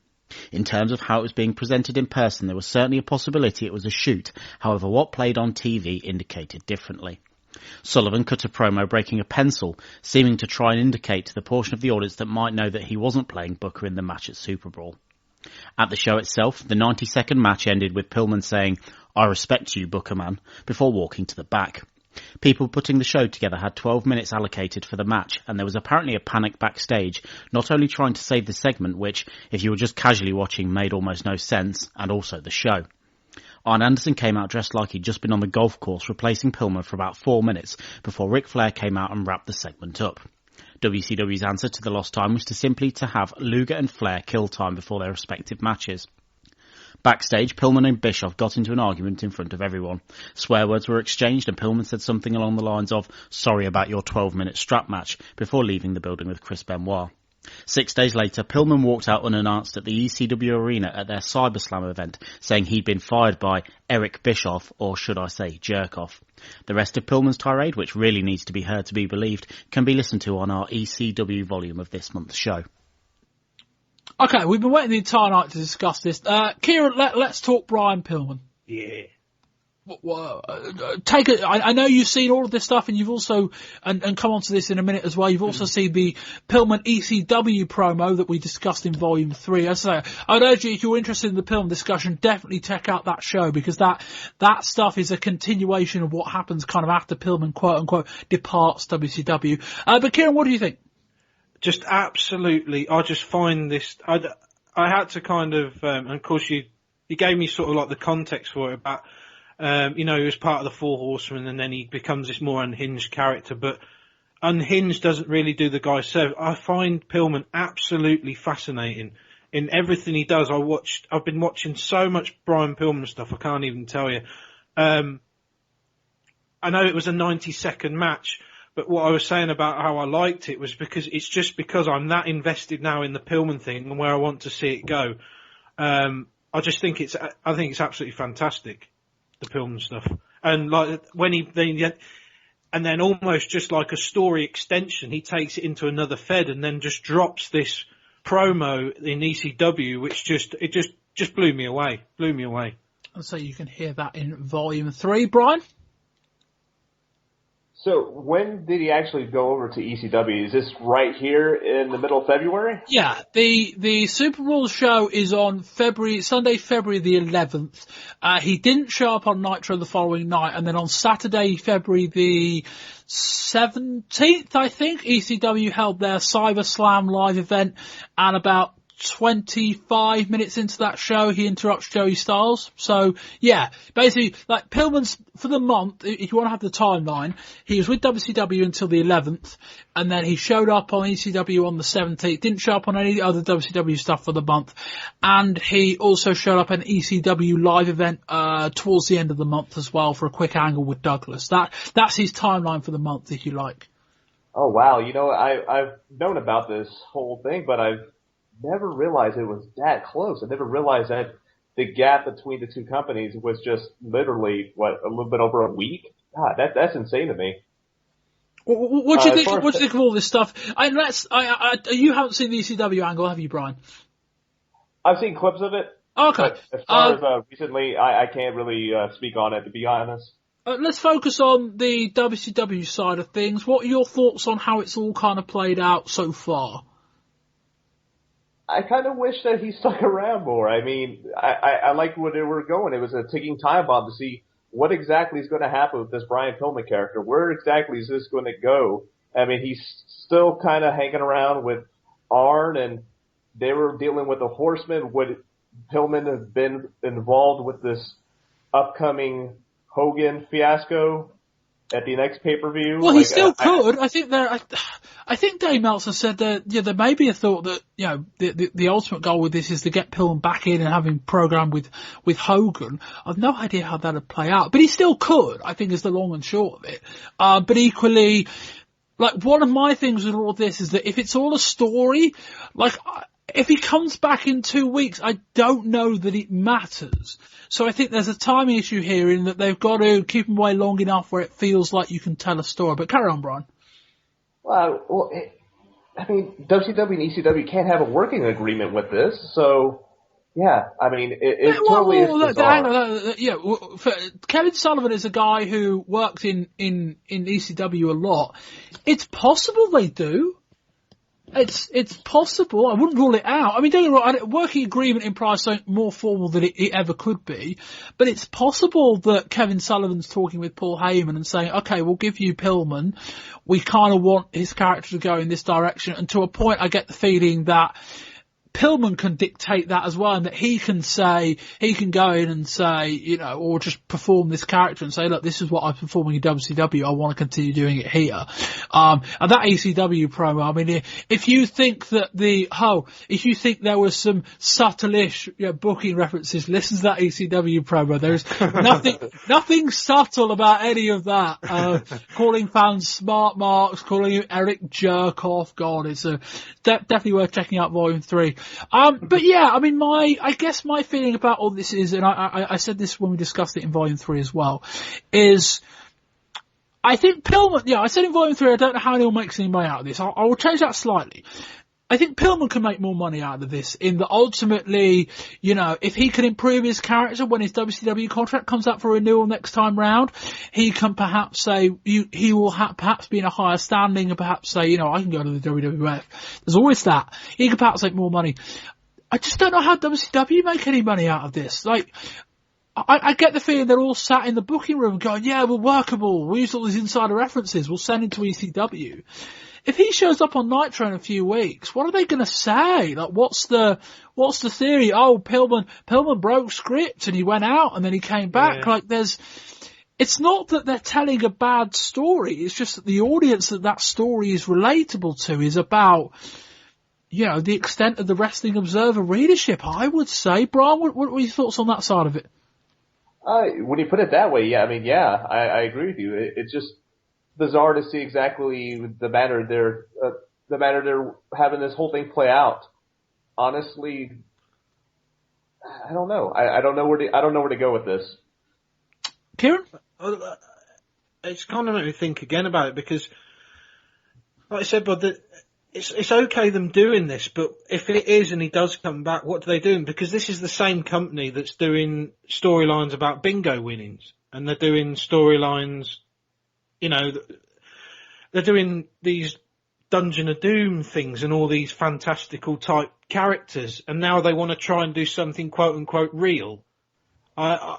In terms of how it was being presented in person, there was certainly a possibility it was a shoot, however what played on TV indicated differently. Sullivan cut a promo breaking a pencil, seeming to try and indicate to the portion of the audience that might know that he wasn't playing Booker in the match at Superbrawl. At the show itself, the 90-second match ended with Pillman saying, "I respect you, Booker man," before walking to the back. People putting the show together had 12 minutes allocated for the match, and there was apparently a panic backstage, not only trying to save the segment, which, if you were just casually watching, made almost no sense, and also the show. Arn Anderson came out dressed like he'd just been on the golf course, replacing Pillman for about 4 minutes, before Ric Flair came out and wrapped the segment up. WCW's answer to the lost time was simply to have Luger and Flair kill time before their respective matches. Backstage, Pillman and Bischoff got into an argument in front of everyone. Swear words were exchanged and Pillman said something along the lines of, "Sorry about your 12-minute strap match," before leaving the building with Chris Benoit. 6 days later, Pillman walked out unannounced at the ECW arena at their CyberSlam event, saying he'd been fired by Eric Bischoff, or should I say, Jerkoff. The rest of Pillman's tirade, which really needs to be heard to be believed, can be listened to on our ECW volume of this month's show. Okay, we've been waiting the entire night to discuss this. Kieran, let's talk Brian Pillman. Yeah. I know you've seen all of this stuff, and you've also, and come on to this in a minute as well, you've also seen the Pillman ECW promo that we discussed in Volume 3. As I say, I'd urge you, if you're interested in the Pillman discussion, definitely check out that show, because that stuff is a continuation of what happens kind of after Pillman, quote-unquote, departs WCW. But Kieran, what do you think? Just absolutely, I just find this, I had to kind of, and of course you gave me sort of like the context for it about, he was part of the Four Horsemen and then he becomes this more unhinged character, but unhinged doesn't really do the guy service. I find Pillman absolutely fascinating in everything he does. I've been watching so much Brian Pillman stuff, I can't even tell you. I know it was a 90-second match, but what I was saying about how I liked it was because it's just because I'm that invested now in the Pillman thing and where I want to see it go. I just think it's absolutely fantastic, the Pillman stuff. And like when and then almost just like a story extension, he takes it into another fed and then just drops this promo in ECW, which just blew me away. And so you can hear that in Volume 3. Brian? So when did he actually go over to ECW? Is this right here in the middle of February? Yeah, the Superbrawl show is on Sunday, February the 11th. He didn't show up on Nitro the following night, and then on Saturday, February the 17th, I think, ECW held their CyberSlam live event, and about 25 minutes into that show, he interrupts Joey Styles. So, yeah, basically, like, Pillman's, for the month, if you want to have the timeline, he was with WCW until the 11th, and then he showed up on ECW on the 17th, didn't show up on any other WCW stuff for the month, and he also showed up at an ECW live event, towards the end of the month as well for a quick angle with Douglas. That's his timeline for the month, if you like. Oh, wow. I've known about this whole thing, but I've never realized it was that close. I never realized that the gap between the two companies was just literally, a little bit over a week? God, that's insane to me. What do you think? What do you think of all this stuff? You haven't seen the ECW angle, have you, Brian? I've seen clips of it. Okay. But as far as recently, I can't really speak on it, to be honest. Let's focus on the WCW side of things. What are your thoughts on how it's all kind of played out so far? I kind of wish that he stuck around more. I mean, I liked where they were going. It was a ticking time bomb to see what exactly is going to happen with this Brian Pillman character. Where exactly is this going to go? I mean, he's still kind of hanging around with Arn, and they were dealing with the Horsemen. Would Pillman have been involved with this upcoming Hogan fiasco at the next pay-per-view? Well, he still could. I think Dave Meltzer said that there may be a thought that the ultimate goal with this is to get Pillman back in and have him programmed with Hogan. I've no idea how that'd play out, but he still could. I think is the long and short of it. But equally, like, one of my things with all this is that if it's all a story, like, if he comes back in 2 weeks, I don't know that it matters. So I think there's a timing issue here in that they've got to keep him away long enough where it feels like you can tell a story. But carry on, Brian. Well, I mean, WCW and ECW can't have a working agreement with this, so yeah, I mean, it totally is bizarre. Kevin Sullivan is a guy who worked in ECW a lot. It's possible they do. It's possible. I wouldn't rule it out. I mean, don't get me wrong, a working agreement implies something more formal than it ever could be. But it's possible that Kevin Sullivan's talking with Paul Heyman and saying, okay, we'll give you Pillman. We kind of want his character to go in this direction. And to a point, I get the feeling that Pillman can dictate that as well, and that he can go in and say, or just perform this character and say, look, this is what I'm performing in WCW. I want to continue doing it here. And that ECW promo, I mean, if you think there was some subtle-ish booking references, listen to that ECW promo. There's nothing subtle about any of that. Calling fans smart marks, calling him Eric Jerkoff. God, it's definitely worth checking out Volume 3. But yeah, I mean, I guess my feeling about all this is, and I said this when we discussed it in Volume 3 as well, is I think Pillman, I said in Volume 3, I don't know how anyone makes any money out of this. I will change that slightly. I think Pillman can make more money out of this in that ultimately, if he can improve his character when his WCW contract comes up for renewal next time round, he can perhaps say, he will perhaps be in a higher standing and perhaps say, I can go to the WWF. There's always that. He can perhaps make more money. I just don't know how WCW make any money out of this. Like, I get the feeling they're all sat in the booking room going, yeah, we're workable. We use all these insider references. We'll send him to ECW. If he shows up on Nitro in a few weeks, what are they going to say? Like, what's the theory? Oh, Pillman broke script and he went out and then he came back. Yeah. Like, it's not that they're telling a bad story. It's just that the audience that story is relatable to is about, the extent of the Wrestling Observer readership, I would say. Brian, what were your thoughts on that side of it? When you put it that way, I agree with you. It's just bizarre to see exactly the manner they're having this whole thing play out. Honestly, I don't know. I don't know where to go with this. Kieran? It's kind of made me think again about it because, like I said, but it's okay them doing this, but if it is and he does come back, what do they do? Because this is the same company that's doing storylines about bingo winnings, and they're doing storylines, they're doing these Dungeon of Doom things and all these fantastical type characters, and now they want to try and do something quote unquote real. I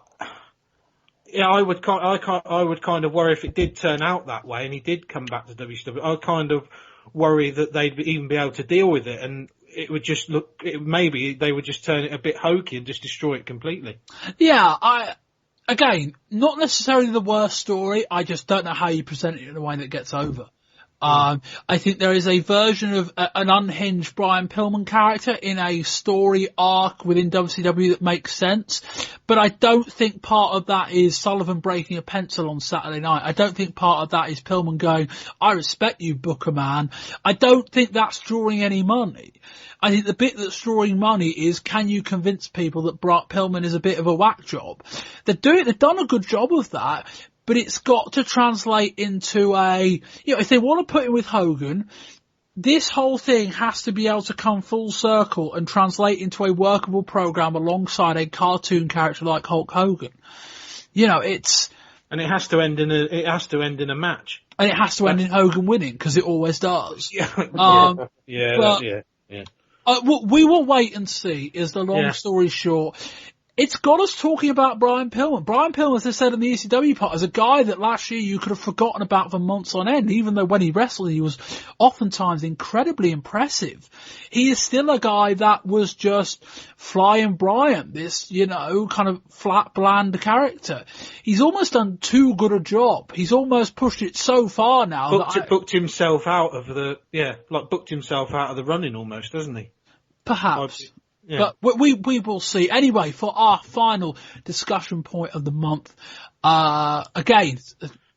would kind of worry if it did turn out that way and he did come back to WCW. I'd kind of worry that they'd even be able to deal with it, and it would just maybe they would just turn it a bit hokey and just destroy it completely. Yeah, again, not necessarily the worst story. I just don't know how you present it in a way that gets over. I think there is a version of an unhinged Brian Pillman character in a story arc within WCW that makes sense, but I don't think part of that is Sullivan breaking a pencil on Saturday night. I don't think part of that is Pillman going, I respect you, Booker man. I don't think that's drawing any money. I think the bit that's drawing money is, can you convince people that Brock Pillman is a bit of a whack job? They've done a good job of that. But it's got to translate into if they want to put it with Hogan, this whole thing has to be able to come full circle and translate into a workable program alongside a cartoon character like Hulk Hogan. And it has to end in a match. And it has to end in Hogan winning, because it always does. Yeah. We will wait and see, is the long story short. It's got us talking about Brian Pillman. Brian Pillman, as I said in the ECW part, is a guy that last year you could have forgotten about for months on end, even though when he wrestled he was oftentimes incredibly impressive. He is still a guy that was just flying Bryan, this, kind of flat, bland character. He's almost done too good a job. He's almost pushed it so far now booked himself out of the running almost, doesn't he? Perhaps. Yeah. But we will see. Anyway, for our final discussion point of the month, again,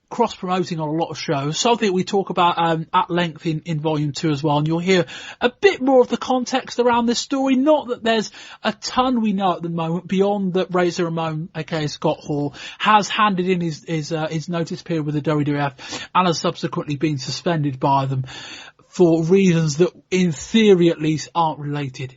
cross-promoting on a lot of shows, something we talk about at length in Volume 2 as well, and you'll hear a bit more of the context around this story. Not that there's a ton we know at the moment, beyond that Razor Ramon, aka Scott Hall, has handed in his notice period with the WWF and has subsequently been suspended by them for reasons that, in theory at least, aren't related.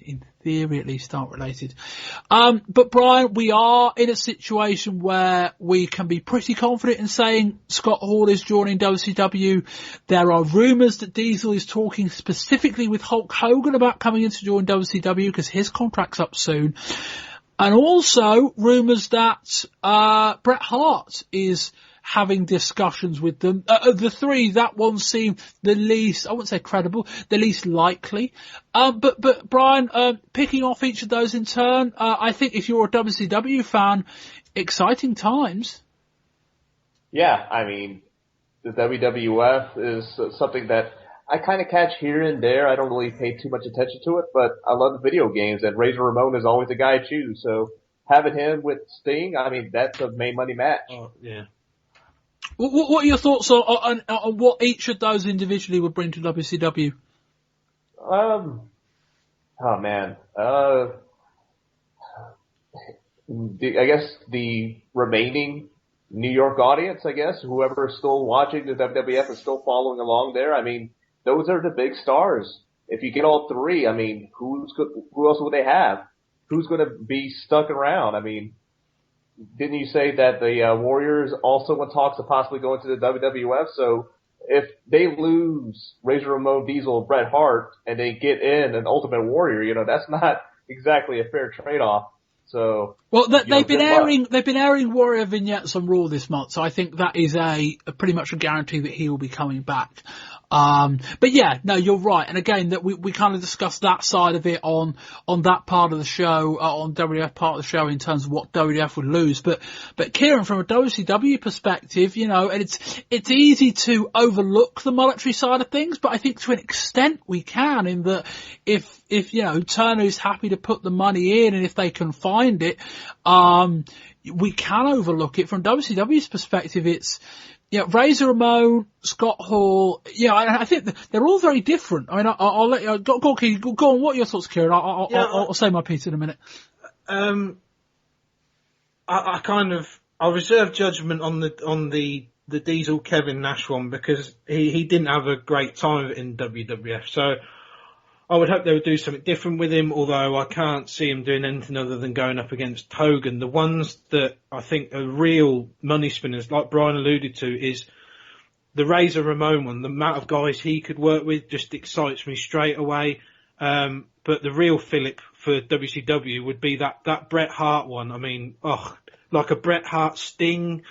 But Brian, we are in a situation where we can be pretty confident in saying Scott Hall is joining WCW. There are rumours that Diesel is talking specifically with Hulk Hogan about coming in to join WCW because his contract's up soon. And also rumours that Bret Hart is having discussions with them. Of the three, that one seemed the least, I wouldn't say credible, the least likely. But Brian, picking off each of those in turn, I think if you're a WCW fan, exciting times. Yeah, I mean, the WWF is something that I kind of catch here and there. I don't really pay too much attention to it, but I love the video games, and Razor Ramon is always the guy I choose. So having him with Sting, I mean, that's a main money match. Oh, yeah. What are your thoughts on what each of those individually would bring to WCW? Oh man. I guess the remaining New York audience, whoever is still watching the WWF is still following along there. I mean, those are the big stars. If you get all three, I mean, who else would they have? Who's going to be stuck around? I mean, didn't you say that the Warriors also in talks of possibly going to the WWF? So if they lose Razor Ramon, Diesel, and Bret Hart, and they get in an Ultimate Warrior, that's not exactly a fair trade-off. So they've been airing Warrior vignettes on Raw this month, so I think that is a pretty much a guarantee that he will be coming back. But yeah, no, you're right. And again, that we kind of discussed that side of it on that part of the show, on WWF part of the show in terms of what WWF would lose. But Kieran, from a WCW perspective, and it's easy to overlook the monetary side of things, but I think to an extent we can, in that if Turner is happy to put the money in and if they can find it, we can overlook it. From WCW's perspective, it's, Razor Ramon, Scott Hall, I think they're all very different. I mean, I'll let you, go on, what are your thoughts, Kieran? I'll say my piece in a minute. I reserve judgment on the Diesel Kevin Nash one because he didn't have a great time of it in WWF. So I would hope they would do something different with him, although I can't see him doing anything other than going up against Hogan. The ones that I think are real money spinners, like Brian alluded to, is the Razor Ramon one. The amount of guys he could work with just excites me straight away. But the real fillip for WCW would be that Bret Hart one. I mean, like a Bret Hart Sting.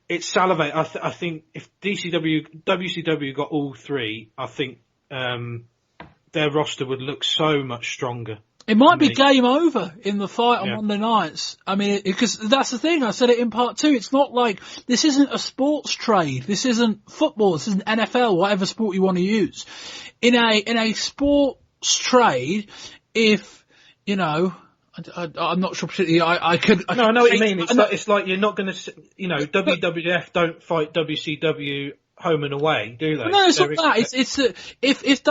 It's salivate. I think if WCW got all three, I think their roster would look so much stronger. It might be game over in the fight on Monday nights. I mean, because that's the thing. I said it in part 2. It's not like this isn't a sports trade. This isn't football. This isn't NFL, whatever sport you want to use. In a sports trade, if I'm not sure particularly. I know what you mean. It's like you're not going to. WWF don't fight WCW home and away, do they? No, it's not that. It's if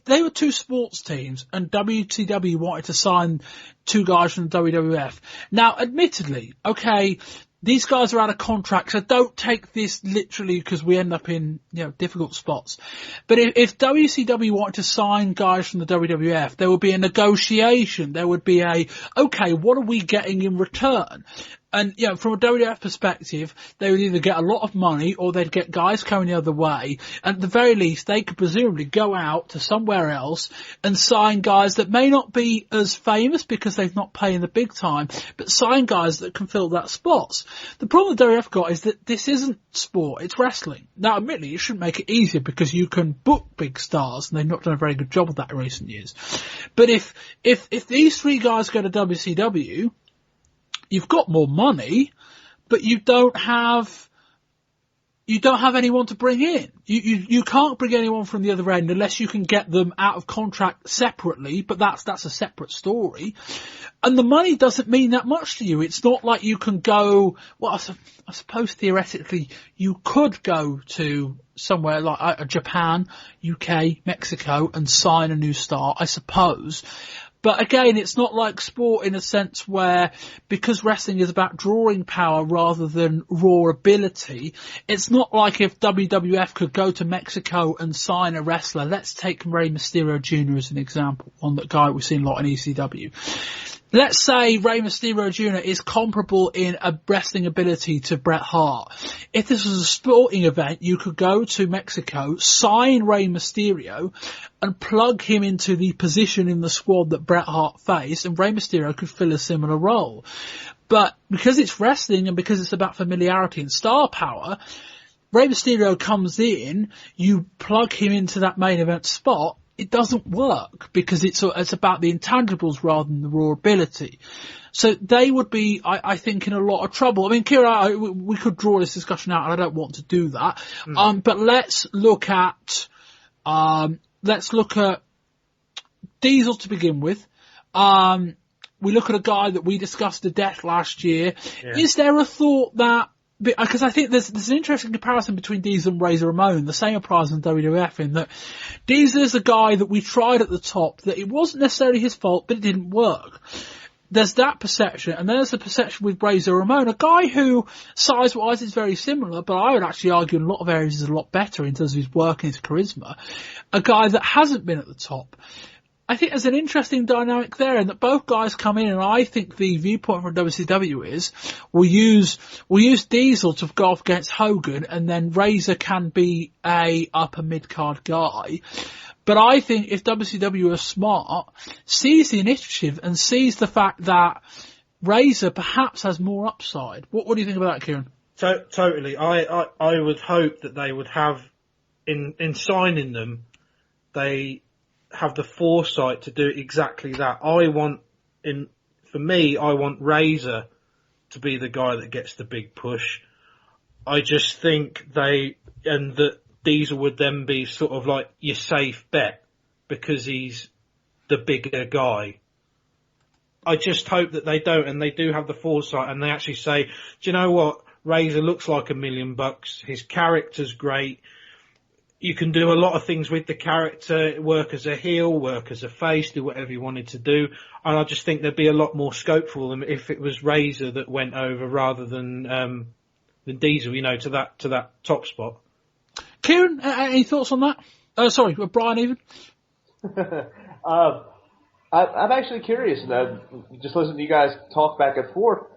they were two sports teams and WCW wanted to sign two guys from the WWF. Now, admittedly, okay, these guys are out of contract, so don't take this literally because we end up in, difficult spots. But if WCW wanted to sign guys from the WWF, there would be a negotiation. There would be okay, what are we getting in return? And, you know, from a WWF perspective, they would either get a lot of money or they'd get guys coming the other way. And at the very least, they could presumably go out to somewhere else and sign guys that may not be as famous because they've not played in the big time, but sign guys that can fill that spots. The problem the WWF got is that this isn't sport, it's wrestling. Now, admittedly, it shouldn't make it easier because you can book big stars, and they've not done a very good job of that in recent years. But if these three guys go to WCW, you've got more money, but you don't have anyone to bring in. You can't bring anyone from the other end unless you can get them out of contract separately, but that's a separate story. And the money doesn't mean that much to you. It's not like you can go, well, I suppose theoretically you could go to somewhere like Japan, UK, Mexico and sign a new star, I suppose. But again, it's not like sport in a sense where, because wrestling is about drawing power rather than raw ability, it's not like if WWF could go to Mexico and sign a wrestler. Let's take Rey Mysterio Jr. as an example, that guy we've seen a lot in ECW. Let's say Rey Mysterio Jr. is comparable in a wrestling ability to Bret Hart. If this was a sporting event, you could go to Mexico, sign Rey Mysterio, and plug him into the position in the squad that Bret Hart faced, and Rey Mysterio could fill a similar role. But because it's wrestling and because it's about familiarity and star power, Rey Mysterio comes in, you plug him into that main event spot, it doesn't work because it's about the intangibles rather than the raw ability. So they would be, I think, in a lot of trouble. I mean, Kieran, we could draw this discussion out, and I don't want to do that. But let's look at Diesel to begin with. We look at a guy that we discussed to death last year. Yeah. Is there a thought that, because I think there's an interesting comparison between Diesel and Razor Ramon. The same applies in WWF in that Diesel is a guy that we tried at the top, that it wasn't necessarily his fault, but it didn't work. There's that perception, and there's the perception with Razor Ramon, a guy who, size-wise, is very similar, but I would actually argue in a lot of areas is a lot better in terms of his work and his charisma. A guy that hasn't been at the top. I think there's an interesting dynamic there, and that both guys come in, and I think the viewpoint from WCW is we'll use Diesel to go off against Hogan, and then Razor can be a upper mid-card guy. But I think if WCW are smart, sees the initiative and sees the fact that Razor perhaps has more upside. What do you think about that, Kieran? Totally. I would hope that they would have, in signing them, they have the foresight to do exactly that. I want Razor to be the guy that gets the big push. I just think that Diesel would then be sort of like your safe bet because he's the bigger guy. I just hope that they don't, and they do have the foresight, and they actually say, do you know what? Razor looks like $1 million. His character's great. You can do a lot of things with the character, work as a heel, work as a face, do whatever you wanted to do. And I just think there'd be a lot more scope for them if it was Razor that went over rather than Diesel, to that top spot. Kieran, any thoughts on that? Sorry, Brian even? I'm actually curious, just listening to you guys talk back and forth.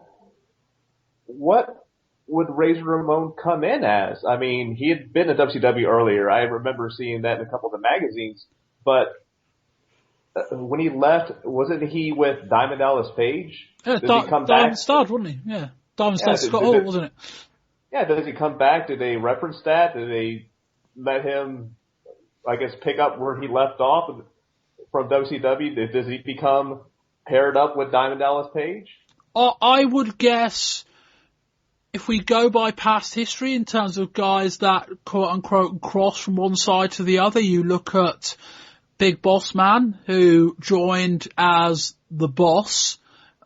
What would Razor Ramon come in as? I mean, he had been in WCW earlier. I remember seeing that in a couple of the magazines. But when he left, wasn't he with Diamond Dallas Page? Yeah, Diamond Stud, wasn't he? Yeah. Diamond Stud Scott Hall, wasn't it? Yeah, does he come back? Did they reference that? Did they let him, I guess, pick up where he left off from WCW? Does he become paired up with Diamond Dallas Page? I would guess, if we go by past history in terms of guys that quote-unquote cross from one side to the other, you look at Big Boss Man, who joined as the Boss,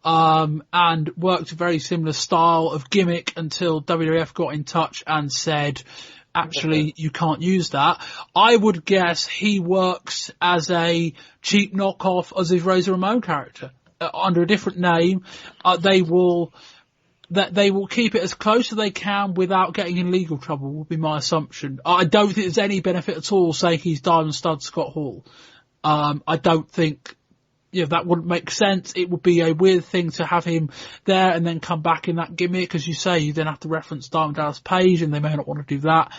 and worked a very similar style of gimmick until WWF got in touch and said, actually, you can't use that. I would guess he works as a cheap knockoff as his Razor Ramon character. Under a different name, they will keep it as close as they can without getting in legal trouble, would be my assumption. I don't think there's any benefit at all saying he's Diamond Stud Scott Hall. I don't think that wouldn't make sense. It would be a weird thing to have him there and then come back in that gimmick. As you say, you then have to reference Diamond Dallas Page, and they may not want to do that.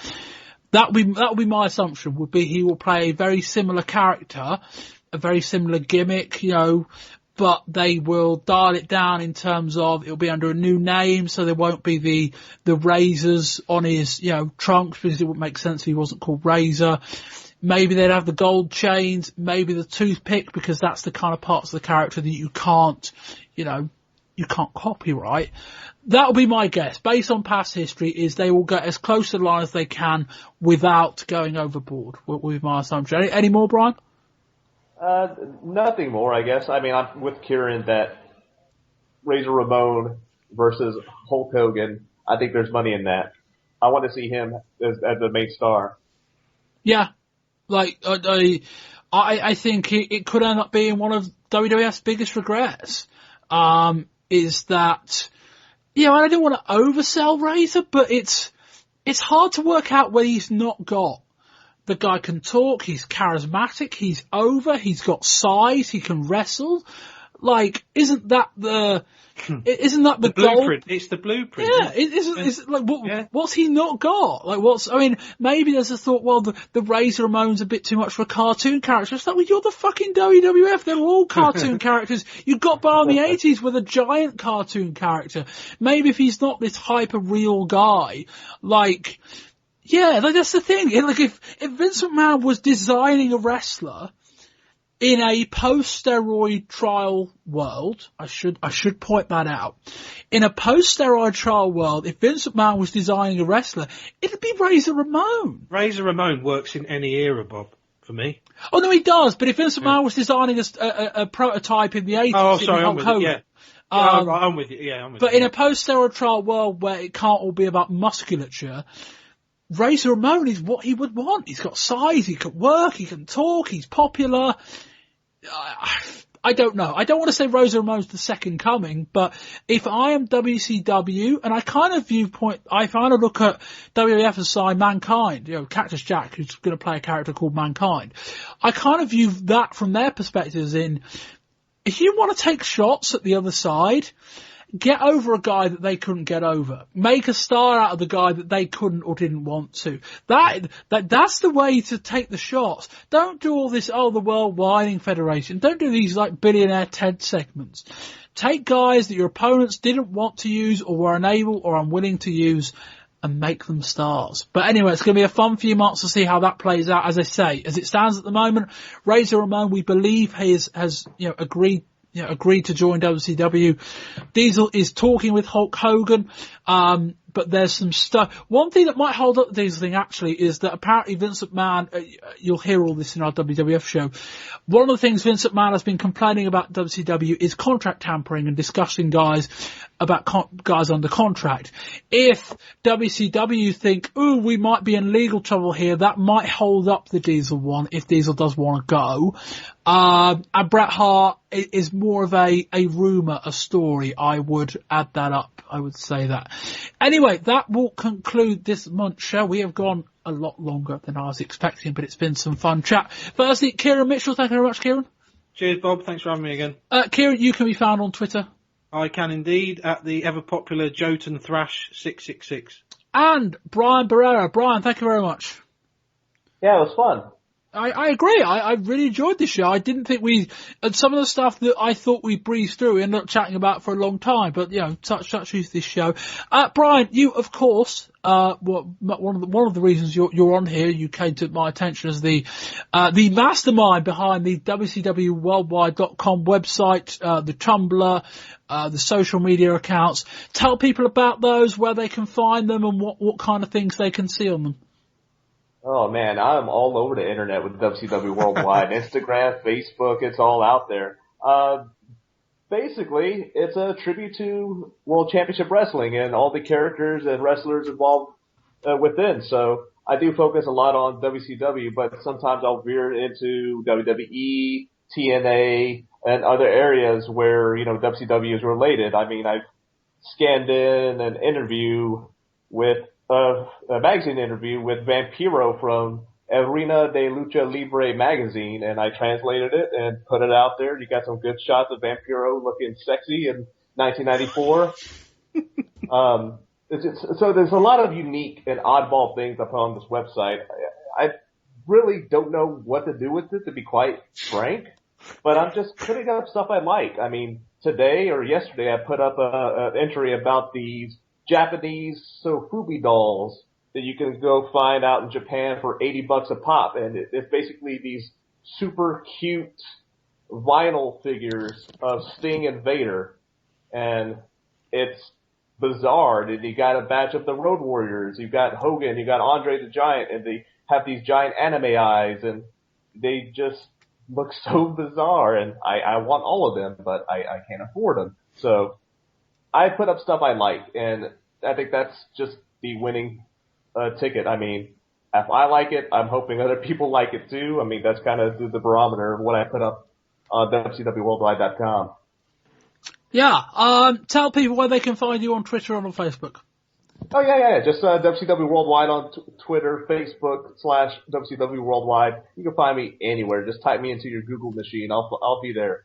That would be my assumption, would be he will play a very similar character, a very similar gimmick, but they will dial it down in terms of it'll be under a new name, so there won't be the razors on his, trunks, because it wouldn't make sense if he wasn't called Razor. Maybe they'd have the gold chains, maybe the toothpick, because that's the kind of parts of the character that you can't copyright. That'll be my guess, based on past history, is they will get as close to the line as they can without going overboard, would be my assumption. Any more, Brian? Nothing more, I guess. I mean, I'm with Kieran that Razor Ramon versus Hulk Hogan, I think there's money in that. I want to see him as the main star. Yeah. I think it could end up being one of WWF's biggest regrets, is that, I don't want to oversell Razor, but it's hard to work out whether he's not got. The guy can talk, he's charismatic, he's over, he's got size, he can wrestle. Isn't that the blueprint? goal? It's the blueprint. Yeah, what's he not got? Maybe there's a thought, well, the Razor Ramon's a bit too much for a cartoon character. It's like, well, you're the fucking WWF, they're all cartoon characters. You got by in the 80s with a giant cartoon character. Maybe if he's not this hyper-real guy, that's the thing. If Vince McMahon was designing a wrestler in a post-steroid trial world, I should point that out. In a post-steroid trial world, if Vince McMahon was designing a wrestler, it'd be Razor Ramon. Razor Ramon works in any era, Bob, for me. Oh, no, he does. But if Vince McMahon was designing a prototype in the 80s, oh, sorry, I'm with you. Yeah. I'm with you. Yeah, I'm with you. But in a post-steroid trial world where it can't all be about musculature, Razor Ramon is what he would want. He's got size, he can work, he can talk, he's popular. I don't know. I don't want to say Razor Ramon's the second coming, but if I am WCW, and I kind of look at WWF as sign Mankind, Cactus Jack, who's going to play a character called Mankind. I kind of view that from their perspectives in, if you want to take shots at the other side, get over a guy that they couldn't get over. Make a star out of the guy that they couldn't or didn't want to. That's the way to take the shots. Don't do all this, the World Wrestling Federation. Don't do these billionaire TED segments. Take guys that your opponents didn't want to use or were unable or unwilling to use and make them stars. But anyway, it's going to be a fun few months to see how that plays out. As I say, as it stands at the moment, Razor Ramon, we believe has agreed to join WCW. Diesel is talking with Hulk Hogan, but there's some stuff. One thing that might hold up the Diesel thing actually is that apparently Vince McMahon, you'll hear all this in our WWF show, one of the things Vince McMahon has been complaining about WCW is contract tampering and discussing guys under contract. If WCW think, we might be in legal trouble here, that might hold up the Diesel one if Diesel does want to go. And Bret Hart is more of a rumour, a story. I would add that up. I would say that. Anyway, that will conclude this month's show. We have gone a lot longer than I was expecting, but it's been some fun chat. Firstly, Kieran Mitchell, thank you very much, Kieran. Cheers, Bob. Thanks for having me again. Kieran, you can be found on Twitter. I can indeed, at the ever-popular Jotun Thrash 666. And Brian Barrera. Brian, thank you very much. Yeah, it was fun. I agree. I really enjoyed this show. I didn't think and some of the stuff that I thought we breezed through, we ended up chatting about for a long time, but such is this show. Brian, you, of course, one of the reasons you're on here, you came to my attention as the mastermind behind the WCWworldwide.com website, the Tumblr, the social media accounts. Tell people about those, where they can find them, and what kind of things they can see on them. Oh man, I'm all over the internet with WCW Worldwide. Instagram, Facebook, it's all out there. Basically, it's a tribute to World Championship Wrestling and all the characters and wrestlers involved within. So I do focus a lot on WCW, but sometimes I'll veer into WWE, TNA, and other areas where, WCW is related. I mean, I've scanned in an interview with a magazine interview with Vampiro from Arena de Lucha Libre magazine, and I translated it and put it out there. You got some good shots of Vampiro looking sexy in 1994. So there's a lot of unique and oddball things up on this website. I really don't know what to do with it, to be quite frank, but I'm just putting up stuff I like. I mean, today or yesterday I put up an entry about these Japanese Sofubi dolls that you can go find out in Japan for $80 a pop, and it's basically these super cute vinyl figures of Sting and Vader, and it's bizarre. And you got a batch of the Road Warriors, you got Hogan, you got Andre the Giant, and they have these giant anime eyes, and they just look so bizarre, and I want all of them, but I can't afford them. So I put up stuff I like, and I think that's just the winning ticket. I mean, if I like it, I'm hoping other people like it too. I mean, that's kind of the barometer of what I put up on WCWWorldwide.com. Yeah, tell people where they can find you on Twitter and on Facebook. Oh, yeah. Just WCW Worldwide on Twitter, Facebook / WCW Worldwide. You can find me anywhere. Just type me into your Google machine. I'll be there.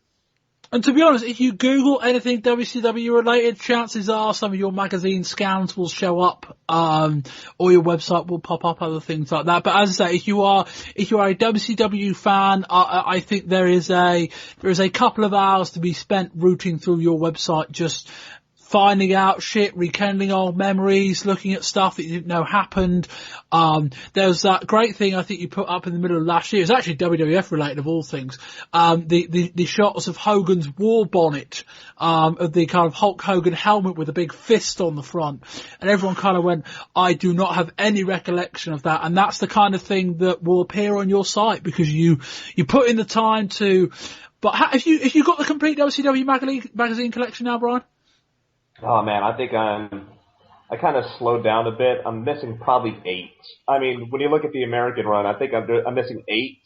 And to be honest, if you Google anything WCW related, chances are some of your magazine scans will show up, or your website will pop up, other things like that. But as I say, if you are a WCW fan, I think there is a couple of hours to be spent rooting through your website, just finding out shit, rekindling old memories, looking at stuff that you didn't know happened. There's that great thing I think you put up in the middle of last year. It's actually WWF related of all things. The shots of Hogan's war bonnet, of the kind of Hulk Hogan helmet with a big fist on the front. And everyone kind of went, I do not have any recollection of that. And that's the kind of thing that will appear on your site because you put in the time to, but if you got the complete WCW magazine collection now, Brian? Oh man, I think I kind of slowed down a bit. I'm missing probably 8. I mean, when you look at the American run, I think I'm missing 8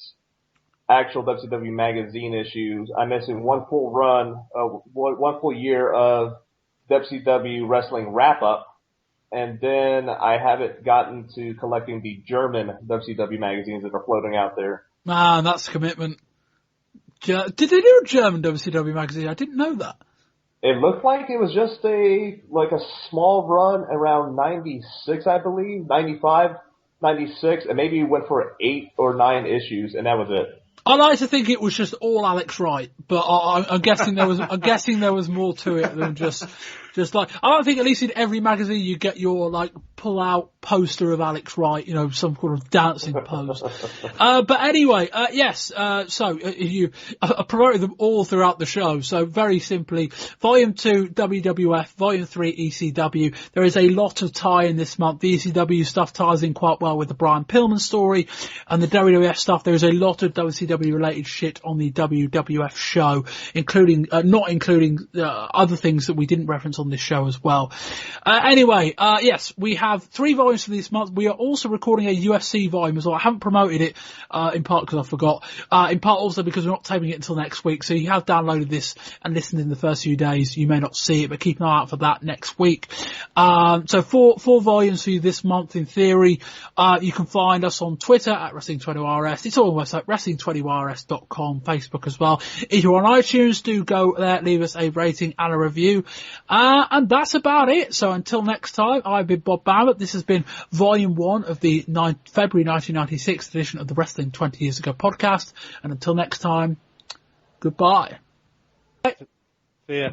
actual WCW magazine issues. I'm missing one full run, one full year of WCW wrestling wrap up, and then I haven't gotten to collecting the German WCW magazines that are floating out there. Man, that's a commitment. Did they do a German WCW magazine? I didn't know that. It looked like it was just a small run around 96, I believe, 95, 96, and maybe it went for 8 or 9 issues, and that was it. I like to think it was just all Alex Wright, but I'm guessing there was more to it than just like, I don't think at least in every magazine you get your like pull out poster of Alex Wright, some kind of dancing pose. But anyway, yes, so I promoted them all throughout the show. So very simply, Volume 2 WWF, Volume 3 ECW. There is a lot of tie-in this month. The ECW stuff ties in quite well with the Brian Pillman story, and the WWF stuff. There is a lot of WCW related shit on the WWF show, including not including other things that we didn't reference on this show as well. Anyway, yes, we have 3 volumes for this month. We are also recording a UFC volume as well. I haven't promoted it, in part because I forgot, in part also because we're not taping it until next week. So you have downloaded this and listened in the first few days. You may not see it, but keep an eye out for that next week. So four volumes for you this month in theory. You can find us on Twitter at Wrestling20RS. It's on our website, Wrestling20RS.com, Facebook as well. If you're on iTunes, do go there, leave us a rating and a review. And that's about it. So until next time, I've been Bob Bamber. This has been Volume 1 of the February 1996 edition of the Wrestling 20 Years Ago podcast. And until next time, goodbye. See ya.